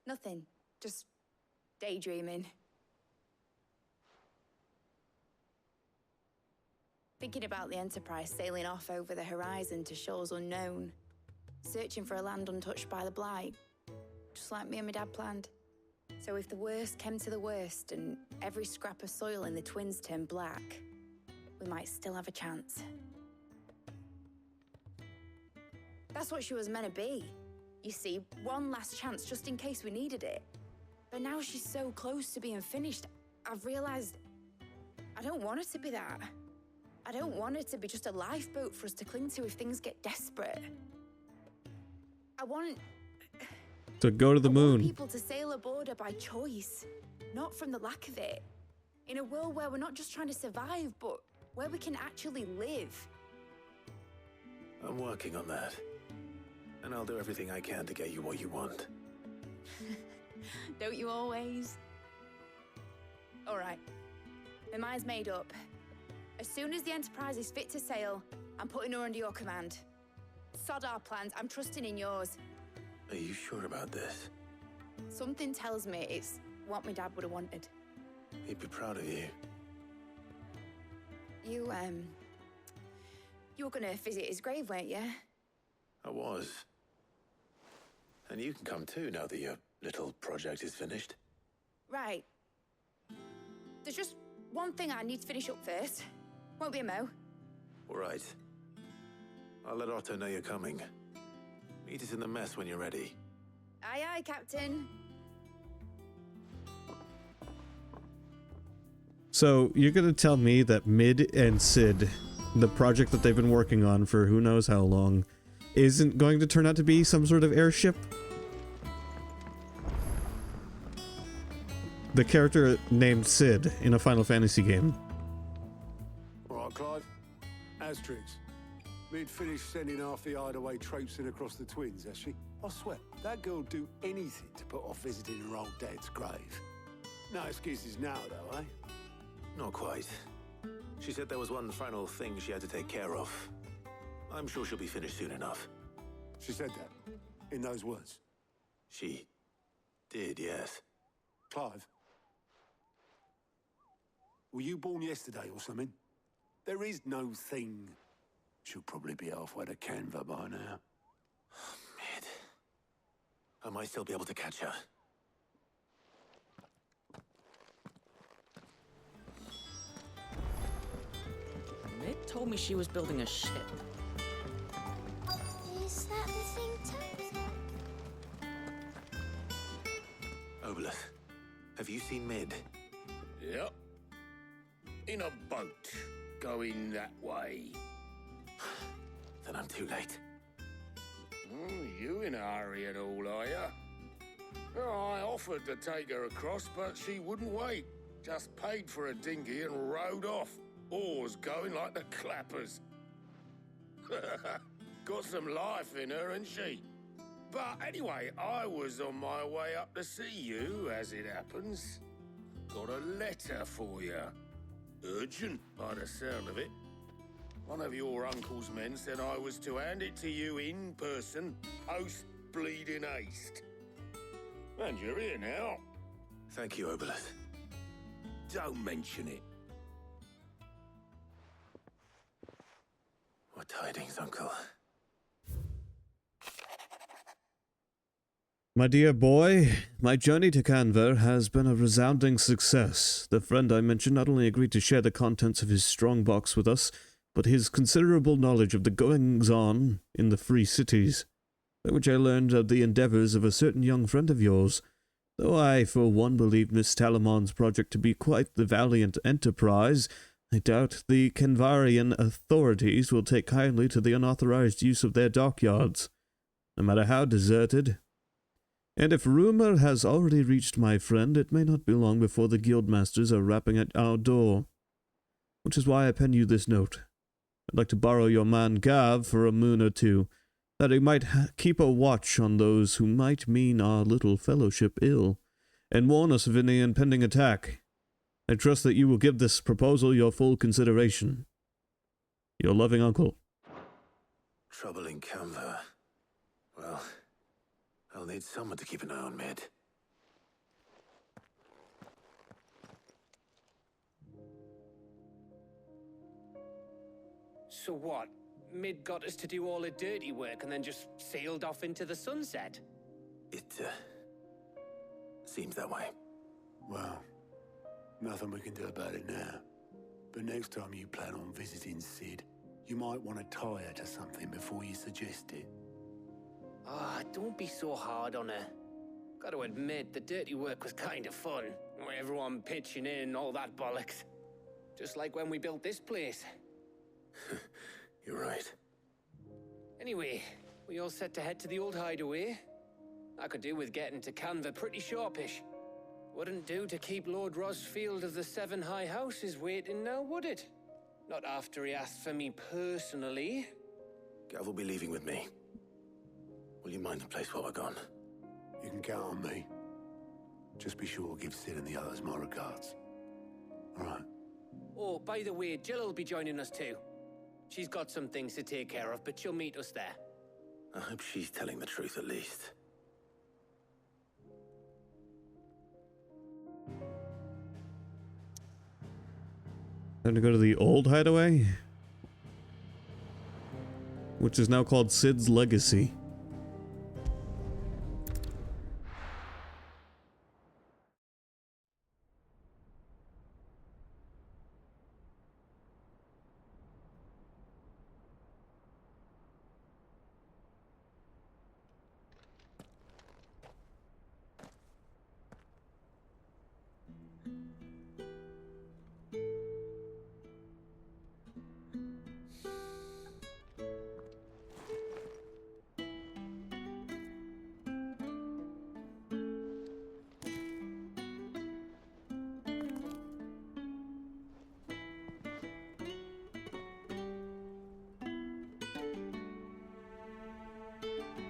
Nothing. Just daydreaming. Thinking about the Enterprise sailing off over the horizon to shores unknown. Searching for a land untouched by the Blight. Just like me and my dad planned. So if the worst came to the worst and every scrap of soil in the Twins turned black, we might still have a chance. That's what she was meant to be. You see, one last chance just in case we needed it. But now she's so close to being finished, I've realized I don't want her to be that. I don't want her to be just a lifeboat for us to cling to if things get desperate. I want
To go to the moon.
people to sail aboard her by choice, not from the lack of it. In a world where we're not just trying to survive, but where we can actually live.
I'm working on that. And I'll do everything I can to get you what you want.
Don't you always? All right. My mind's made up. As soon as the Enterprise is fit to sail, I'm putting her under your command. Sod our plans, I'm trusting in yours.
Are you sure about this?
Something tells me it's what my dad would have wanted.
He'd be proud of you.
You were gonna visit his grave, weren't you?
I was. And you can come too now that your little project is finished.
Right. There's just one thing I need to finish up first. Won't be a mo.
All right. I'll let Otto know you're coming. Meet us in the mess when you're ready.
Aye, aye, Captain.
So, you're gonna tell me that Mid and Sid, the project that they've been working on for who knows how long, isn't going to turn out to be some sort of airship? The character named Sid in a Final Fantasy game.
All right, Clive. Asterix. Mid finished sending half the hideaway traipsing across the Twins, has she? I swear, that girl'd do anything to put off visiting her old dad's grave. No excuses now, though, eh?
Not quite. She said there was one final thing she had to take care of. I'm sure she'll be finished soon enough.
She said that? In those words?
She did, yes.
Clive? Were you born yesterday or something? There is no thing. She'll probably be halfway to Canva by now.
I might still be able to catch her.
told me she was building a ship.
Is that the thing Tom's on?
Obolus, have you seen Mid?
Yep. In a boat, going that way.
Then I'm too late.
Oh, you in a hurry at all, are ya? Oh, I offered to take her across, but she wouldn't wait. Just paid for a dinghy and rowed off. Oars going like the clappers. Got some life in her, ain't she? But anyway, I was on my way up to see you, as it happens. Got a letter for you. Urgent, by the sound of it. One of your uncle's men said I was to hand it to you in person, post-bleeding haste. And you're here now.
Thank you, Obolus.
Don't mention it.
What tidings, Uncle?
My dear boy, my journey to Canver has been a resounding success. The friend I mentioned not only agreed to share the contents of his strongbox with us, but his considerable knowledge of the goings-on in the free cities, by which I learned of the endeavors of a certain young friend of yours, though I for one believe Miss Talamon's project to be quite the valiant enterprise. I doubt the Canvarian authorities will take kindly to the unauthorized use of their dockyards, no matter how deserted. And if rumor has already reached my friend, it may not be long before the guildmasters are rapping at our door. Which is why I pen you this note. I'd like to borrow your man Gav for a moon or two, that he might keep a watch on those who might mean our little fellowship ill, and warn us of any impending attack. I trust that you will give this proposal your full consideration. Your loving uncle.
Trouble in Canver. Well, I'll need someone to keep an eye on Mid.
So what? Mid got us to do all the dirty work and then just sailed off into the sunset?
It, seems that way.
Well, nothing we can do about it now. But next time you plan on visiting Sid, you might want to tie her to something before you suggest it.
Ah, don't be so hard on her. Got to admit, the dirty work was kind of fun. Everyone pitching in and all that bollocks. Just like when we built this place.
You're right.
Anyway, we all set to head to the old hideaway. I could do with getting to Canver pretty sharpish. Wouldn't do to keep Lord Rosfield of the Seven High Houses waiting now, would it? Not after he asked for me personally.
Gav will be leaving with me. Will you mind the place while we're gone?
You can count on me. Just be sure to give Sid and the others my regards. All right.
Oh, by the way, Jill will be joining us too. She's got some things to take care of, but she'll meet us there.
I hope she's telling the truth at least.
Time to go to the old hideaway, which is now called Sid's Legacy.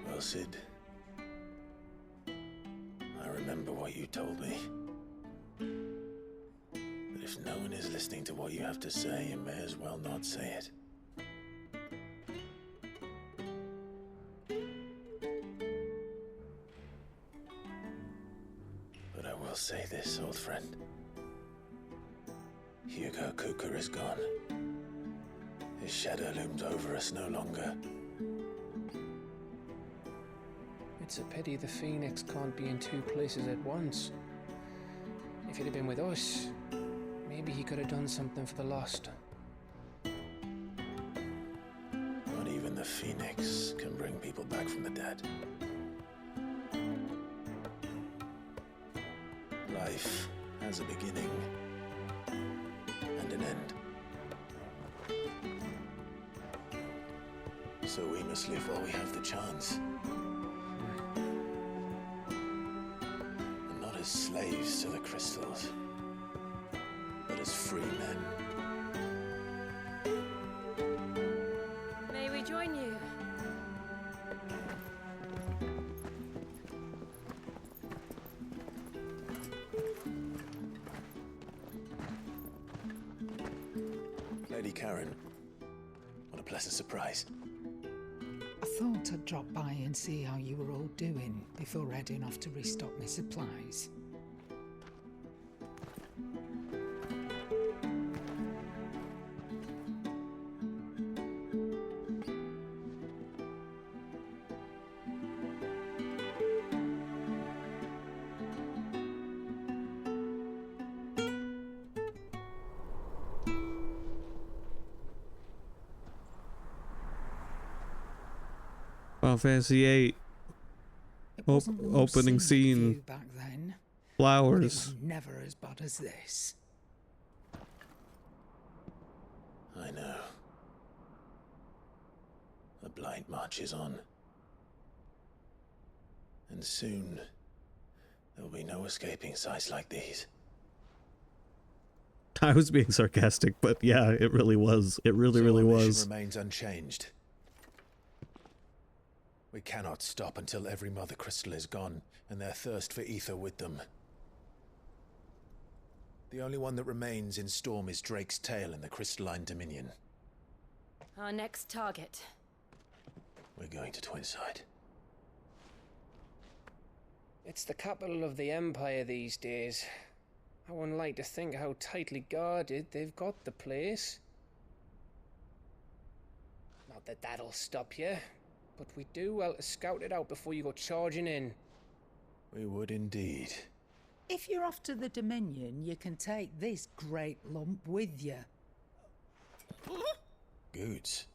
Well, Sid, I remember what you told me. But if no one is listening to what you have to say, you may as well not say it. But I will say this, old friend. Hugo Kuka is gone. His shadow looms over us no longer.
It's a pity the Phoenix can't be in two places at once. If he'd have been with us, maybe he could have done something for the lost.
the Phoenix can bring people back from the dead. Life has a beginning and an end. So we must live while we have the chance. And not as slaves to the crystals, but as free men.
May we join you?
Lady Karen, what a pleasant surprise.
I thought I'd drop by and see how you were all doing before heading off to restock my supplies.
Final Fantasy VIII. Opening scene.
Back then,
Flowers.
but it was never as bad as this.
I know. The blight marches on. And soon, there will be no escaping sights like these.
I was being sarcastic, but yeah, it really was. It really
Our mission
was.
remains unchanged. We cannot stop until every mother crystal is gone, and their thirst for ether with them. The only one that remains in Storm is Drake's tail in the Crystalline Dominion.
Our next target.
We're going to Twinside.
It's the capital of the Empire these days. I wouldn't like to think how tightly guarded they've got the place. Not that that'll stop you, but we do well to scout it out before you go charging in.
We would indeed.
If you're off to the Dominion, you can take this great lump with you.
Goods.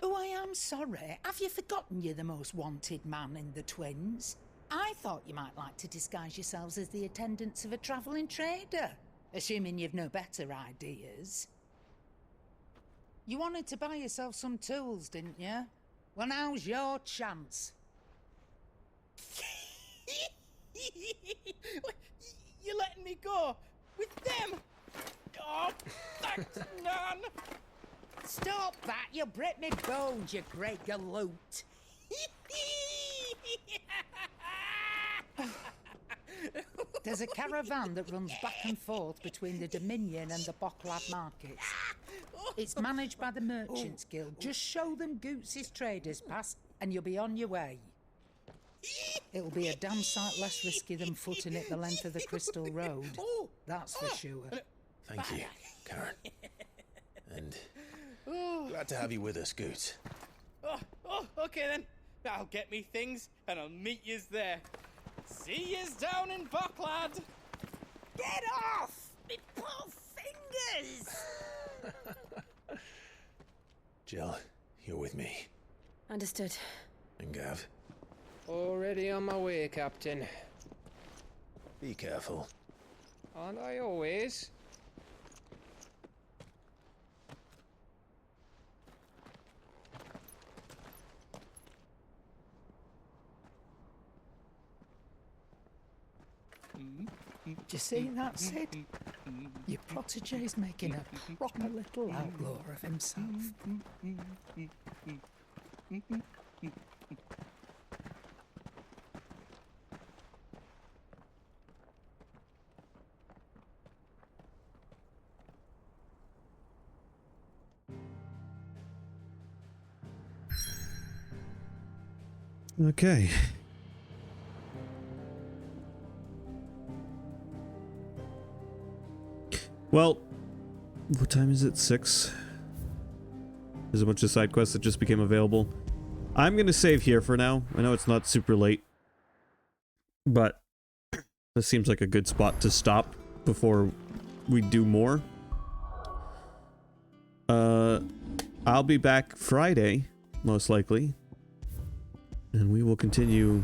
Oh, I am sorry. Have you forgotten you're the most wanted man in the Twins? I thought you might like to disguise yourselves as the attendants of a travelling trader, assuming you've no better ideas. You wanted to buy yourself some tools, didn't you? Well, now's your chance.
You're letting me go with them? Oh, thanks, Nan.
Stop that! You'll break me bones, you great galoot. There's a caravan that runs back and forth between the Dominion and the Bocklad markets. It's managed by the Merchants Guild. Just show them Goots' traders pass and you'll be on your way. It'll be a damn sight less risky than footing it the length of the Crystal Road. That's for sure.
Thank you, Karen. And glad to have you with us, Goots.
Okay then. I'll get me things and I'll meet yous there. See yous down in Bocklad.
Get off! Me poor fingers!
Jill, you're with me.
Understood.
And Gav,
Already on my way, Captain.
be careful.
Aren't I always?
Do you see that, Sid? Your protege's making a proper little outlaw of himself.
Okay. Well, what time is it? 6? There's a bunch of side quests that just became available. I'm gonna save here for now. I know it's not super late, but this seems like a good spot to stop before we do more. I'll be back Friday most likely. And we will continue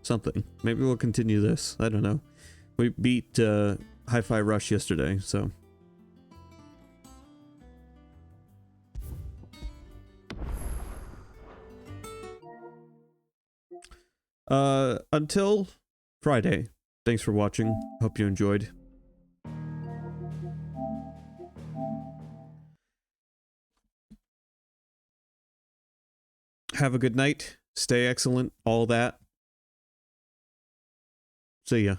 something. Maybe we'll continue this. I don't know. We beat Hi-Fi Rush yesterday, so... Until Friday. Thanks for watching. Hope you enjoyed. Have a good night. Stay excellent. All that. See ya.